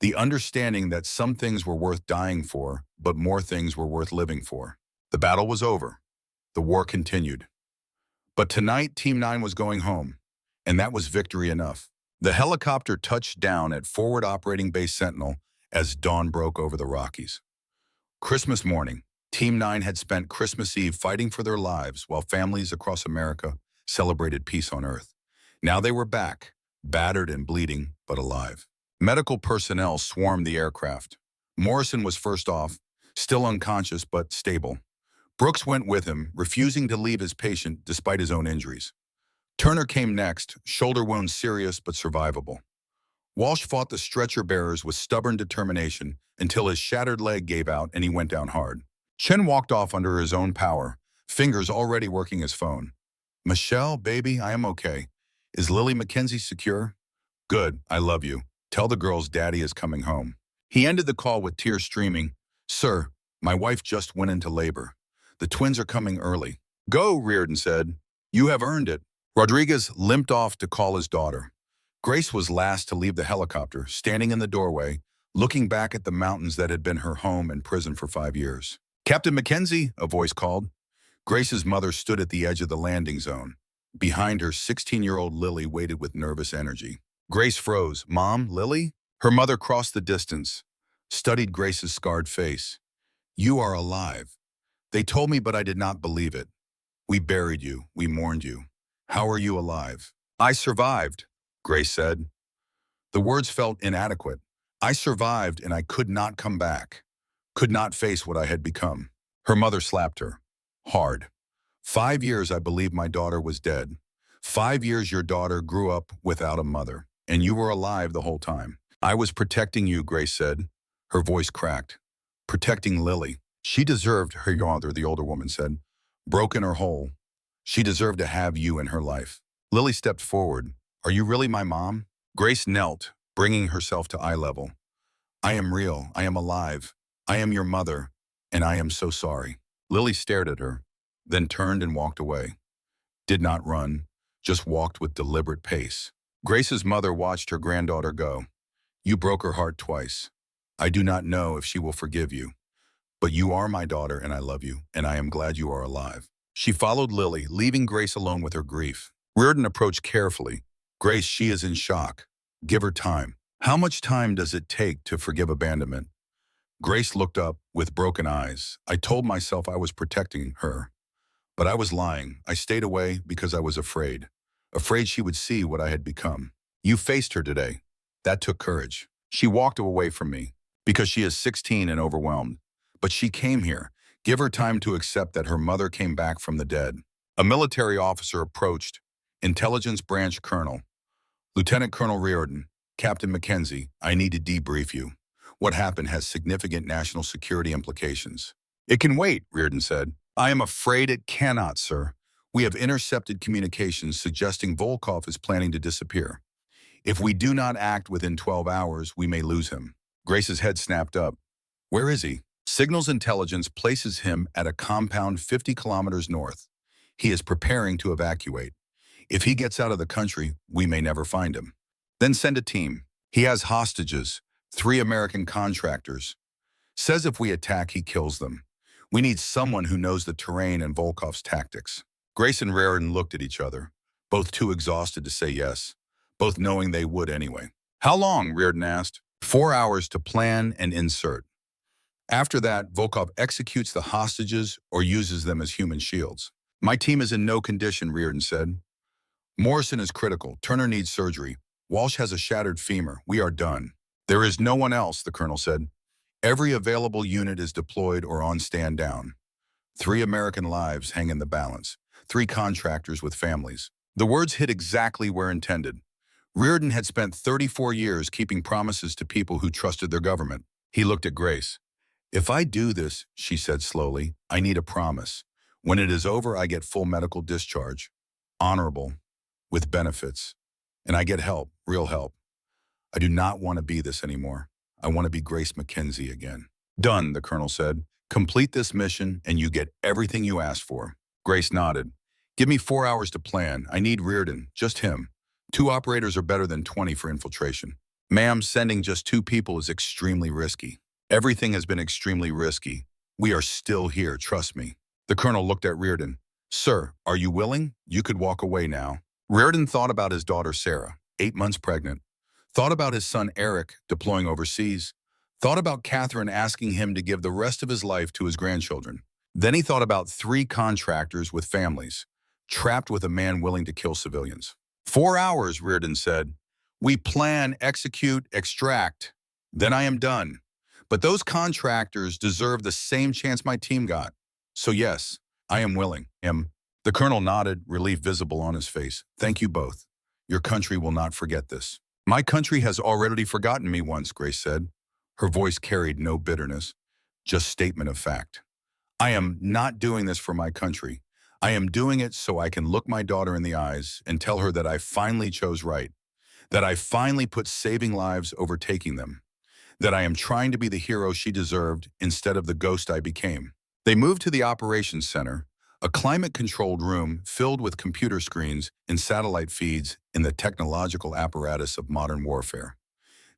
The understanding that some things were worth dying for, but more things were worth living for. The battle was over. The war continued. But tonight, Team 9 was going home, and that was victory enough. The helicopter touched down at Forward Operating Base Sentinel as dawn broke over the Rockies. Christmas morning, Team 9 had spent Christmas Eve fighting for their lives while families across America celebrated peace on Earth. Now they were back, battered and bleeding, but alive. Medical personnel swarmed the aircraft. Morrison was first off, still unconscious but stable. Brooks went with him, refusing to leave his patient despite his own injuries. Turner came next, shoulder wounds serious but survivable. Walsh fought the stretcher bearers with stubborn determination until his shattered leg gave out and he went down hard. Chen walked off under his own power, fingers already working his phone. "Michelle, baby, I am okay. Is Lily Mackenzie secure?" "Good, I love you. Tell the girls Daddy is coming home." He ended the call with tears streaming. "Sir, my wife just went into labor. The twins are coming early." "Go," Rearden said. "You have earned it." Rodriguez limped off to call his daughter. Grace was last to leave the helicopter, standing in the doorway, looking back at the mountains that had been her home and prison for 5 years. "Captain Mackenzie," a voice called. Grace's mother stood at the edge of the landing zone. Behind her, 16-year-old Lily waited with nervous energy. Grace froze. "Mom, Lily?" Her mother crossed the distance, studied Grace's scarred face. "You are alive. They told me, but I did not believe it. We buried you. We mourned you. How are you alive?" "I survived," Grace said. The words felt inadequate. "I survived and I could not come back. Could not face what I had become." Her mother slapped her. Hard. 5 years I believed my daughter was dead. 5 years your daughter grew up without a mother. And you were alive the whole time. "I was protecting you," Grace said. Her voice cracked. "Protecting Lily. She deserved her father," the older woman said. "Broken or whole. She deserved to have you in her life." Lily stepped forward. "Are you really my mom?" Grace knelt, bringing herself to eye level. "I am real. I am alive. I am your mother, and I am so sorry." Lily stared at her, then turned and walked away. Did not run, just walked with deliberate pace. Grace's mother watched her granddaughter go. "You broke her heart twice. I do not know if she will forgive you. But you are my daughter and I love you, and I am glad you are alive." She followed Lily, leaving Grace alone with her grief. Rearden approached carefully. "Grace, she is in shock. Give her time." "How much time does it take to forgive abandonment?" Grace looked up with broken eyes. "I told myself I was protecting her. But I was lying. I stayed away because I was afraid. Afraid she would see what I had become. You faced her today. That took courage. She walked away from me because she is 16 and overwhelmed. But she came here. Give her time to accept that her mother came back from the dead." A military officer approached. Intelligence Branch Colonel. "Lieutenant Colonel Rearden, Captain Mackenzie, I need to debrief you. What happened has significant national security implications." "It can wait," Rearden said. "I am afraid it cannot, sir. We have intercepted communications suggesting Volkov is planning to disappear. If we do not act within 12 hours, we may lose him." Grace's head snapped up. "Where is he?" "Signals intelligence places him at a compound 50 kilometers north. He is preparing to evacuate. If he gets out of the country, we may never find him." "Then send a team. He has hostages, 3 American contractors. Says if we attack, he kills them. We need someone who knows the terrain and Volkov's tactics." Grace and Rearden looked at each other, both too exhausted to say yes, both knowing they would anyway. "How long?" Rearden asked. 4 hours to plan and insert. After that, Volkov executes the hostages or uses them as human shields. "My team is in no condition," Rearden said. "Morrison is critical. Turner needs surgery. Walsh has a shattered femur. We are done." "There is no one else," the colonel said. "Every available unit is deployed or on stand down. 3 American lives hang in the balance. 3 contractors with families." The words hit exactly where intended. Rearden had spent 34 years keeping promises to people who trusted their government. He looked at Grace. "If I do this," she said slowly, "I need a promise. When it is over, I get full medical discharge. Honorable. With benefits. And I get help, real help. I do not want to be this anymore. I want to be Grace Mackenzie again." "Done," the colonel said. "Complete this mission and you get everything you asked for." Grace nodded. Give me 4 hours to plan. I need Rearden, just him. 2 operators are better than 20 for infiltration. Ma'am, sending just 2 people is extremely risky. Everything has been extremely risky. We are still here, trust me. The colonel looked at Rearden. Sir, are you willing? You could walk away now. Rearden thought about his daughter Sarah, 8 months pregnant. Thought about his son Eric, deploying overseas. Thought about Catherine asking him to give the rest of his life to his grandchildren. Then he thought about 3 contractors with families, trapped with a man willing to kill civilians. 4 hours, Rearden said. We plan, execute, extract. Then I am done. But those contractors deserve the same chance my team got. So yes, I am willing. The colonel nodded, relief visible on his face. Thank you both. Your country will not forget this. My country has already forgotten me once, Grace said. Her voice carried no bitterness, just statement of fact. I am not doing this for my country. I am doing it so I can look my daughter in the eyes and tell her that I finally chose right, that I finally put saving lives over taking them, that I am trying to be the hero she deserved instead of the ghost I became. They moved to the operations center, a climate-controlled room filled with computer screens and satellite feeds in the technological apparatus of modern warfare.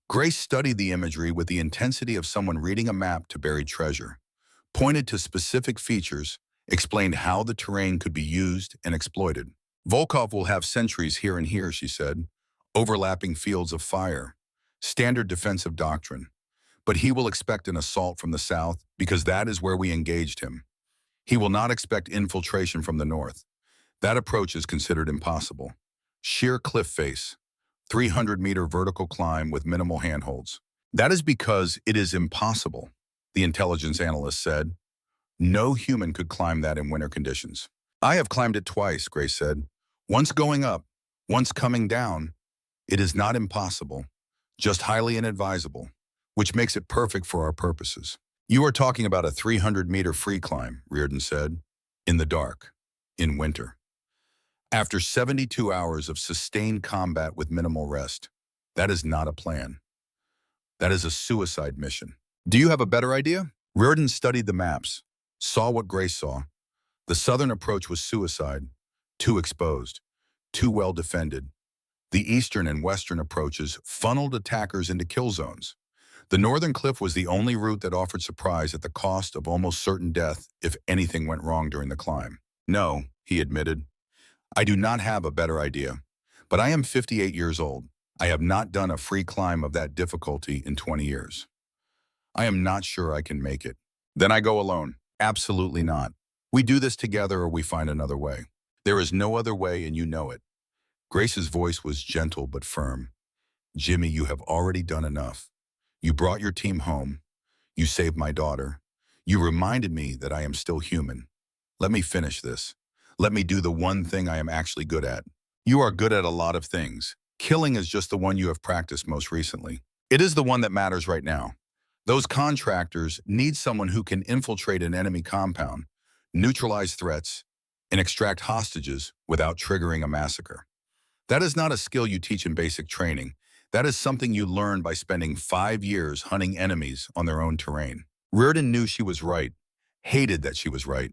Grace studied the imagery with the intensity of someone reading a map to buried treasure, pointed to specific features, explained how the terrain could be used and exploited. Volkov will have sentries here and here, she said, overlapping fields of fire, standard defensive doctrine. But he will expect an assault from the south because that is where we engaged him. He will not expect infiltration from the north. That approach is considered impossible. Sheer cliff face, 300-meter vertical climb with minimal handholds. That is because it is impossible, the intelligence analyst said. No human could climb that in winter conditions. I have climbed it twice, Grace said. Once going up, once coming down. It is not impossible, just highly inadvisable, which makes it perfect for our purposes. You are talking about a 300-meter free climb, Rearden said, in the dark, in winter. After 72 hours of sustained combat with minimal rest, that is not a plan. That is a suicide mission. Do you have a better idea? Rearden studied the maps, saw what Grace saw. The southern approach was suicide, too exposed, too well defended. The eastern and western approaches funneled attackers into kill zones. The northern cliff was the only route that offered surprise at the cost of almost certain death if anything went wrong during the climb. No, he admitted. I do not have a better idea, but I am 58 years old. I have not done a free climb of that difficulty in 20 years. I am not sure I can make it. Then I go alone. Absolutely not. We do this together or we find another way. There is no other way and you know it. Grace's voice was gentle but firm. Jimmy, you have already done enough. You brought your team home. You saved my daughter. You reminded me that I am still human. Let me finish this. Let me do the one thing I am actually good at. You are good at a lot of things. Killing is just the one you have practiced most recently. It is the one that matters right now. Those contractors need someone who can infiltrate an enemy compound, neutralize threats, and extract hostages without triggering a massacre. That is not a skill you teach in basic training. That is something you learn by spending 5 years hunting enemies on their own terrain. Rearden knew she was right, hated that she was right,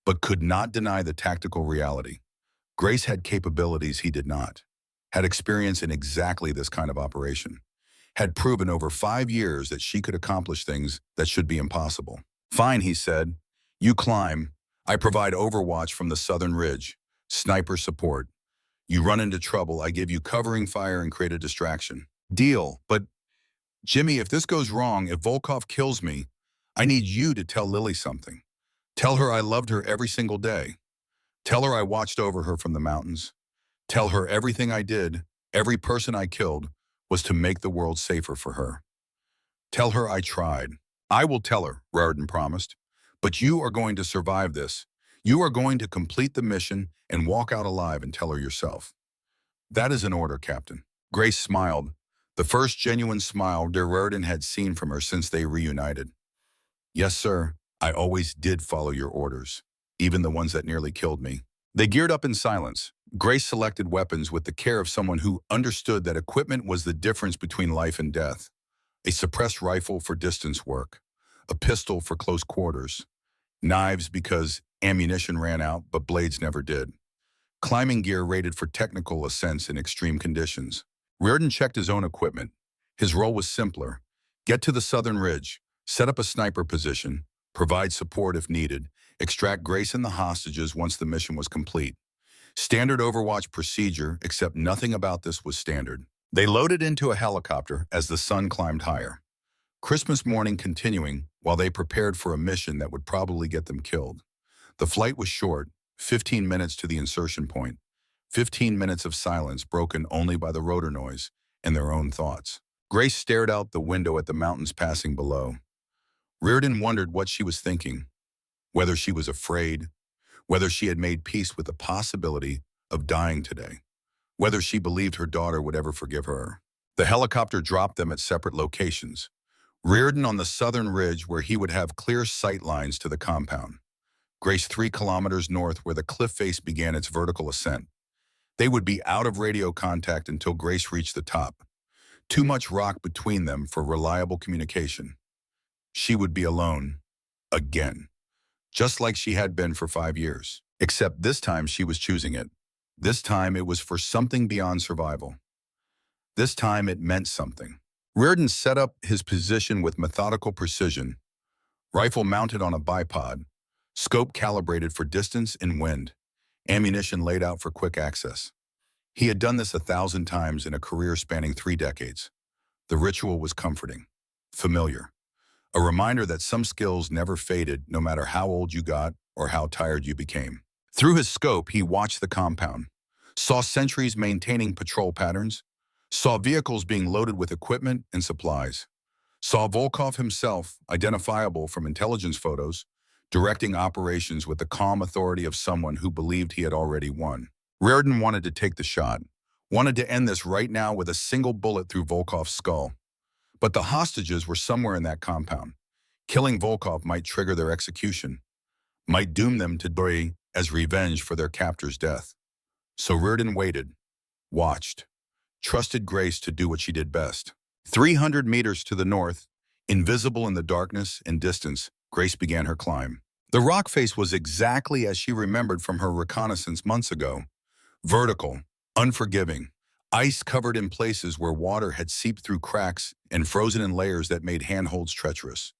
but could not deny the tactical reality. Grace had capabilities he did not, had experience in exactly this kind of operation, had proven over 5 years that she could accomplish things that should be impossible. Fine, he said. You climb. I provide overwatch from the southern ridge, sniper support. You run into trouble, I give you covering fire and create a distraction. Deal, but Jimmy, if this goes wrong, if Volkov kills me, I need you to tell Lily something. Tell her I loved her every single day. Tell her I watched over her from the mountains. Tell her everything I did, every person I killed, was to make the world safer for her. Tell her I tried. I will tell her, Rearden promised. But you are going to survive this. You are going to complete the mission and walk out alive and tell her yourself. That is an order, Captain. Grace smiled, the first genuine smile der Rearden had seen from her since they reunited. Yes, sir. I always did follow your orders, even the ones that nearly killed me. They geared up in silence. Grace selected weapons with the care of someone who understood that equipment was the difference between life and death. A suppressed rifle for distance work, a pistol for close quarters, knives because ammunition ran out but blades never did. climbing gear rated for technical ascents in extreme conditions. Rearden checked his own equipment. His role was simpler. Get to the southern ridge, set up a sniper position, provide support if needed, extract Grace and the hostages once the mission was complete. Standard Overwatch procedure, except nothing about this was standard. They loaded into a helicopter as the sun climbed higher. Christmas morning continuing while they prepared for a mission that would probably get them killed. The flight was short, 15 minutes to the insertion point, 15 minutes of silence broken only by the rotor noise and their own thoughts. Grace stared out the window at the mountains passing below. Rearden wondered what she was thinking, whether she was afraid, whether she had made peace with the possibility of dying today, whether she believed her daughter would ever forgive her. The helicopter dropped them at separate locations. Rearden on the southern ridge where he would have clear sight lines to the compound. Grace 3 kilometers north where the cliff face began its vertical ascent. They would be out of radio contact until Grace reached the top. Too much rock between them for reliable communication. She would be alone. Again. Just like she had been for 5 years. Except this time she was choosing it. This time it was for something beyond survival. This time it meant something. Rearden set up his position with methodical precision. Rifle mounted on a bipod. Scope calibrated for distance and wind. Ammunition laid out for quick access. He had done this 1,000 times in a career spanning 3 decades. The ritual was comforting. Familiar. A reminder that some skills never faded no matter how old you got or how tired you became. Through his scope, he watched the compound. Saw sentries maintaining patrol patterns. Saw vehicles being loaded with equipment and supplies. Saw Volkov himself, identifiable from intelligence photos, directing operations with the calm authority of someone who believed he had already won. Rearden wanted to take the shot, wanted to end this right now with a single bullet through Volkov's skull. But the hostages were somewhere in that compound. Killing Volkov might trigger their execution, might doom them to die as revenge for their captor's death. So Rearden waited, watched, trusted Grace to do what she did best. 300 meters to the north, invisible in the darkness and distance, Grace began her climb. The rock face was exactly as she remembered from her reconnaissance months ago. Vertical, unforgiving, ice covered in places where water had seeped through cracks and frozen in layers that made handholds treacherous.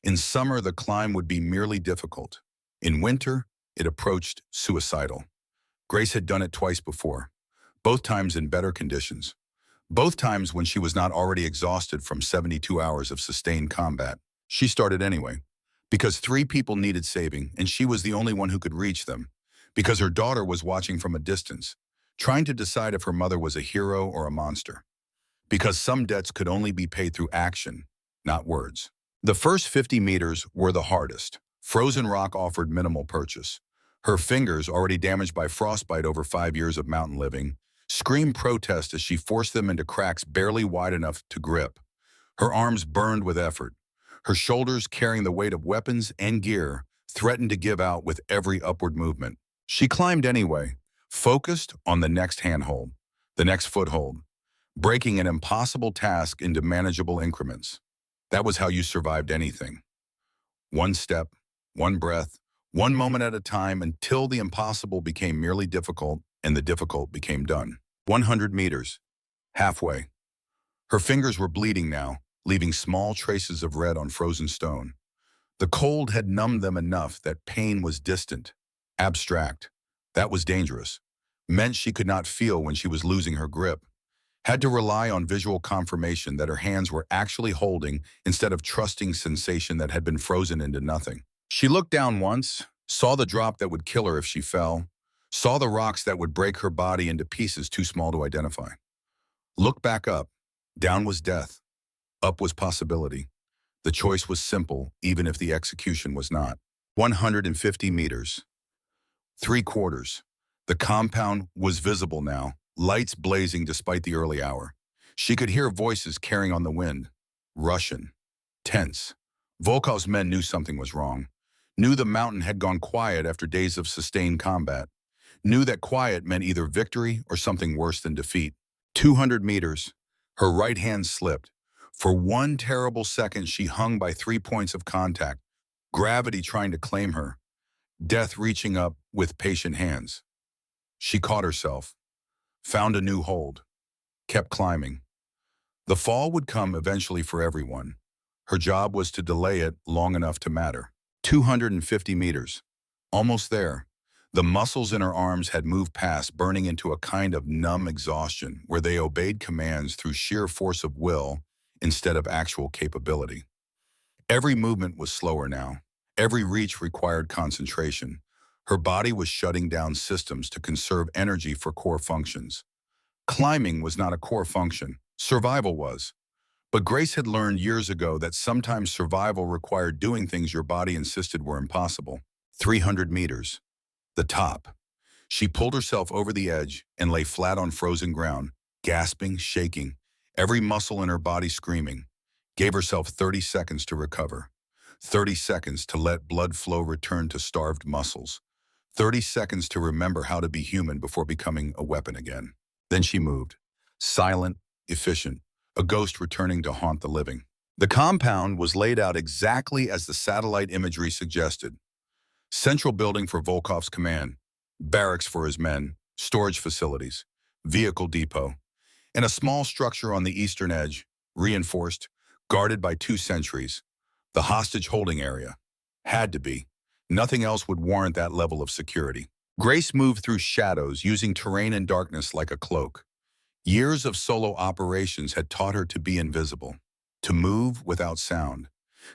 In summer, the climb would be merely difficult. In winter, it approached suicidal. Grace had done it twice before, both times in better conditions. Both times when she was not already exhausted from 72 hours of sustained combat. She started anyway, because 3 people needed saving and she was the only one who could reach them, because her daughter was watching from a distance, trying to decide if her mother was a hero or a monster, because some debts could only be paid through action, not words. The first 50 meters were the hardest. Frozen rock offered minimal purchase. Her fingers, already damaged by frostbite over 5 years of mountain living, screamed protest as she forced them into cracks barely wide enough to grip. Her arms burned with effort. Her shoulders, carrying the weight of weapons and gear, threatened to give out with every upward movement. She climbed anyway, focused on the next handhold, the next foothold, breaking an impossible task into manageable increments. That was how you survived anything. One step, one breath, one moment at a time until the impossible became merely difficult and the difficult became done. 100 meters. Halfway. Her fingers were bleeding now, leaving small traces of red on frozen stone. The cold had numbed them enough that pain was distant, abstract. That was dangerous. Meant she could not feel when she was losing her grip. Had to rely on visual confirmation that her hands were actually holding instead of trusting sensation that had been frozen into nothing. She looked down once, saw the drop that would kill her if she fell, saw the rocks that would break her body into pieces too small to identify. Looked back up. Down was death. Up was possibility. The choice was simple, even if the execution was not. 150 meters. 3/4. The compound was visible now, lights blazing despite the early hour. She could hear voices carrying on the wind. Russian. Tense. Volkov's men knew something was wrong. Knew the mountain had gone quiet after days of sustained combat. Knew that quiet meant either victory or something worse than defeat. 200 meters. Her right hand slipped. For one terrible second, she hung by 3 points of contact, gravity trying to claim her, death reaching up with patient hands. She caught herself, found a new hold, kept climbing. The fall would come eventually for everyone. Her job was to delay it long enough to matter. 250 meters. Almost there. The muscles in her arms had moved past burning into a kind of numb exhaustion where they obeyed commands through sheer force of will instead of actual capability. Every movement was slower now. Every reach required concentration. Her body was shutting down systems to conserve energy for core functions. Climbing was not a core function. Survival was. But Grace had learned years ago that sometimes survival required doing things your body insisted were impossible. 300 meters. The top. She pulled herself over the edge and lay flat on frozen ground, gasping, shaking, every muscle in her body screaming. Gave herself 30 seconds to recover. 30 seconds to let blood flow return to starved muscles. 30 seconds to remember how to be human before becoming a weapon again. Then she moved. Silent, efficient, a ghost returning to haunt the living. The compound was laid out exactly as the satellite imagery suggested. Central building for Volkov's command, barracks for his men, storage facilities, vehicle depot, and a small structure on the eastern edge, reinforced, guarded by 2 sentries. The hostage holding area. Had to be. Nothing else would warrant that level of security. Grace moved through shadows, using terrain and darkness like a cloak. Years of solo operations had taught her to be invisible, to move without sound,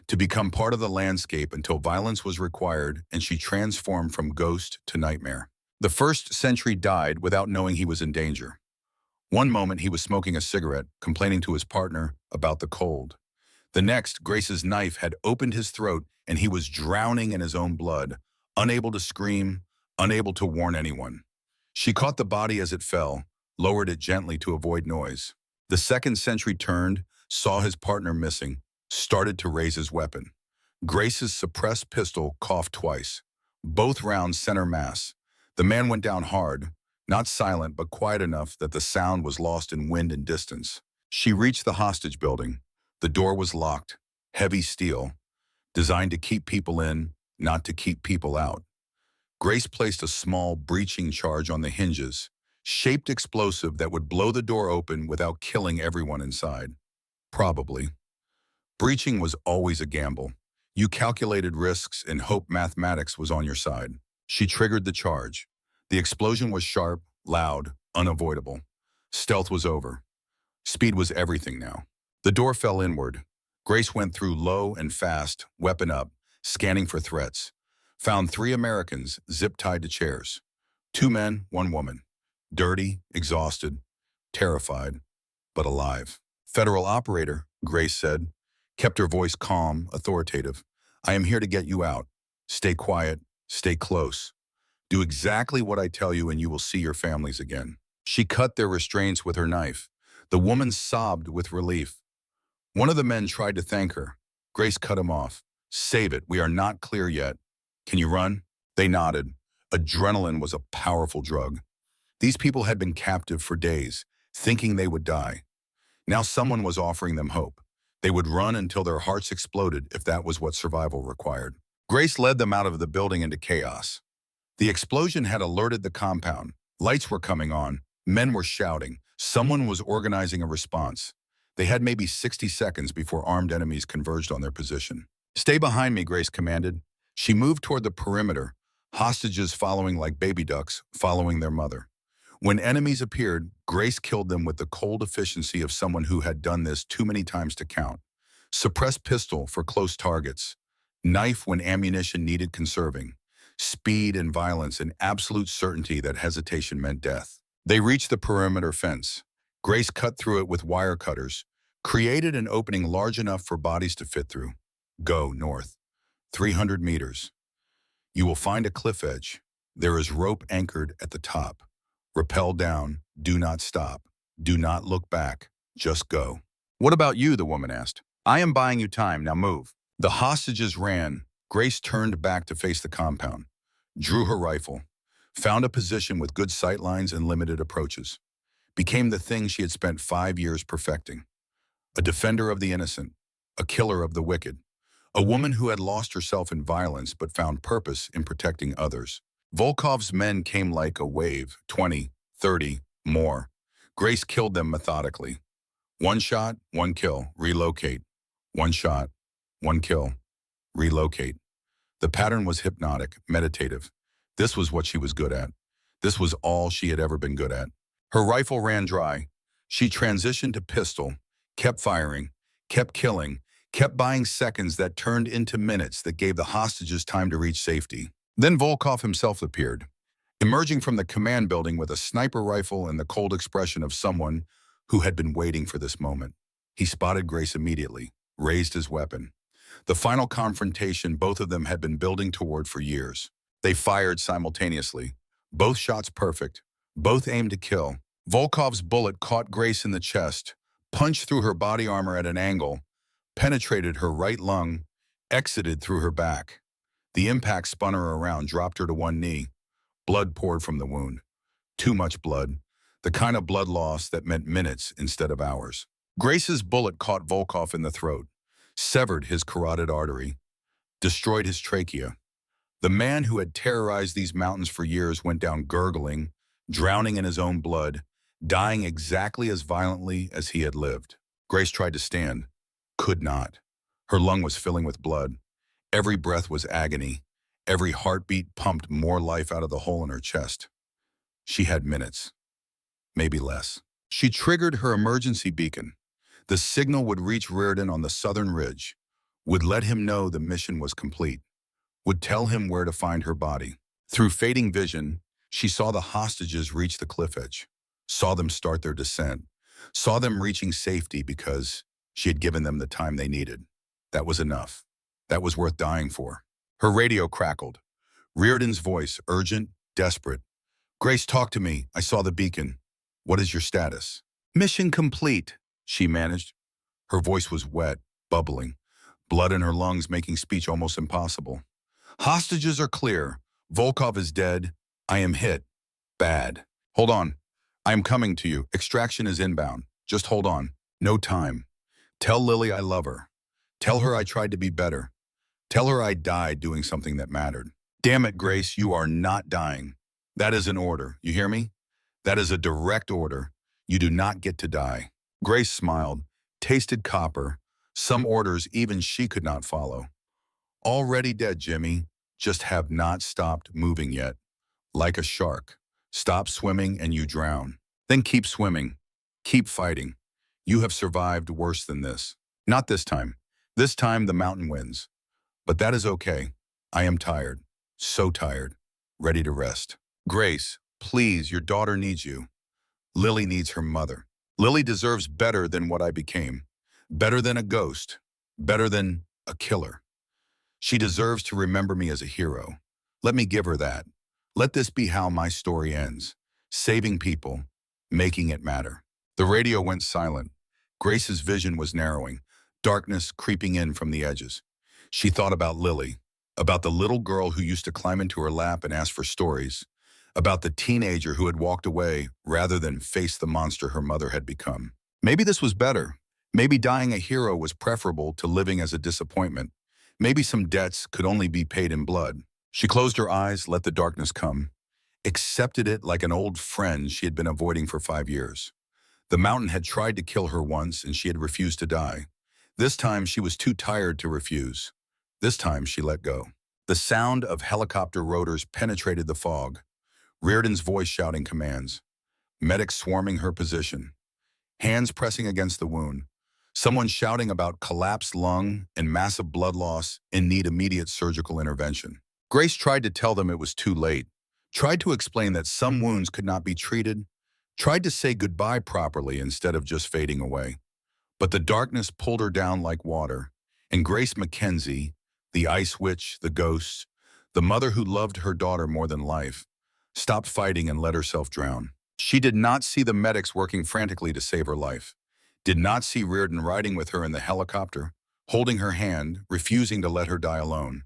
to become part of the landscape until violence was required and she transformed from ghost to nightmare. The first sentry died without knowing he was in danger. One moment he was smoking a cigarette, complaining to his partner about the cold. The next, Grace's knife had opened his throat and he was drowning in his own blood, unable to scream, unable to warn anyone. She caught the body as it fell, lowered it gently to avoid noise. The second sentry turned, saw his partner missing, started to raise his weapon. Grace's suppressed pistol coughed twice. Both rounds center mass. The man went down hard, not silent but quiet enough that the sound was lost in wind and distance. She reached the hostage building. The door was locked, heavy steel, designed to keep people in, not to keep people out. Grace placed a small breaching charge on the hinges, shaped explosive that would blow the door open without killing everyone inside. Probably. Breaching was always a gamble. You calculated risks and hoped mathematics was on your side. She triggered the charge. The explosion was sharp, loud, unavoidable. Stealth was over. Speed was everything now. The door fell inward. Grace went through low and fast, weapon up, scanning for threats. Found 3 Americans zip-tied to chairs. 2 men, 1 woman. Dirty, exhausted, terrified, but alive. Federal operator, Grace said, kept her voice calm, authoritative. I am here to get you out. Stay quiet, stay close. Do exactly what I tell you and you will see your families again. She cut their restraints with her knife. The woman sobbed with relief. One of the men tried to thank her. Grace cut him off. Save it, we are not clear yet. Can you run? They nodded. Adrenaline was a powerful drug. These people had been captive for days, thinking they would die. Now someone was offering them hope. They would run until their hearts exploded if that was what survival required. Grace led them out of the building into chaos. The explosion had alerted the compound. Lights were coming on. Men were shouting. Someone was organizing a response. They had maybe 60 seconds before armed enemies converged on their position. Stay behind me, Grace commanded. She moved toward the perimeter, hostages following like baby ducks, following their mother. When enemies appeared, Grace killed them with the cold efficiency of someone who had done this too many times to count. Suppressed pistol for close targets. Knife when ammunition needed conserving. Speed and violence and absolute certainty that hesitation meant death. They reached the perimeter fence. Grace cut through it with wire cutters, created an opening large enough for bodies to fit through. Go north. 300 meters. You will find a cliff edge. There is rope anchored at the top. Rappel down. Do not stop. Do not look back. Just go. What about you? The woman asked. I am buying you time. Now move. The hostages ran. Grace turned back to face the compound. Drew her rifle. Found a position with good sightlines and limited approaches. Became the thing she had spent 5 years perfecting. A defender of the innocent. A killer of the wicked. A woman who had lost herself in violence but found purpose in protecting others. Volkov's men came like a wave, 20, 30, more. Grace killed them methodically. One shot, one kill, relocate. One shot, one kill, relocate. The pattern was hypnotic, meditative. This was what she was good at. This was all she had ever been good at. Her rifle ran dry. She transitioned to pistol, kept firing, kept killing, kept buying seconds that turned into minutes that gave the hostages time to reach safety. Then Volkov himself appeared, emerging from the command building with a sniper rifle and the cold expression of someone who had been waiting for this moment. He spotted Grace immediately, raised his weapon. The final confrontation both of them had been building toward for years. They fired simultaneously. Both shots perfect. Both aimed to kill. Volkov's bullet caught Grace in the chest, punched through her body armor at an angle, penetrated her right lung, exited through her back. The impact spun her around, dropped her to one knee. Blood poured from the wound. Too much blood. The kind of blood loss that meant minutes instead of hours. Grace's bullet caught Volkov in the throat, severed his carotid artery, destroyed his trachea. The man who had terrorized these mountains for years went down gurgling, drowning in his own blood, dying exactly as violently as he had lived. Grace tried to stand, could not. Her lung was filling with blood. Every breath was agony. Every heartbeat pumped more life out of the hole in her chest. She had minutes, maybe less. She triggered her emergency beacon. The signal would reach Rearden on the southern ridge, would let him know the mission was complete, would tell him where to find her body. Through fading vision, she saw the hostages reach the cliff edge, saw them start their descent, saw them reaching safety because she had given them the time they needed. That was enough. That was worth dying for. Her radio crackled. Rearden's voice, urgent, desperate. Grace, talk to me. I saw the beacon. What is your status? Mission complete, she managed. Her voice was wet, bubbling, blood in her lungs making speech almost impossible. Hostages are clear. Volkov is dead. I am hit. Bad. Hold on. I am coming to you. Extraction is inbound. Just hold on. No time. Tell Lily I love her. Tell her I tried to be better. Tell her I died doing something that mattered. Damn it, Grace, you are not dying. That is an order. You hear me? That is a direct order. You do not get to die. Grace smiled, tasted copper, some orders even she could not follow. Already dead, Jimmy. Just have not stopped moving yet. Like a shark. Stop swimming and you drown. Then keep swimming. Keep fighting. You have survived worse than this. Not this time. This time the mountain wins. But that is okay. I am tired. So tired. Ready to rest. Grace, please, your daughter needs you. Lily needs her mother. Lily deserves better than what I became. Better than a ghost. Better than a killer. She deserves to remember me as a hero. Let me give her that. Let this be how my story ends. Saving people, making it matter. The radio went silent. Grace's vision was narrowing, darkness creeping in from the edges. She thought about Lily, about the little girl who used to climb into her lap and ask for stories, about the teenager who had walked away rather than face the monster her mother had become. Maybe this was better. Maybe dying a hero was preferable to living as a disappointment. Maybe some debts could only be paid in blood. She closed her eyes, let the darkness come, accepted it like an old friend she had been avoiding for 5 years. The mountain had tried to kill her once and she had refused to die. This time she was too tired to refuse. This time she let go. The sound of helicopter rotors penetrated the fog. Rearden's voice shouting commands. Medics swarming her position. Hands pressing against the wound. Someone shouting about collapsed lung and massive blood loss and need immediate surgical intervention. Grace tried to tell them it was too late. Tried to explain that some wounds could not be treated. Tried to say goodbye properly instead of just fading away. But the darkness pulled her down like water. And Grace Mackenzie, the ice witch, the ghost, the mother who loved her daughter more than life, stopped fighting and let herself drown. She did not see the medics working frantically to save her life. Did not see Rearden riding with her in the helicopter, holding her hand, refusing to let her die alone.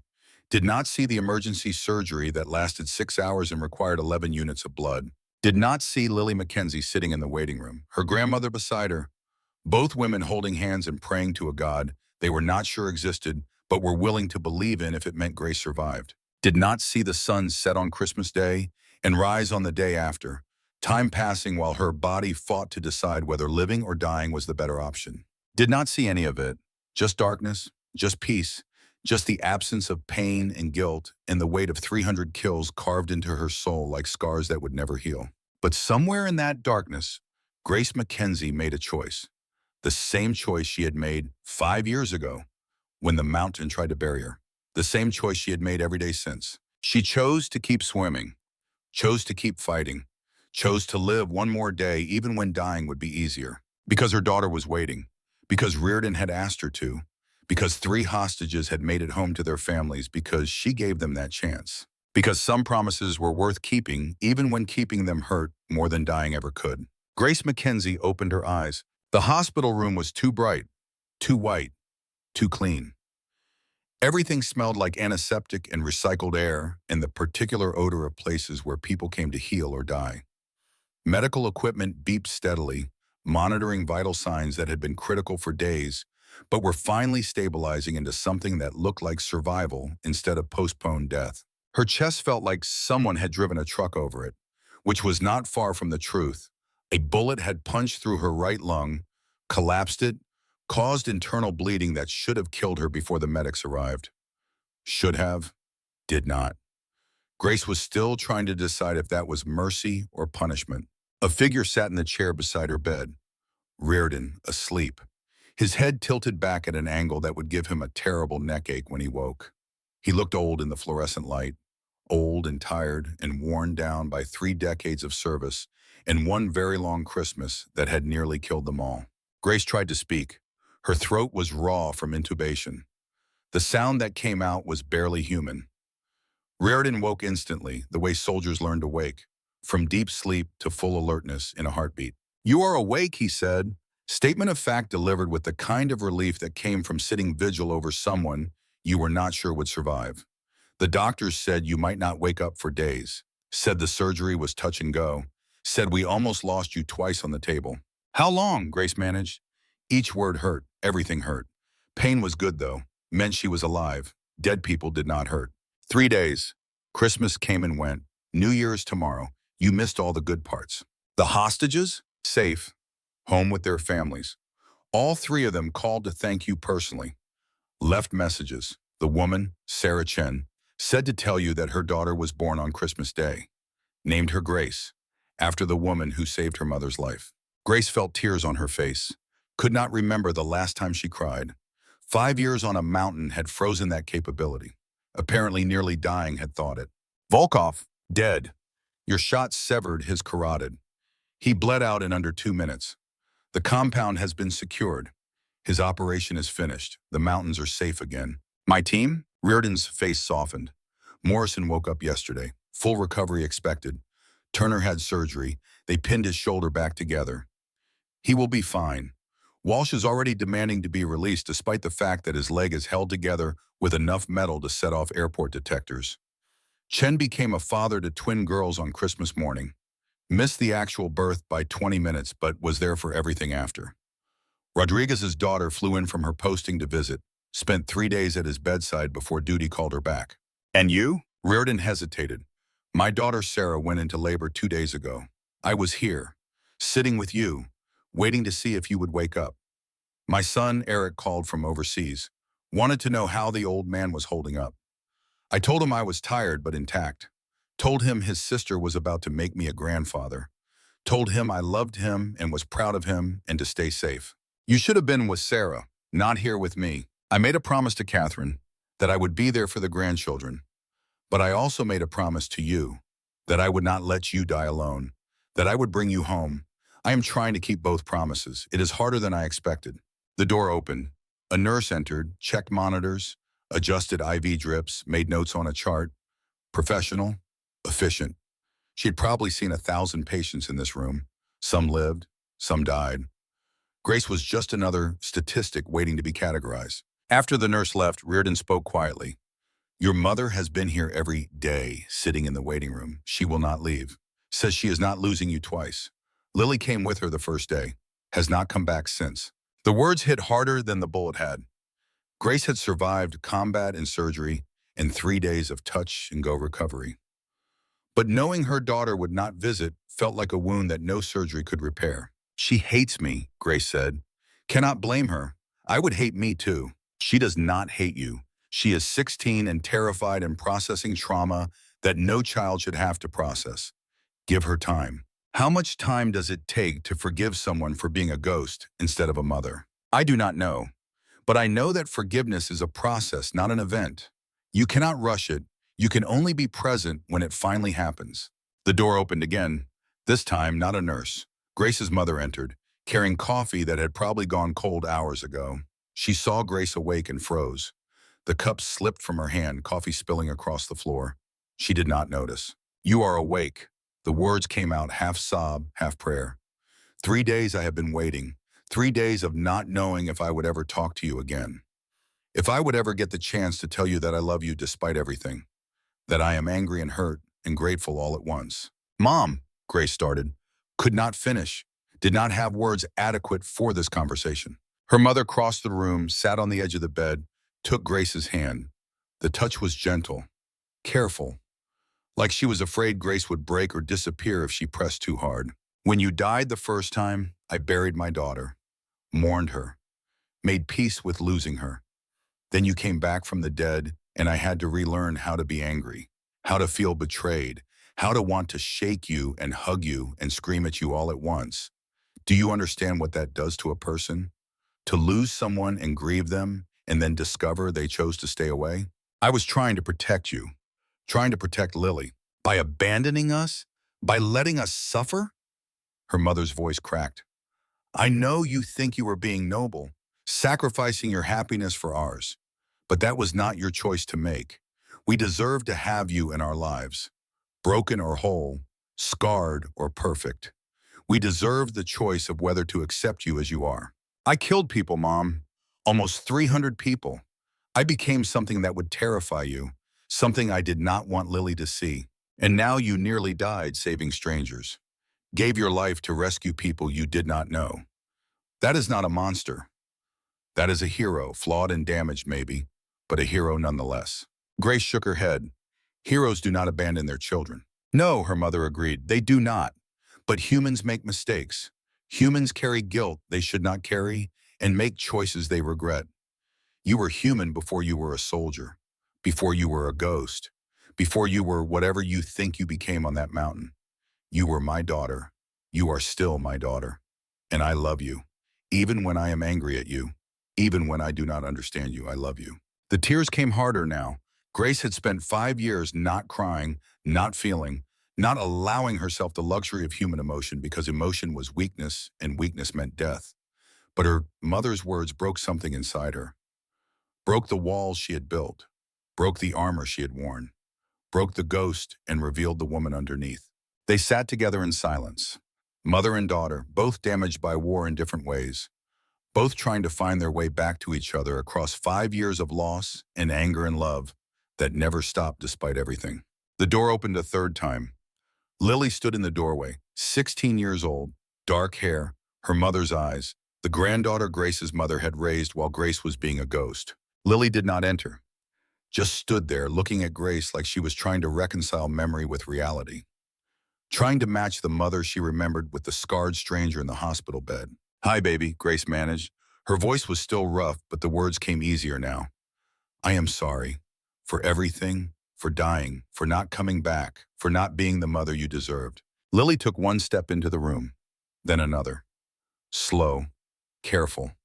Did not see the emergency surgery that lasted 6 hours and required 11 units of blood. Did not see Lily Mackenzie sitting in the waiting room, her grandmother beside her, both women holding hands and praying to a God they were not sure existed, but were willing to believe in if it meant Grace survived. did not see the sun set on Christmas Day and rise on the day after, time passing while her body fought to decide whether living or dying was the better option. Did not see any of it, just darkness, just peace, just the absence of pain and guilt and the weight of 300 kills carved into her soul like scars that would never heal. But somewhere in that darkness, Grace Mackenzie made a choice. The same choice she had made 5 years ago when the mountain tried to bury her. The same choice she had made every day since. She chose to keep swimming, chose to keep fighting, chose to live one more day even when dying would be easier. Because her daughter was waiting, because Rearden had asked her to, because 3 hostages had made it home to their families, because she gave them that chance. Because some promises were worth keeping even when keeping them hurt more than dying ever could. Grace Mackenzie opened her eyes. The hospital room was too bright, too white, too clean. Everything smelled like antiseptic and recycled air and the particular odor of places where people came to heal or die. Medical equipment beeped steadily, monitoring vital signs that had been critical for days, but were finally stabilizing into something that looked like survival instead of postponed death. Her chest felt like someone had driven a truck over it, which was not far from the truth. A bullet had punched through her right lung, collapsed it, caused internal bleeding that should have killed her before the medics arrived. Should have, did not. Grace was still trying to decide if that was mercy or punishment. A figure sat in the chair beside her bed. Rearden, asleep. His head tilted back at an angle that would give him a terrible neck ache when he woke. He looked old in the fluorescent light, old and tired and worn down by 3 decades of service and one very long Christmas that had nearly killed them all. Grace tried to speak. Her throat was raw from intubation. The sound that came out was barely human. Rearden woke instantly, the way soldiers learn to wake, from deep sleep to full alertness in a heartbeat. "You are awake," he said. Statement of fact delivered with the kind of relief that came from sitting vigil over someone you were not sure would survive. The doctors said you might not wake up for days, said the surgery was touch and go, said we almost lost you twice on the table. "How long?" Grace managed. Each word hurt, everything hurt. Pain was good though, meant she was alive. Dead people did not hurt. 3 days. Christmas came and went. New Year's tomorrow. You missed all the good parts. The hostages? Safe. Home with their families. All 3 of them called to thank you personally. Left messages. The woman, Sarah Chen, said to tell you that her daughter was born on Christmas Day. Named her Grace, after the woman who saved her mother's life. Grace felt tears on her face. Could not remember the last time she cried. 5 years on a mountain had frozen that capability. Apparently nearly dying had thawed it. Volkov, dead. Your shot severed his carotid. He bled out in under 2 minutes. The compound has been secured. His operation is finished. The mountains are safe again. My team? Rearden's face softened. Morrison woke up yesterday. Full recovery expected. Turner had surgery. They pinned his shoulder back together. He will be fine. Walsh is already demanding to be released despite the fact that his leg is held together with enough metal to set off airport detectors. Chen became a father to twin girls on Christmas morning. Missed the actual birth by 20 minutes, but was there for everything after. Rodriguez's daughter flew in from her posting to visit, spent 3 days at his bedside before duty called her back. And you? Rearden hesitated. My daughter Sarah went into labor 2 days ago. I was here, sitting with you, waiting to see if you would wake up. My son, Eric, called from overseas, wanted to know how the old man was holding up. I told him I was tired but intact. Told him his sister was about to make me a grandfather. Told him I loved him and was proud of him and to stay safe. You should have been with Sarah, not here with me. I made a promise to Catherine that I would be there for the grandchildren. But I also made a promise to you that I would not let you die alone, that I would bring you home. I am trying to keep both promises. It is harder than I expected. The door opened. A nurse entered, checked monitors, adjusted IV drips, made notes on a chart. Professional, efficient. She had probably seen 1,000 patients in this room. Some lived, some died. Grace was just another statistic waiting to be categorized. After the nurse left, Rearden spoke quietly. Your mother has been here every day, sitting in the waiting room. She will not leave. Says she is not losing you twice. Lily came with her the first day. Has not come back since. The words hit harder than the bullet had. Grace had survived combat and surgery, and 3 days of touch-and-go recovery. But knowing her daughter would not visit felt like a wound that no surgery could repair. "She hates me," Grace said. "Cannot blame her. I would hate me too." "She does not hate you. She is 16 and terrified and processing trauma that no child should have to process. Give her time." How much time does it take to forgive someone for being a ghost instead of a mother? I do not know, but I know that forgiveness is a process, not an event. You cannot rush it. You can only be present when it finally happens. The door opened again. This time, not a nurse. Grace's mother entered, carrying coffee that had probably gone cold hours ago. She saw Grace awake and froze. The cup slipped from her hand, coffee spilling across the floor. She did not notice. "You are awake." The words came out half sob, half prayer. "3 days I have been waiting. 3 days of not knowing if I would ever talk to you again. If I would ever get the chance to tell you that I love you despite everything. That I am angry and hurt and grateful all at once." "Mom," Grace started, could not finish, did not have words adequate for this conversation. Her mother crossed the room, sat on the edge of the bed, took Grace's hand. The touch was gentle, careful, like she was afraid Grace would break or disappear if she pressed too hard. "When you died the first time, I buried my daughter, mourned her, made peace with losing her. Then you came back from the dead, and I had to relearn how to be angry, how to feel betrayed, how to want to shake you and hug you and scream at you all at once. Do you understand what that does to a person? To lose someone and grieve them, and then discover they chose to stay away? I was trying to protect you, trying to protect Lily. By abandoning us? By letting us suffer?" Her mother's voice cracked. "I know you think you were being noble, sacrificing your happiness for ours. But that was not your choice to make. We deserve to have you in our lives, broken or whole, scarred or perfect. We deserve the choice of whether to accept you as you are. I killed people, Mom. Almost 300 people. I became something that would terrify you, something I did not want Lily to see. And now you nearly died saving strangers. Gave your life to rescue people you did not know. That is not a monster. That is a hero, flawed and damaged maybe, but a hero nonetheless." Grace shook her head. "Heroes do not abandon their children." "No," her mother agreed, "they do not. But humans make mistakes. Humans carry guilt they should not carry and make choices they regret. You were human before you were a soldier, before you were a ghost, before you were whatever you think you became on that mountain. You were my daughter. You are still my daughter. And I love you. Even when I am angry at you, even when I do not understand you, I love you." The tears came harder now. Grace had spent 5 years not crying, not feeling, not allowing herself the luxury of human emotion because emotion was weakness and weakness meant death. But her mother's words broke something inside her. Broke the walls she had built. Broke the armor she had worn. Broke the ghost and revealed the woman underneath. They sat together in silence. Mother and daughter, both damaged by war in different ways. Both trying to find their way back to each other across 5 years of loss and anger and love that never stopped despite everything. The door opened a third time. Lily stood in the doorway, 16 years old, dark hair, her mother's eyes, the granddaughter Grace's mother had raised while Grace was being a ghost. Lily did not enter, just stood there looking at Grace like she was trying to reconcile memory with reality. Trying to match the mother she remembered with the scarred stranger in the hospital bed. "Hi, baby," Grace managed. Her voice was still rough, but the words came easier now. "I am sorry. For everything, for dying, for not coming back, for not being the mother you deserved." Lily took one step into the room, then another. Slow, careful,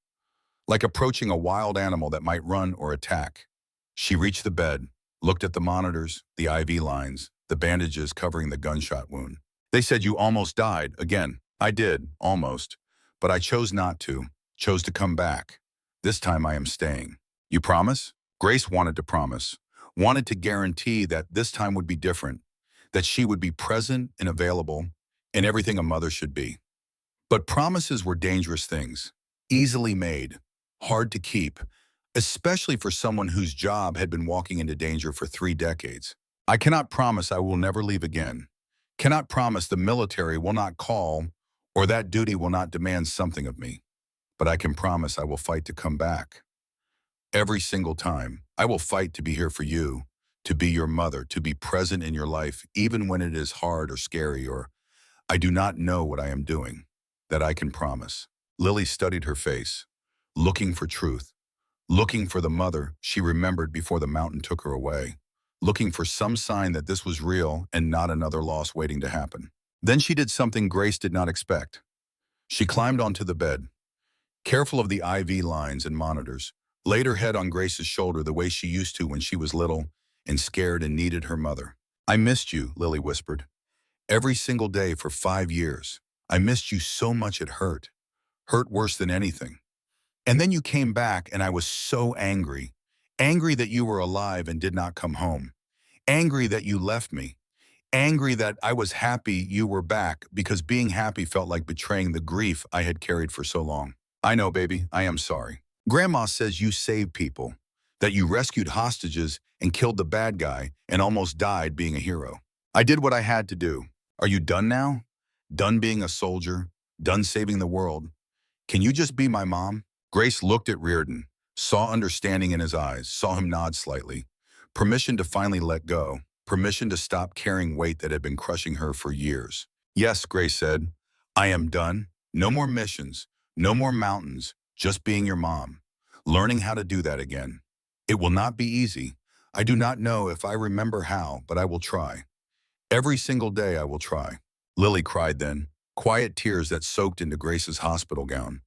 like approaching a wild animal that might run or attack. She reached the bed, looked at the monitors, the IV lines, the bandages covering the gunshot wound. "They said you almost died again." "I did, almost. But I chose not to, chose to come back. This time I am staying." "You promise?" Grace wanted to promise, wanted to guarantee that this time would be different, that she would be present and available, and everything a mother should be. But promises were dangerous things, easily made, hard to keep, especially for someone whose job had been walking into danger for 3 decades. "I cannot promise I will never leave again. Cannot promise the military will not call or that duty will not demand something of me. But I can promise I will fight to come back. Every single time, I will fight to be here for you, to be your mother, to be present in your life, even when it is hard or scary or I do not know what I am doing, that I can promise. Lily studied her face, looking for truth, looking for the mother she remembered before the mountain took her away, looking for some sign that this was real and not another loss waiting to happen. Then she did something Grace did not expect. She climbed onto the bed, careful of the IV lines and monitors, laid her head on Grace's shoulder the way she used to when she was little and scared and needed her mother. I missed you, Lily whispered. Every single day for 5 years. I missed you so much it hurt. Hurt worse than anything. And then you came back and I was so angry. Angry that you were alive and did not come home. Angry that you left me. Angry that I was happy you were back because being happy felt like betraying the grief I had carried for so long. I know, baby, I am sorry. Grandma says you saved people, that you rescued hostages and killed the bad guy and almost died being a hero. I did what I had to do. Are you done now? Done being a soldier? Done saving the world? Can you just be my mom? Grace looked at Rearden, saw understanding in his eyes, saw him nod slightly. Permission to finally let go. Permission to stop carrying weight that had been crushing her for years. Yes, Grace said. I am done. No more missions. No more mountains. Just being your mom. Learning how to do that again. It will not be easy. I do not know if I remember how, but I will try. Every single day I will try. Lily cried then, quiet tears that soaked into Grace's hospital gown.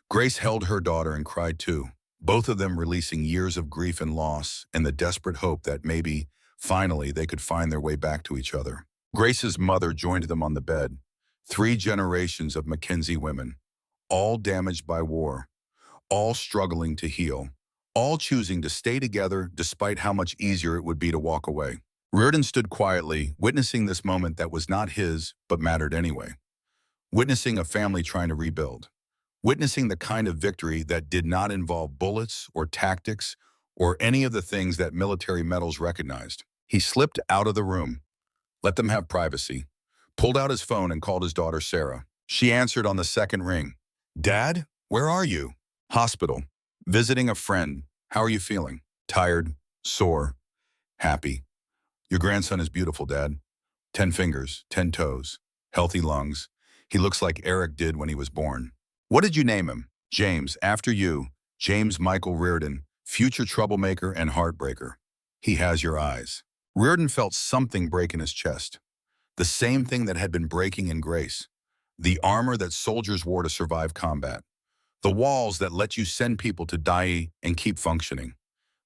Grace held her daughter and cried too, both of them releasing years of grief and loss and the desperate hope that maybe, finally, they could find their way back to each other. Grace's mother joined them on the bed. 3 generations of Mackenzie women, all damaged by war, all struggling to heal, all choosing to stay together despite how much easier it would be to walk away. Rearden stood quietly, witnessing this moment that was not his, but mattered anyway. Witnessing a family trying to rebuild. Witnessing the kind of victory that did not involve bullets or tactics or any of the things that military medals recognized. He slipped out of the room, let them have privacy, pulled out his phone and called his daughter Sarah. She answered on the second ring. Dad, where are you? Hospital. Visiting a friend. How are you feeling? Tired, sore, happy. Your grandson is beautiful, Dad. 10 fingers, 10 toes, healthy lungs. He looks like Eric did when he was born. What did you name him? James, after you. James Michael Rearden, future troublemaker and heartbreaker. He has your eyes. Rearden felt something break in his chest. The same thing that had been breaking in Grace. The armor that soldiers wore to survive combat. The walls that let you send people to die and keep functioning.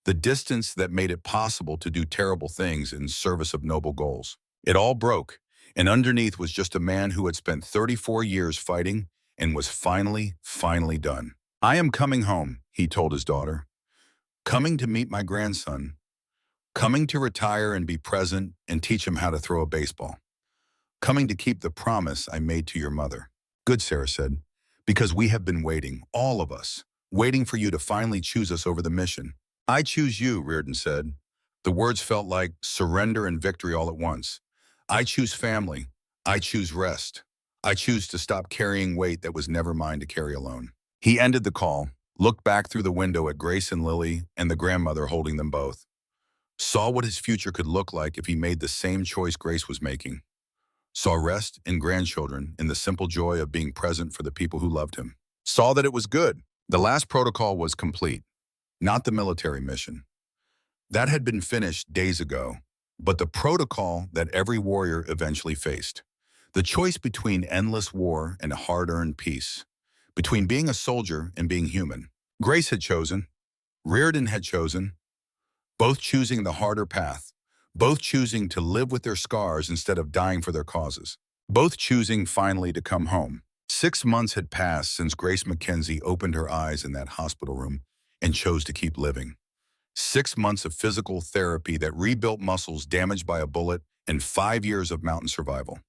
The distance that made it possible to do terrible things in service of noble goals. It all broke, and underneath was just a man who had spent 34 years fighting and was finally done. I am coming home, he told his daughter. Coming to meet my grandson. Coming to retire and be present and teach him how to throw a baseball. Coming to keep the promise I made to your mother. Good, Sarah said, because we have been waiting, all of us, waiting for you to finally choose us over the mission. I choose you, Rearden said. The words felt like surrender and victory all at once. I choose family. I choose rest. I choose to stop carrying weight that was never mine to carry alone. He ended the call, looked back through the window at Grace and Lily and the grandmother holding them both. Saw what his future could look like if he made the same choice Grace was making. Saw rest in grandchildren in the simple joy of being present for the people who loved him. Saw that it was good. The last protocol was complete. Not the military mission. That had been finished days ago, but the protocol that every warrior eventually faced. The choice between endless war and hard-earned peace. Between being a soldier and being human. Grace had chosen. Rearden had chosen. Both choosing the harder path. Both choosing to live with their scars instead of dying for their causes. Both choosing finally to come home. 6 months had passed since Grace Mackenzie opened her eyes in that hospital room and chose to keep living. 6 months of physical therapy that rebuilt muscles damaged by a bullet and 5 years of mountain survival.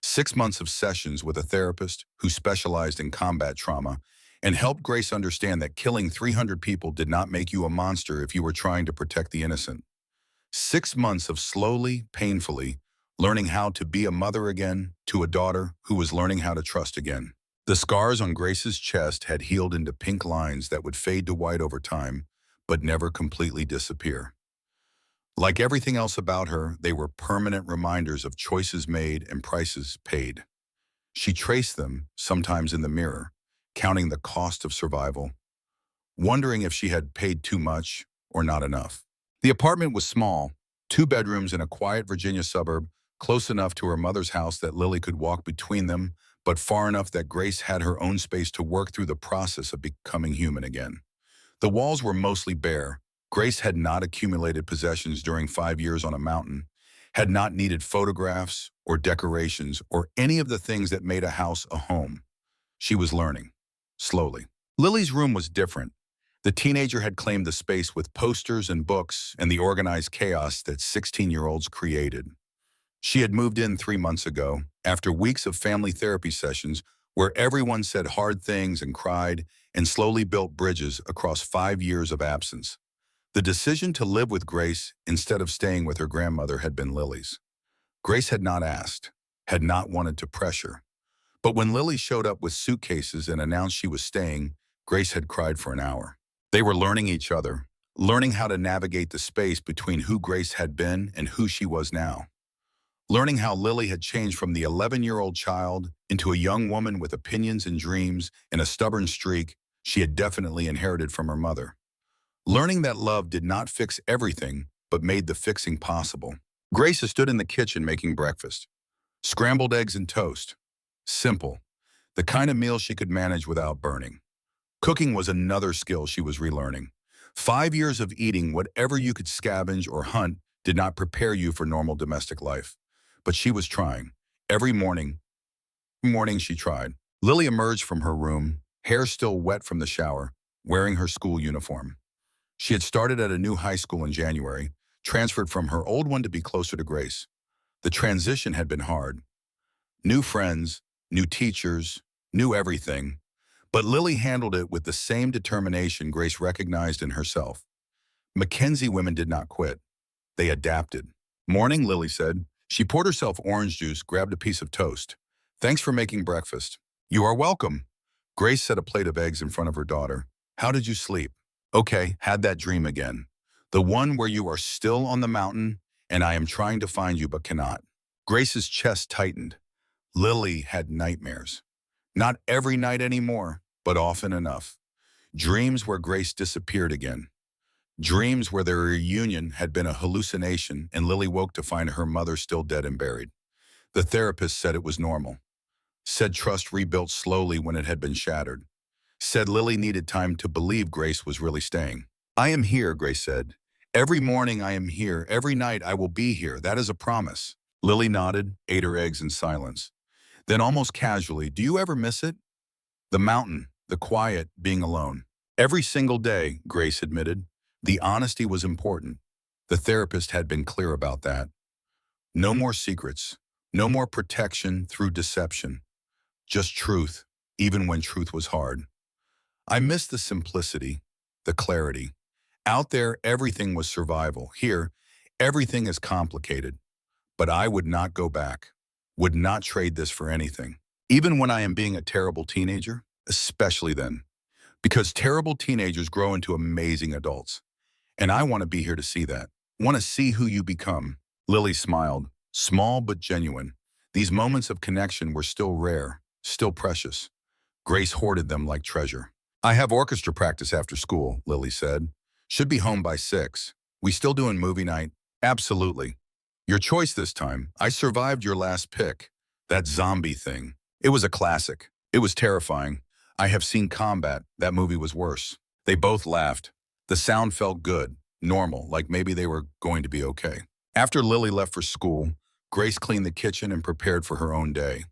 6 months of sessions with a therapist who specialized in combat trauma and helped Grace understand that killing 300 people did not make you a monster if you were trying to protect the innocent. 6 months of slowly, painfully, learning how to be a mother again to a daughter who was learning how to trust again. The scars on Grace's chest had healed into pink lines that would fade to white over time, but never completely disappear. Like everything else about her, they were permanent reminders of choices made and prices paid. She traced them, sometimes in the mirror, counting the cost of survival, wondering if she had paid too much or not enough. The apartment was small, 2 bedrooms in a quiet Virginia suburb, close enough to her mother's house that Lily could walk between them, but far enough that Grace had her own space to work through the process of becoming human again. The walls were mostly bare. Grace had not accumulated possessions during 5 years on a mountain, had not needed photographs or decorations or any of the things that made a house a home. She was learning, slowly. Lily's room was different. The teenager had claimed the space with posters and books and the organized chaos that 16-year-olds created. She had moved in 3 months ago, after weeks of family therapy sessions where everyone said hard things and cried and slowly built bridges across 5 years of absence. The decision to live with Grace instead of staying with her grandmother had been Lily's. Grace had not asked, had not wanted to pressure. But when Lily showed up with suitcases and announced she was staying, Grace had cried for an hour. They were learning each other, learning how to navigate the space between who Grace had been and who she was now. Learning how Lily had changed from the 11-year-old child into a young woman with opinions and dreams and a stubborn streak she had definitely inherited from her mother. Learning that love did not fix everything, but made the fixing possible. Grace stood in the kitchen making breakfast. Scrambled eggs and toast. Simple. The kind of meal she could manage without burning. Cooking was another skill she was relearning. 5 years of eating whatever you could scavenge or hunt did not prepare you for normal domestic life. But she was trying. Every morning she tried. Lily emerged from her room, hair still wet from the shower, wearing her school uniform. She had started at a new high school in January, transferred from her old one to be closer to Grace. The transition had been hard. New friends, new teachers, new everything. But Lily handled it with the same determination Grace recognized in herself. Mackenzie women did not quit. They adapted. "Morning," Lily said. She poured herself orange juice, grabbed a piece of toast. "Thanks for making breakfast." "You are welcome." Grace set a plate of eggs in front of her daughter. "How did you sleep?" "Okay, had that dream again. The one where you are still on the mountain and I am trying to find you but cannot." Grace's chest tightened. Lily had nightmares. Not every night anymore, but often enough. Dreams where Grace disappeared again. Dreams where their reunion had been a hallucination and Lily woke to find her mother still dead and buried. The therapist said it was normal. Said trust rebuilt slowly when it had been shattered. Said Lily needed time to believe Grace was really staying. "I am here," Grace said. "Every morning I am here. Every night I will be here. That is a promise." Lily nodded, ate her eggs in silence. Then almost casually, "Do you ever miss it?" "The mountain, the quiet, being alone." "Every single day," Grace admitted. The honesty was important. The therapist had been clear about that. No more secrets. No more protection through deception. Just truth, even when truth was hard. "I miss the simplicity, the clarity. Out there, everything was survival. Here, everything is complicated. But I would not go back. Would not trade this for anything. Even when I am being a terrible teenager, especially then. Because terrible teenagers grow into amazing adults. And I want to be here to see that. Want to see who you become." Lily smiled, small but genuine. These moments of connection were still rare, still precious. Grace hoarded them like treasure. "I have orchestra practice after school," Lily said. "Should be home by 6. We still doing movie night?" "Absolutely." "Your choice this time. I survived your last pick. That zombie thing. It was a classic. It was terrifying. I have seen Combat. That movie was worse." They both laughed. The sound felt good, normal, like maybe they were going to be okay. After Lily left for school, Grace cleaned the kitchen and prepared for her own day.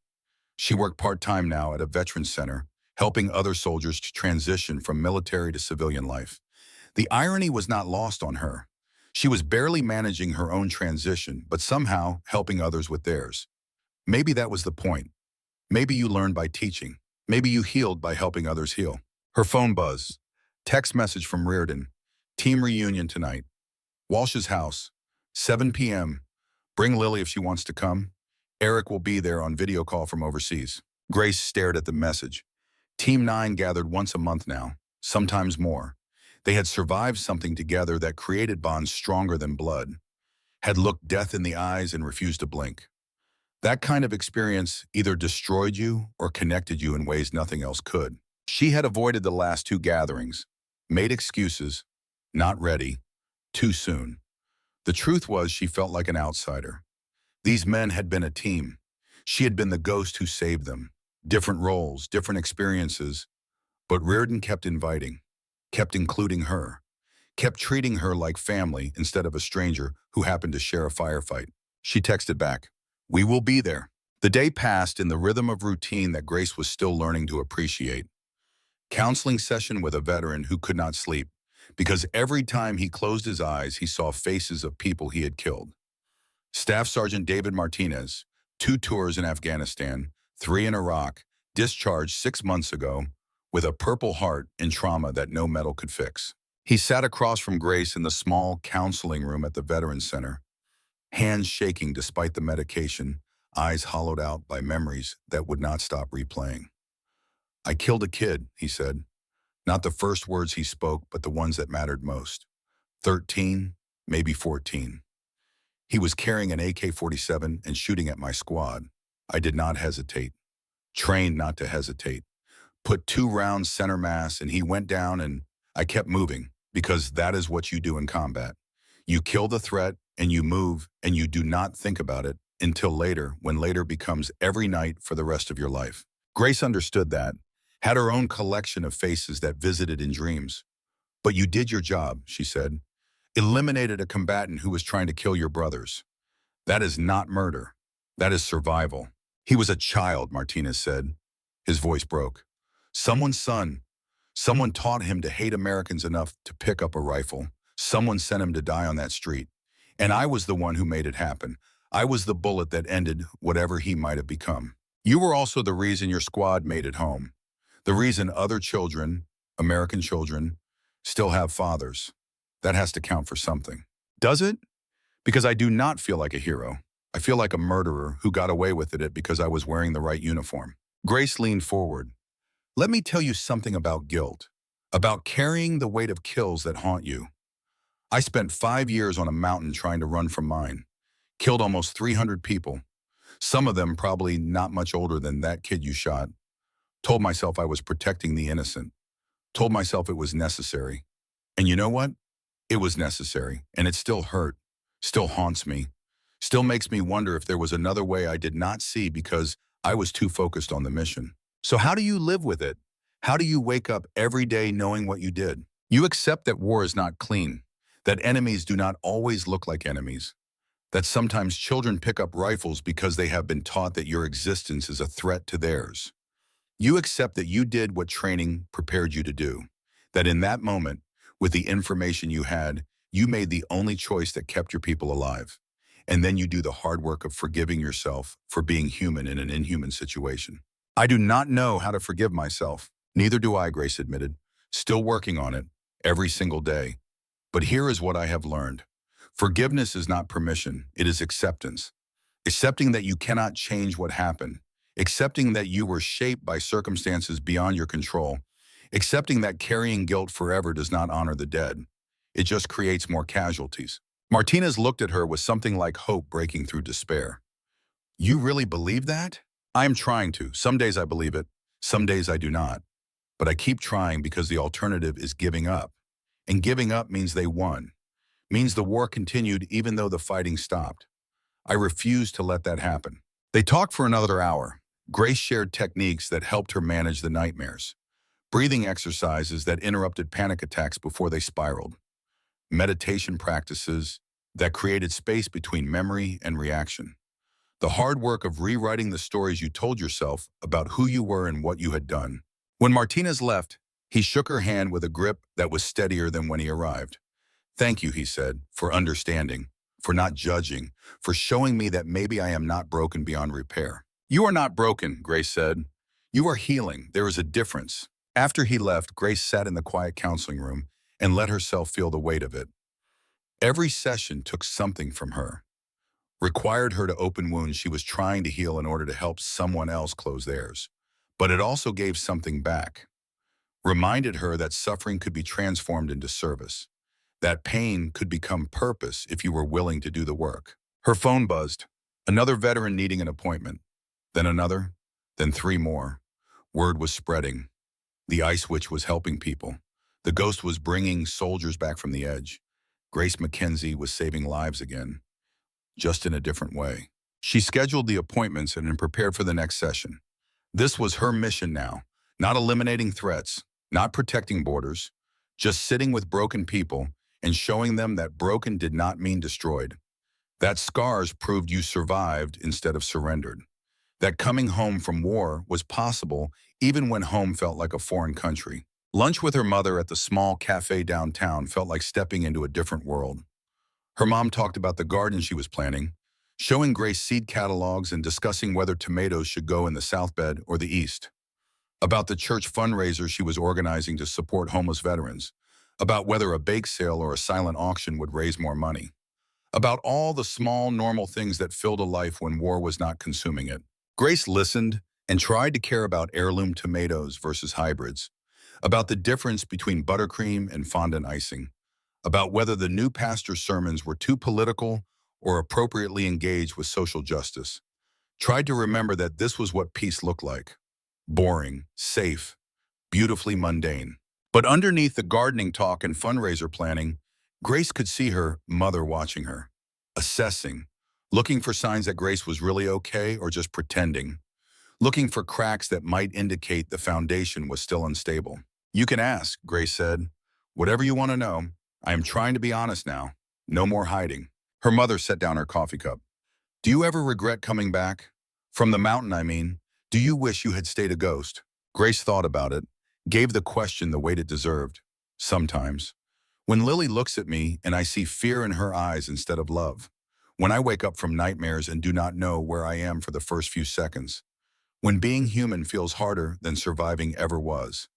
She worked part-time now at a veterans center, helping other soldiers to transition from military to civilian life. The irony was not lost on her. She was barely managing her own transition, but somehow helping others with theirs. Maybe that was the point. Maybe you learned by teaching. Maybe you healed by helping others heal. Her phone buzzed. Text message from Rearden. "Team reunion tonight. Walsh's house. 7 p.m. Bring Lily if she wants to come. Eric will be there on video call from overseas." Grace stared at the message. Team 9 gathered once a month now, sometimes more. They had survived something together that created bonds stronger than blood. had looked death in the eyes and refused to blink. That kind of experience either destroyed you or connected you in ways nothing else could. She had avoided the last two gatherings, made excuses, not ready, too soon. The truth was she felt like an outsider. These men had been a team. She had been the ghost who saved them. Different roles, different experiences, but Rearden kept inviting, kept including her, kept treating her like family instead of a stranger who happened to share a firefight. She texted back, "We will be there." The day passed in the rhythm of routine that Grace was still learning to appreciate. Counseling session with a veteran who could not sleep because every time he closed his eyes, he saw faces of people he had killed. Staff Sergeant David Martinez, 2 tours in Afghanistan, 3 in Iraq, discharged 6 months ago with a purple heart and trauma that no medal could fix. He sat across from Grace in the small counseling room at the Veterans Center, hands shaking despite the medication, eyes hollowed out by memories that would not stop replaying. "I killed a kid," he said. Not the first words he spoke, but the ones that mattered most. 13, maybe 14. He was carrying an AK-47 and shooting at my squad. I did not hesitate. Trained not to hesitate. Put 2 rounds center mass and he went down and I kept moving because that is what you do in combat. You kill the threat and you move and you do not think about it until later, when later becomes every night for the rest of your life. Grace understood that, had her own collection of faces that visited in dreams. "But you did your job," she said. "Eliminated a combatant who was trying to kill your brothers. That is not murder. That is survival." "He was a child," Martinez said. His voice broke. "Someone's son. Someone taught him to hate Americans enough to pick up a rifle. Someone sent him to die on that street. And I was the one who made it happen. I was the bullet that ended whatever he might have become. You were also the reason your squad made it home. The reason other children, American children, still have fathers. That has to count for something." "Does it? Because I do not feel like a hero. I feel like a murderer who got away with it because I was wearing the right uniform." Grace leaned forward. "Let me tell you something about guilt, about carrying the weight of kills that haunt you. I spent 5 years on a mountain trying to run from mine. Killed almost 300 people. Some of them probably not much older than that kid you shot. Told myself I was protecting the innocent. Told myself it was necessary. And you know what? It was necessary, and it still hurt, still haunts me, still makes me wonder if there was another way I did not see because I was too focused on the mission. So how do you live with it? How do you wake up every day knowing what you did? You accept that war is not clean, that enemies do not always look like enemies, that sometimes children pick up rifles because they have been taught that your existence is a threat to theirs. You accept that you did what training prepared you to do, that in that moment, with the information you had, you made the only choice that kept your people alive. And then you do the hard work of forgiving yourself for being human in an inhuman situation. "I do not know how to forgive myself." "Neither do I," Grace admitted. "Still working on it, every single day. But here is what I have learned. Forgiveness is not permission, it is acceptance. Accepting that you cannot change what happened. Accepting that you were shaped by circumstances beyond your control. Accepting that carrying guilt forever does not honor the dead. It just creates more casualties." Martinez looked at her with something like hope breaking through despair. "You really believe that?" "I am trying to. Some days I believe it, some days I do not. But I keep trying because the alternative is giving up. And giving up means they won. Means the war continued even though the fighting stopped. I refuse to let that happen." They talked for another hour. Grace shared techniques that helped her manage the nightmares. Breathing exercises that interrupted panic attacks before they spiraled. Meditation practices that created space between memory and reaction. The hard work of rewriting the stories you told yourself about who you were and what you had done. When Martinez left, he shook her hand with a grip that was steadier than when he arrived. "Thank you," he said, "for understanding, for not judging, for showing me that maybe I am not broken beyond repair." "You are not broken," Grace said. "You are healing. There is a difference." After he left, Grace sat in the quiet counseling room and let herself feel the weight of it. Every session took something from her, required her to open wounds she was trying to heal in order to help someone else close theirs. But it also gave something back, reminded her that suffering could be transformed into service, That pain could become purpose if you were willing to do the work. Her phone buzzed. Another veteran needing an appointment. Then another. Then three more. Word was spreading. The ice witch was helping people. The ghost was bringing soldiers back from the edge. Grace McKenzie was saving lives again, just in a different way. She scheduled the appointments and prepared for the next session. This was her mission now, not eliminating threats, not protecting borders, just sitting with broken people and showing them that broken did not mean destroyed. That scars proved you survived instead of surrendered. That coming home from war was possible even when home felt like a foreign country. Lunch with her mother at the small cafe downtown felt like stepping into a different world. Her mom talked about the garden she was planting, showing Grace seed catalogs and discussing whether tomatoes should go in the south bed or the east. About the church fundraiser she was organizing to support homeless veterans. About whether a bake sale or a silent auction would raise more money. About all the small, normal things that filled a life when war was not consuming it. Grace listened and tried to care about heirloom tomatoes versus hybrids, about the difference between buttercream and fondant icing, about whether the new pastor's sermons were too political or appropriately engaged with social justice. Tried to remember that this was what peace looked like. Boring, safe, beautifully mundane. But underneath the gardening talk and fundraiser planning, Grace could see her mother watching her, assessing, looking for signs that Grace was really okay or just pretending, looking for cracks that might indicate the foundation was still unstable. "You can ask," Grace said. "Whatever you want to know. I am trying to be honest now. No more hiding." Her mother set down her coffee cup. "Do you ever regret coming back? From the mountain, I mean. Do you wish you had stayed a ghost?" Grace thought about it, gave the question the weight it deserved. "Sometimes. When Lily looks at me and I see fear in her eyes instead of love. When I wake up from nightmares and do not know where I am for the first few seconds. When being human feels harder than surviving ever was.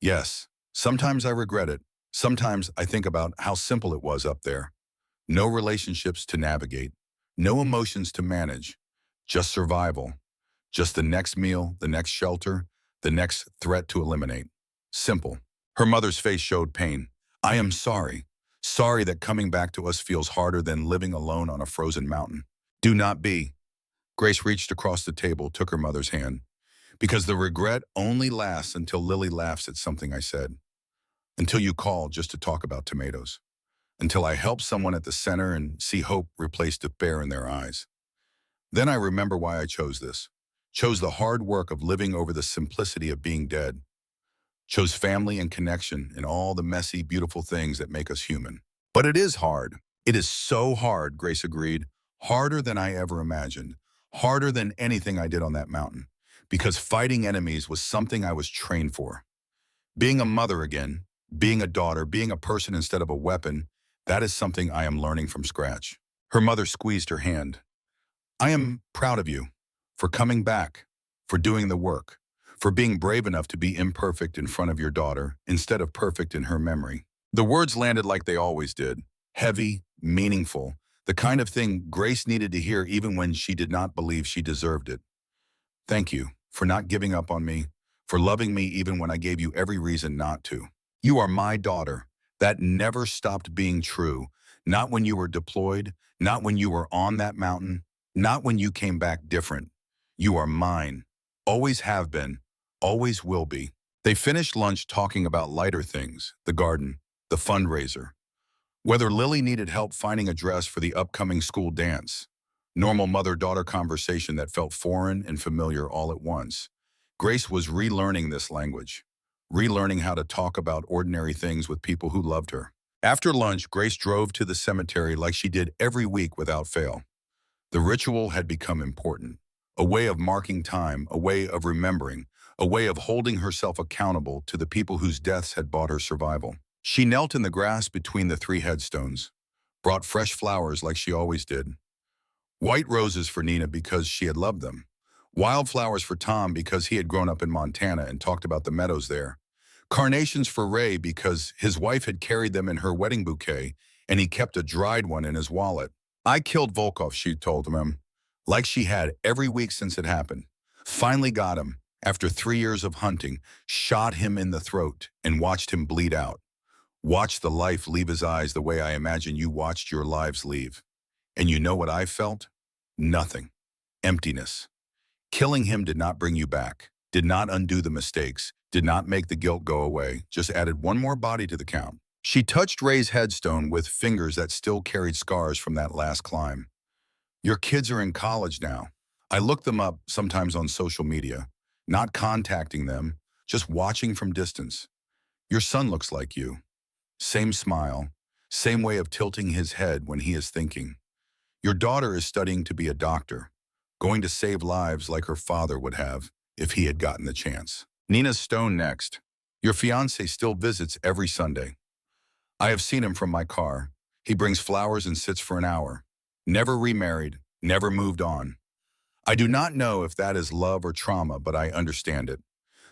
Yes, sometimes I regret it. Sometimes I think about how simple it was up there. No relationships to navigate. No emotions to manage. Just survival. Just the next meal, the next shelter, the next threat to eliminate. Simple." Her mother's face showed pain. "I am sorry. Sorry that coming back to us feels harder than living alone on a frozen mountain." "Do not be." Grace reached across the table, took her mother's hand. "Because the regret only lasts until Lily laughs at something I said. Until you call just to talk about tomatoes. Until I help someone at the center and see hope replace despair in their eyes. Then I remember why I chose this. Chose the hard work of living over the simplicity of being dead. Chose family and connection and all the messy, beautiful things that make us human. But it is hard. It is so hard," Grace agreed. "Harder than I ever imagined. Harder than anything I did on that mountain. Because fighting enemies was something I was trained for. Being a mother again, being a daughter, being a person instead of a weapon, that is something I am learning from scratch." Her mother squeezed her hand. "I am proud of you. For coming back. For doing the work. For being brave enough to be imperfect in front of your daughter instead of perfect in her memory." The words landed like they always did. Heavy, meaningful. The kind of thing Grace needed to hear even when she did not believe she deserved it. "Thank you for not giving up on me, for loving me even when I gave you every reason not to. You are my daughter. That never stopped being true. Not when you were deployed, not when you were on that mountain, not when you came back different. You are mine. Always have been. Always will be." They finished lunch talking about lighter things, the garden, the fundraiser. Whether Lily needed help finding a dress for the upcoming school dance. Normal mother-daughter conversation that felt foreign and familiar all at once. Grace was relearning this language. Relearning how to talk about ordinary things with people who loved her. After lunch, Grace drove to the cemetery like she did every week without fail. The ritual had become important. A way of marking time, a way of remembering, a way of holding herself accountable to the people whose deaths had bought her survival. She knelt in the grass between the three headstones, brought fresh flowers like she always did. White roses for Nina because she had loved them. Wildflowers for Tom because he had grown up in Montana and talked about the meadows there. Carnations for Ray because his wife had carried them in her wedding bouquet and he kept a dried one in his wallet. "I killed Volkov," she told him, like she had every week since it happened. Finally got him, after 3 years of hunting, shot him in the throat and watched him bleed out. Watched the life leave his eyes the way I imagine you watched your lives leave. And you know what I felt? Nothing. Emptiness. Killing him did not bring you back, did not undo the mistakes, did not make the guilt go away, just added one more body to the count. She touched Ray's headstone with fingers that still carried scars from that last climb. Your kids are in college now. I look them up sometimes on social media, not contacting them, just watching from distance. Your son looks like you. Same smile, same way of tilting his head when he is thinking. Your daughter is studying to be a doctor, going to save lives like her father would have if he had gotten the chance. Nina's stone next. Your fiancé still visits every Sunday. I have seen him from my car. He brings flowers and sits for an hour. Never remarried, never moved on. I do not know if that is love or trauma, but I understand it.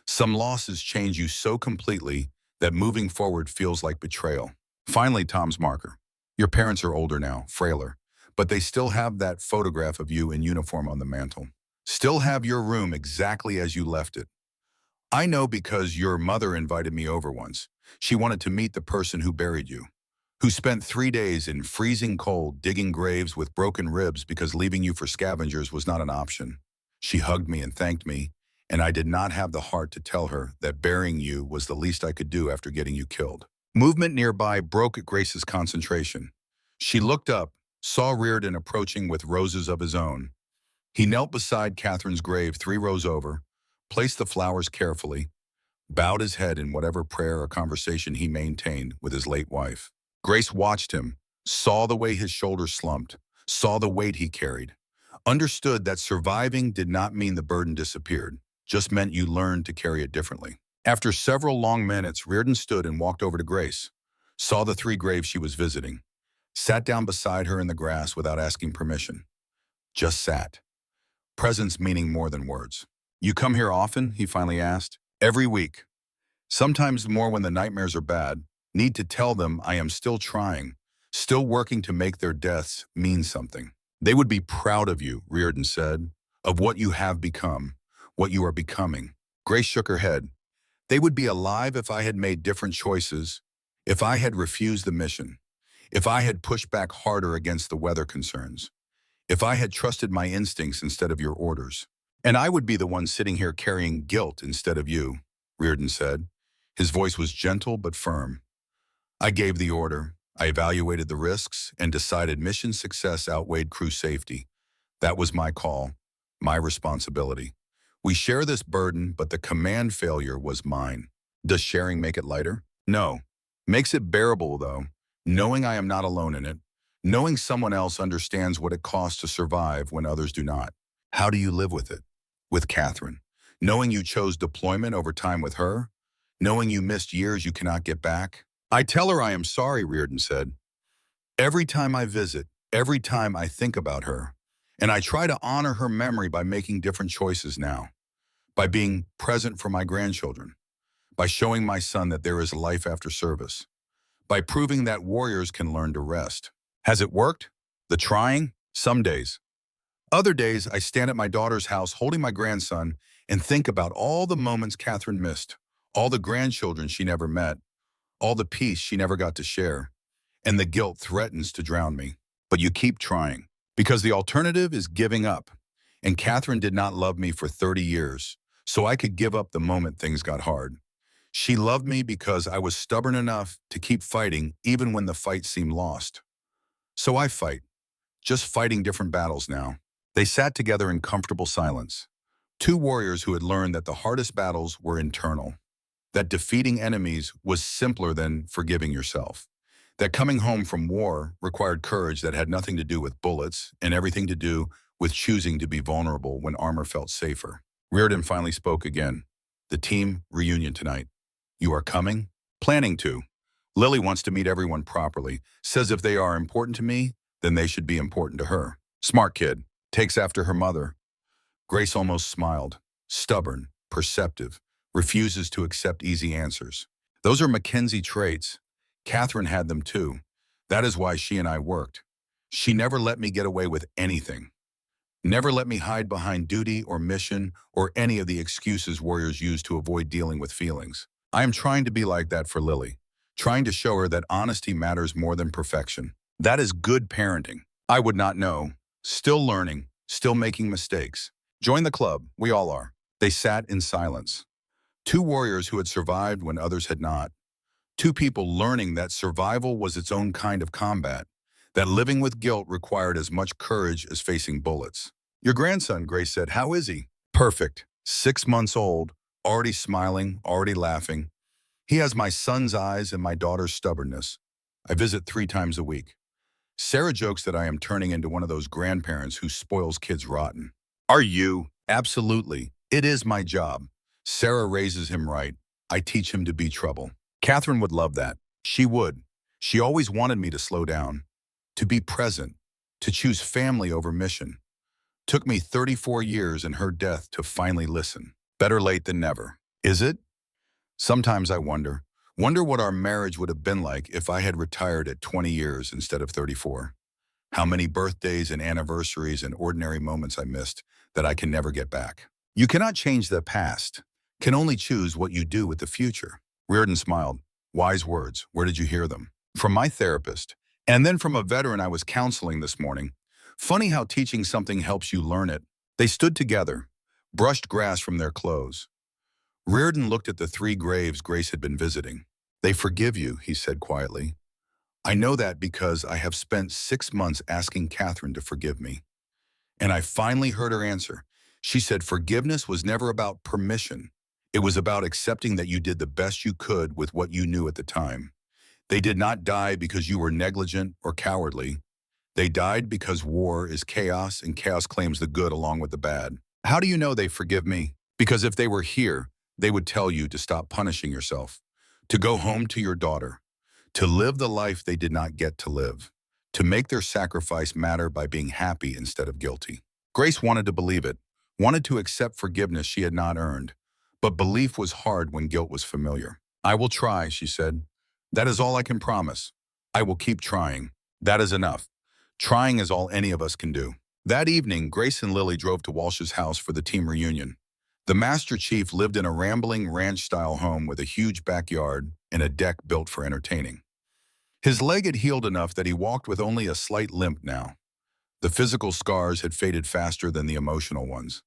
Some losses change you so completely that moving forward feels like betrayal. Finally, Tom's marker. Your parents are older now, frailer, but they still have that photograph of you in uniform on the mantle. Still have your room exactly as you left it. I know because your mother invited me over once. She wanted to meet the person who buried you, who spent 3 days in freezing cold digging graves with broken ribs because leaving you for scavengers was not an option. She hugged me and thanked me, and I did not have the heart to tell her that burying you was the least I could do after getting you killed. Movement nearby broke Grace's concentration. She looked up, saw Rearden approaching with roses of his own. He knelt beside Catherine's grave 3 rows over, placed the flowers carefully, bowed his head in whatever prayer or conversation he maintained with his late wife. Grace watched him, saw the way his shoulders slumped, saw the weight he carried, understood that surviving did not mean the burden disappeared, just meant you learned to carry it differently. After several long minutes, Rearden stood and walked over to Grace, saw the 3 graves she was visiting, sat down beside her in the grass without asking permission. Just sat. Presence meaning more than words. You come here often? He finally asked. Every week. Sometimes more when the nightmares are bad. Need to tell them I am still trying, still working to make their deaths mean something. They would be proud of you, Rearden said, of what you have become, what you are becoming. Grace shook her head. They would be alive if I had made different choices, if I had refused the mission, if I had pushed back harder against the weather concerns, if I had trusted my instincts instead of your orders. And I would be the one sitting here carrying guilt instead of you, Rearden said. His voice was gentle but firm. I gave the order, I evaluated the risks, and decided mission success outweighed crew safety. That was my call, my responsibility. We share this burden, but the command failure was mine. Does sharing make it lighter? No. Makes it bearable, though, knowing I am not alone in it, knowing someone else understands what it costs to survive when others do not. How do you live with it? With Catherine. Knowing you chose deployment over time with her? Knowing you missed years you cannot get back? I tell her I am sorry, Rearden said. Every time I visit, every time I think about her, and I try to honor her memory by making different choices now, by being present for my grandchildren, by showing my son that there is a life after service, by proving that warriors can learn to rest. Has it worked? The trying? Some days. Other days, I stand at my daughter's house holding my grandson and think about all the moments Catherine missed, all the grandchildren she never met, all the peace she never got to share, and the guilt threatens to drown me. But you keep trying, because the alternative is giving up. And Catherine did not love me for 30 years, so I could give up the moment things got hard. She loved me because I was stubborn enough to keep fighting even when the fight seemed lost. So I fight, just fighting different battles now. They sat together in comfortable silence. 2 warriors who had learned that the hardest battles were internal, that defeating enemies was simpler than forgiving yourself, that coming home from war required courage that had nothing to do with bullets and everything to do with choosing to be vulnerable when armor felt safer. Rearden finally spoke again. The team reunion tonight. You are coming? Planning to. Lily wants to meet everyone properly, says if they are important to me, then they should be important to her. Smart kid. Takes after her mother. Grace almost smiled. Stubborn, perceptive, refuses to accept easy answers. Those are Mackenzie traits. Catherine had them too. That is why she and I worked. She never let me get away with anything. Never let me hide behind duty or mission or any of the excuses warriors use to avoid dealing with feelings. I am trying to be like that for Lily. trying to show her that honesty matters more than perfection. That is good parenting. I would not know. Still learning, still making mistakes. Join the club, we all are. They sat in silence. Two warriors who had survived when others had not. Two people learning that survival was its own kind of combat, that living with guilt required as much courage as facing bullets. Your grandson, Grace said, how is he? Perfect. 6 months old, already smiling, already laughing. He has my son's eyes and my daughter's stubbornness. I visit 3 times a week. Sarah jokes that I am turning into one of those grandparents who spoils kids rotten. Are you? Absolutely. It is my job. Sarah raises him right. I teach him to be trouble. Catherine would love that. She would. She always wanted me to slow down, to be present, to choose family over mission. Took me 34 years and her death to finally listen. Better late than never. Is it? Sometimes I wonder what our marriage would have been like if I had retired at 20 years instead of 34. How many birthdays and anniversaries and ordinary moments I missed that I can never get back. You cannot change the past, can only choose what you do with the future. Rearden smiled. Wise words. Where did you hear them? From my therapist, and then from a veteran I was counseling this morning. Funny how teaching something helps you learn it. They stood together, brushed grass from their clothes. Rearden looked at the 3 graves Grace had been visiting. They forgive you, he said quietly. I know that because I have spent 6 months asking Catherine to forgive me. And I finally heard her answer. She said forgiveness was never about permission. It was about accepting that you did the best you could with what you knew at the time. They did not die because you were negligent or cowardly. They died because war is chaos and chaos claims the good along with the bad. How do you know they forgive me? Because if they were here, they would tell you to stop punishing yourself, to go home to your daughter, to live the life they did not get to live, to make their sacrifice matter by being happy instead of guilty. Grace wanted to believe it, wanted to accept forgiveness she had not earned, but belief was hard when guilt was familiar. I will try, she said. That is all I can promise. I will keep trying. That is enough. Trying is all any of us can do. That evening, Grace and Lily drove to Walsh's house for the team reunion. The Master Chief lived in a rambling ranch-style home with a huge backyard and a deck built for entertaining. His leg had healed enough that he walked with only a slight limp now. The physical scars had faded faster than the emotional ones.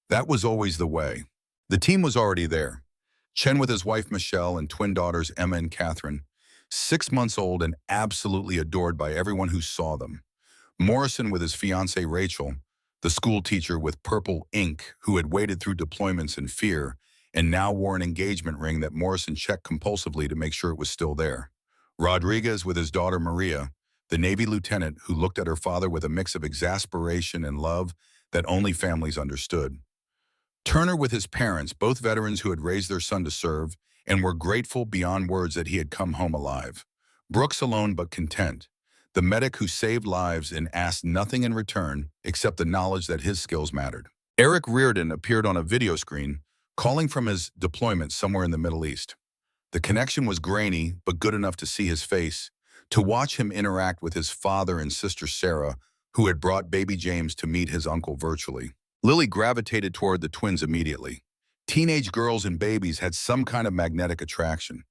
That was always the way. The team was already there. Chen with his wife Michelle and twin daughters Emma and Catherine, 6 months old and absolutely adored by everyone who saw them. Morrison with his fiancée Rachel, the school teacher with purple ink who had waded through deployments in fear and now wore an engagement ring that Morrison checked compulsively to make sure it was still there. Rodriguez with his daughter Maria, the Navy lieutenant who looked at her father with a mix of exasperation and love that only families understood. Turner with his parents, both veterans who had raised their son to serve and were grateful beyond words that he had come home alive. Brooks alone but content, the medic who saved lives and asked nothing in return except the knowledge that his skills mattered. Eric Rearden appeared on a video screen, calling from his deployment somewhere in the Middle East. The connection was grainy, but good enough to see his face, to watch him interact with his father and sister Sarah, who had brought baby James to meet his uncle virtually. Lily gravitated toward the twins immediately. Teenage girls and babies had some kind of magnetic attraction.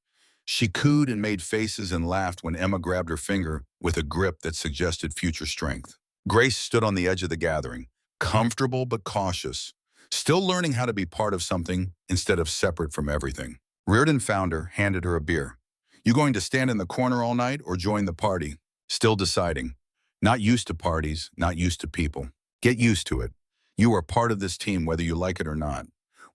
She cooed and made faces and laughed when Emma grabbed her finger with a grip that suggested future strength. Grace stood on the edge of the gathering, comfortable but cautious, still learning how to be part of something instead of separate from everything. Rearden found her, handed her a beer. You going to stand in the corner all night or join the party? Still deciding. Not used to parties, not used to people. Get used to it. You are part of this team whether you like it or not.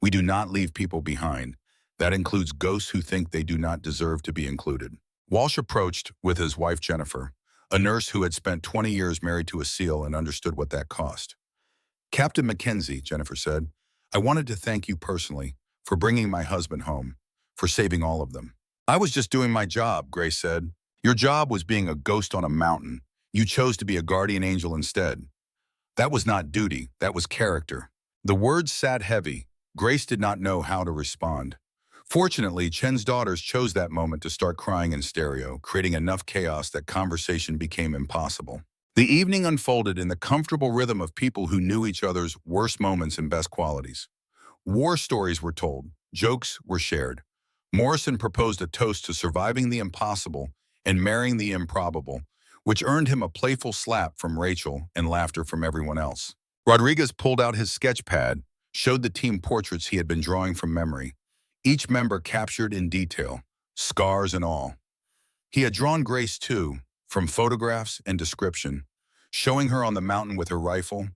We do not leave people behind. That includes ghosts who think they do not deserve to be included. Walsh approached with his wife Jennifer, a nurse who had spent 20 years married to a SEAL and understood what that cost. Captain Mackenzie, Jennifer said, I wanted to thank you personally for bringing my husband home, for saving all of them. I was just doing my job, Grace said. Your job was being a ghost on a mountain. You chose to be a guardian angel instead. That was not duty, that was character. The words sat heavy. Grace did not know how to respond. Fortunately, Chen's daughters chose that moment to start crying in stereo, creating enough chaos that conversation became impossible. The evening unfolded in the comfortable rhythm of people who knew each other's worst moments and best qualities. War stories were told, jokes were shared. Morrison proposed a toast to surviving the impossible and marrying the improbable, which earned him a playful slap from Rachel and laughter from everyone else. Rodriguez pulled out his sketch pad, showed the team portraits he had been drawing from memory, each member captured in detail, scars and all. He had drawn Grace too, from photographs and description, showing her on the mountain with her rifle,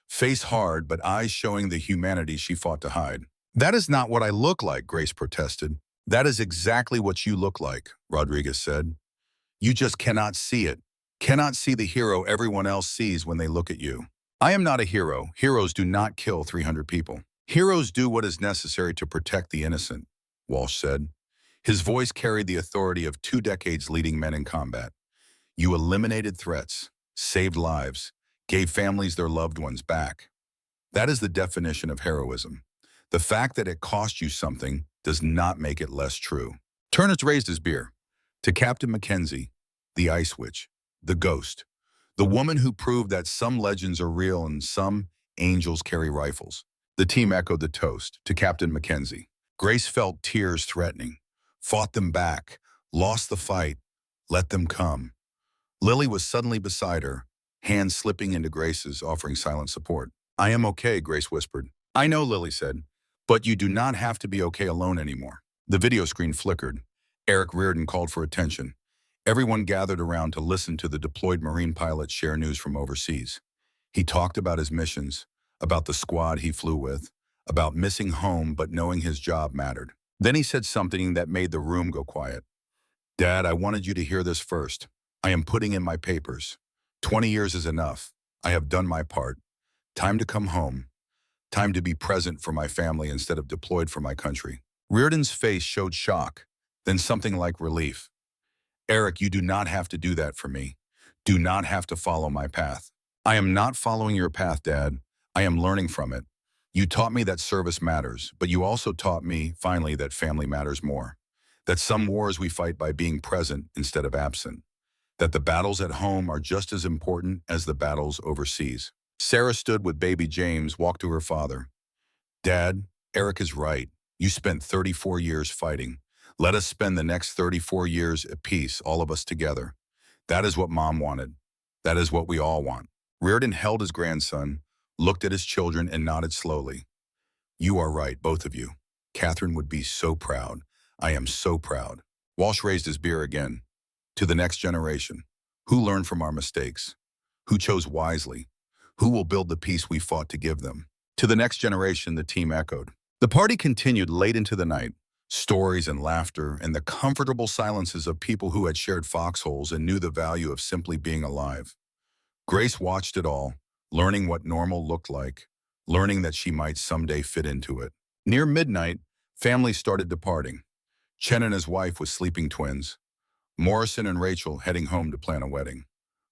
face hard but eyes showing the humanity she fought to hide. "That is not what I look like," Grace protested. "That is exactly what you look like," Rodriguez said. "You just cannot see it, cannot see the hero everyone else sees when they look at you." "I am not a hero. Heroes do not kill 300 people. Heroes do what is necessary to protect the innocent," Walsh said. His voice carried the authority of 2 decades leading men in combat. "You eliminated threats, saved lives, gave families their loved ones back. That is the definition of heroism. The fact that it cost you something does not make it less true." Turnus raised his beer. "To Captain Mackenzie, the Ice Witch, the Ghost, the woman who proved that some legends are real and some angels carry rifles." The team echoed the toast, "To Captain Mackenzie." Grace felt tears threatening. Fought them back, lost the fight, let them come. Lily was suddenly beside her, hands slipping into Grace's, offering silent support. "I am okay," Grace whispered. "I know," Lily said, "but you do not have to be okay alone anymore." The video screen flickered. Eric Rearden called for attention. Everyone gathered around to listen to the deployed Marine pilot share news from overseas. He talked about his missions, about the squad he flew with, about missing home but knowing his job mattered. Then he said something that made the room go quiet. "Dad, I wanted you to hear this first. I am putting in my papers. 20 years is enough. I have done my part. Time to come home. Time to be present for my family instead of deployed for my country." Rearden's face showed shock, then something like relief. "Eric, you do not have to do that for me. Do not have to follow my path." "I am not following your path, Dad. I am learning from it. You taught me that service matters, but you also taught me, finally, that family matters more. That some wars we fight by being present instead of absent. That the battles at home are just as important as the battles overseas." Sarah stood with baby James, walked to her father. "Dad, Eric is right. You spent 34 years fighting. Let us spend the next 34 years at peace, all of us together. That is what Mom wanted. That is what we all want." Rearden held his grandson, looked at his children, and nodded slowly. "You are right, both of you. Catherine would be so proud. I am so proud." Walsh raised his beer again. "To the next generation. Who learned from our mistakes? Who chose wisely? Who will build the peace we fought to give them?" "To the next generation," the team echoed. The party continued late into the night. Stories and laughter and the comfortable silences of people who had shared foxholes and knew the value of simply being alive. Grace watched it all, learning what normal looked like, learning that she might someday fit into it. Near midnight, families started departing. Chen and his wife with sleeping twins. Morrison and Rachel heading home to plan a wedding.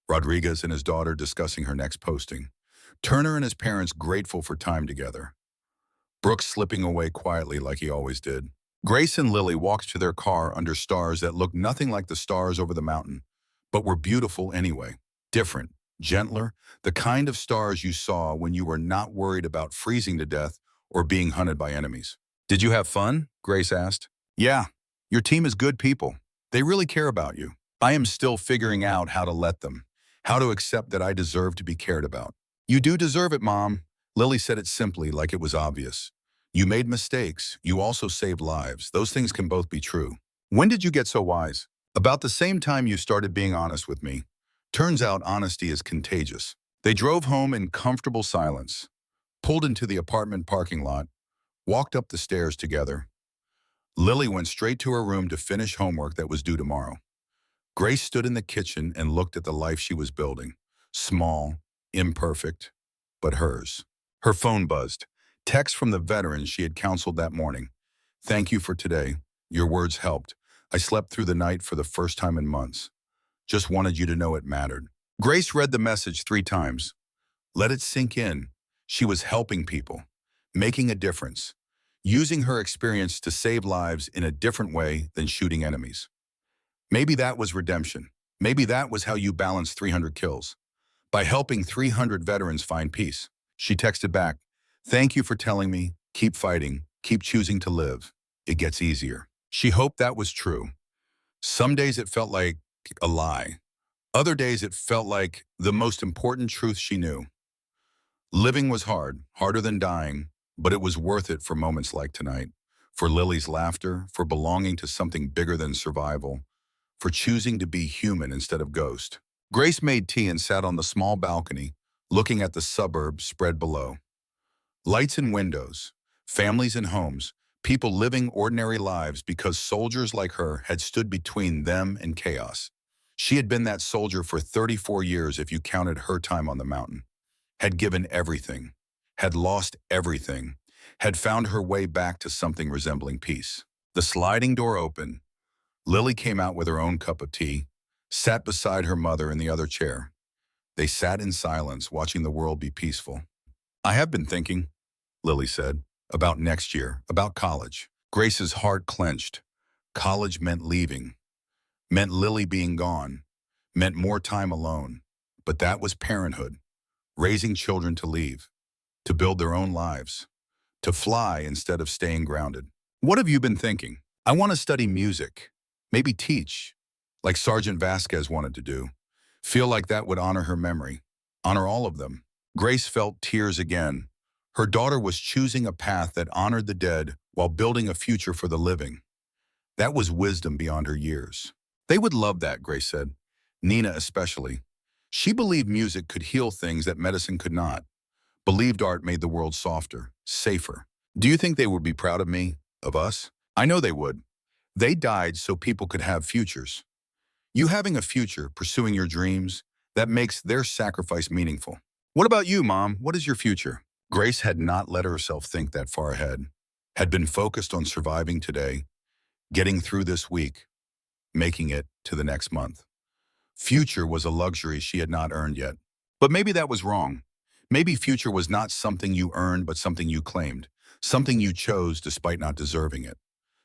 Rodriguez and his daughter discussing her next posting. Turner and his parents grateful for time together. Brooks slipping away quietly like he always did. Grace and Lily walked to their car under stars that looked nothing like the stars over the mountain, but were beautiful anyway. Different, gentler, the kind of stars you saw when you were not worried about freezing to death or being hunted by enemies. "Did you have fun?" Grace asked. "Yeah, your team is good people. They really care about you. I am still figuring out how to let them, how to accept that I deserve to be cared about." "You do deserve it, Mom." Lily said it simply, like it was obvious. "You made mistakes. You also saved lives. Those things can both be true." "When did you get so wise?" "About the same time you started being honest with me. Turns out honesty is contagious." They drove home in comfortable silence, pulled into the apartment parking lot, walked up the stairs together. Lily went straight to her room to finish homework that was due tomorrow. Grace stood in the kitchen and looked at the life she was building. Small, imperfect, but hers. Her phone buzzed. Text from the veterans she had counseled that morning. "Thank you for today. Your words helped. I slept through the night for the first time in months. Just wanted you to know it mattered." Grace read the message 3 times. Let it sink in. She was helping people, making a difference, using her experience to save lives in a different way than shooting enemies. Maybe that was redemption. Maybe that was how you balanced 300 kills. By helping 300 veterans find peace. She texted back, "Thank you for telling me. Keep fighting. Keep choosing to live. It gets easier." She hoped that was true. Some days it felt like a lie. Other days it felt like the most important truth she knew. Living was hard, harder than dying, but it was worth it for moments like tonight. For Lily's laughter, for belonging to something bigger than survival, for choosing to be human instead of ghost. Grace made tea and sat on the small balcony, looking at the suburbs spread below. Lights in windows, families in homes, people living ordinary lives because soldiers like her had stood between them and chaos. She had been that soldier for 34 years if you counted her time on the mountain. Had given everything, had lost everything, had found her way back to something resembling peace. The sliding door opened. Lily came out with her own cup of tea, sat beside her mother in the other chair. They sat in silence, watching the world be peaceful. I have been thinking, Lily said, about next year, about college. Grace's heart clenched. College meant leaving, meant Lily being gone, meant more time alone. But that was parenthood, raising children to leave, to build their own lives, to fly instead of staying grounded. What have you been thinking? I want to study music, maybe teach, like Sergeant Vasquez wanted to do. Feel like that would honor her memory, honor all of them. Grace felt tears again. Her daughter was choosing a path that honored the dead while building a future for the living. That was wisdom beyond her years. They would love that, Grace said. Nina especially. She believed music could heal things that medicine could not. Believed art made the world softer, safer. Do you think they would be proud of me, of us? I know they would. They died so people could have futures. You having a future, pursuing your dreams, that makes their sacrifice meaningful. What about you, Mom? What is your future? Grace had not let herself think that far ahead, had been focused on surviving today, getting through this week, making it to the next month. Future was a luxury she had not earned yet. But maybe that was wrong. Maybe future was not something you earned, but something you claimed, something you chose despite not deserving it,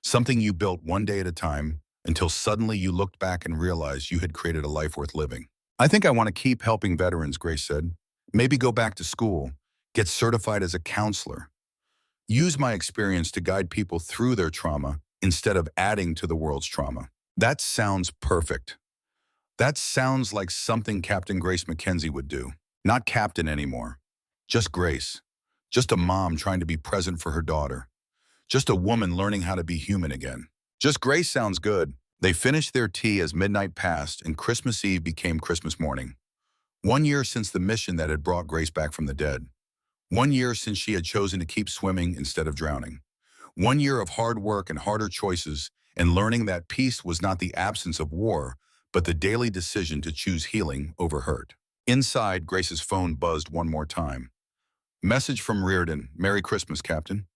something you built one day at a time until suddenly you looked back and realized you had created a life worth living. I think I want to keep helping veterans, Grace said. Maybe go back to school, get certified as a counselor. Use my experience to guide people through their trauma instead of adding to the world's trauma. That sounds perfect. That sounds like something Captain Grace Mackenzie would do. Not Captain anymore. Just Grace. Just a mom trying to be present for her daughter. Just a woman learning how to be human again. Just Grace sounds good. They finished their tea as midnight passed and Christmas Eve became Christmas morning. 1 year since the mission that had brought Grace back from the dead. 1 year since she had chosen to keep swimming instead of drowning. 1 year of hard work and harder choices and learning that peace was not the absence of war, but the daily decision to choose healing over hurt. Inside, Grace's phone buzzed one more time. Message from Rearden. Merry Christmas, Captain.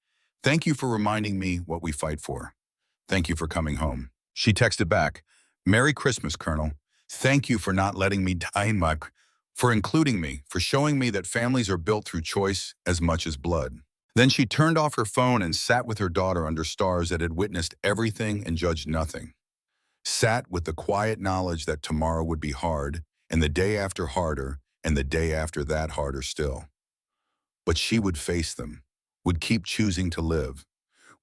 Thank you for reminding me what we fight for. Thank you for coming home. She texted back. Merry Christmas, Colonel. Thank you for not letting me die in my... for including me, for showing me that families are built through choice as much as blood. Then she turned off her phone and sat with her daughter under stars that had witnessed everything and judged nothing. Sat with the quiet knowledge that tomorrow would be hard, and the day after harder, and the day after that harder still. But she would face them, would keep choosing to live,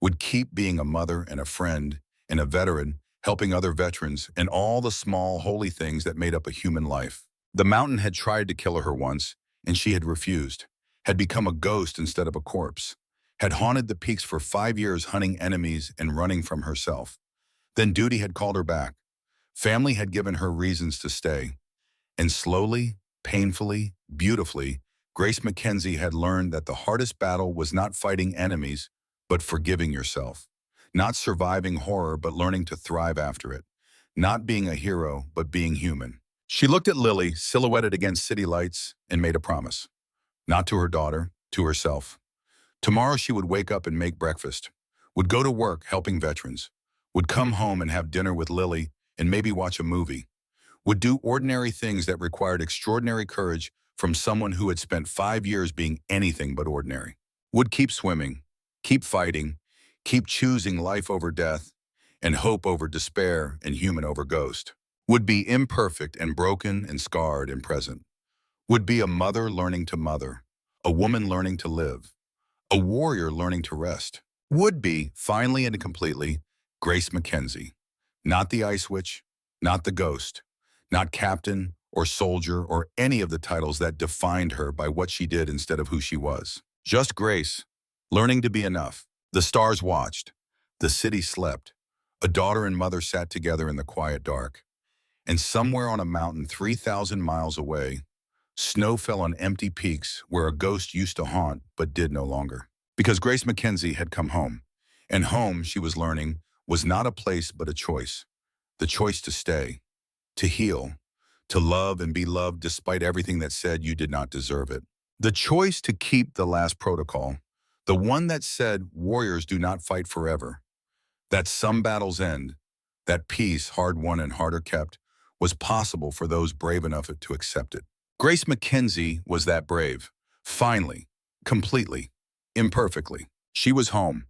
would keep being a mother and a friend and a veteran, helping other veterans and all the small, holy things that made up a human life. The mountain had tried to kill her once, and she had refused, had become a ghost instead of a corpse, had haunted the peaks for 5 years hunting enemies and running from herself. Then duty had called her back. Family had given her reasons to stay. And slowly, painfully, beautifully, Grace Mackenzie had learned that the hardest battle was not fighting enemies, but forgiving yourself. Not surviving horror, but learning to thrive after it. Not being a hero, but being human. She looked at Lily, silhouetted against city lights, and made a promise. Not to her daughter, to herself. Tomorrow she would wake up and make breakfast, would go to work helping veterans, would come home and have dinner with Lily and maybe watch a movie, would do ordinary things that required extraordinary courage from someone who had spent 5 years being anything but ordinary, would keep swimming, keep fighting, keep choosing life over death, and hope over despair and human over ghost, would be imperfect and broken and scarred and present, would be a mother learning to mother, a woman learning to live, a warrior learning to rest, would be, finally and completely, Grace Mackenzie. Not the Ice Witch, not the Ghost, not Captain or Soldier or any of the titles that defined her by what she did instead of who she was. Just Grace, learning to be enough. The stars watched. The city slept. A daughter and mother sat together in the quiet dark. And somewhere on a mountain 3,000 miles away, snow fell on empty peaks where a ghost used to haunt but did no longer. Because Grace Mackenzie had come home. And home, she was learning, was not a place but a choice. The choice to stay, to heal, to love and be loved despite everything that said you did not deserve it. The choice to keep the last protocol, the one that said warriors do not fight forever, that some battles end, that peace, hard won and harder kept, was possible for those brave enough to accept it. Grace Mackenzie was that brave. Finally, completely, imperfectly. She was home.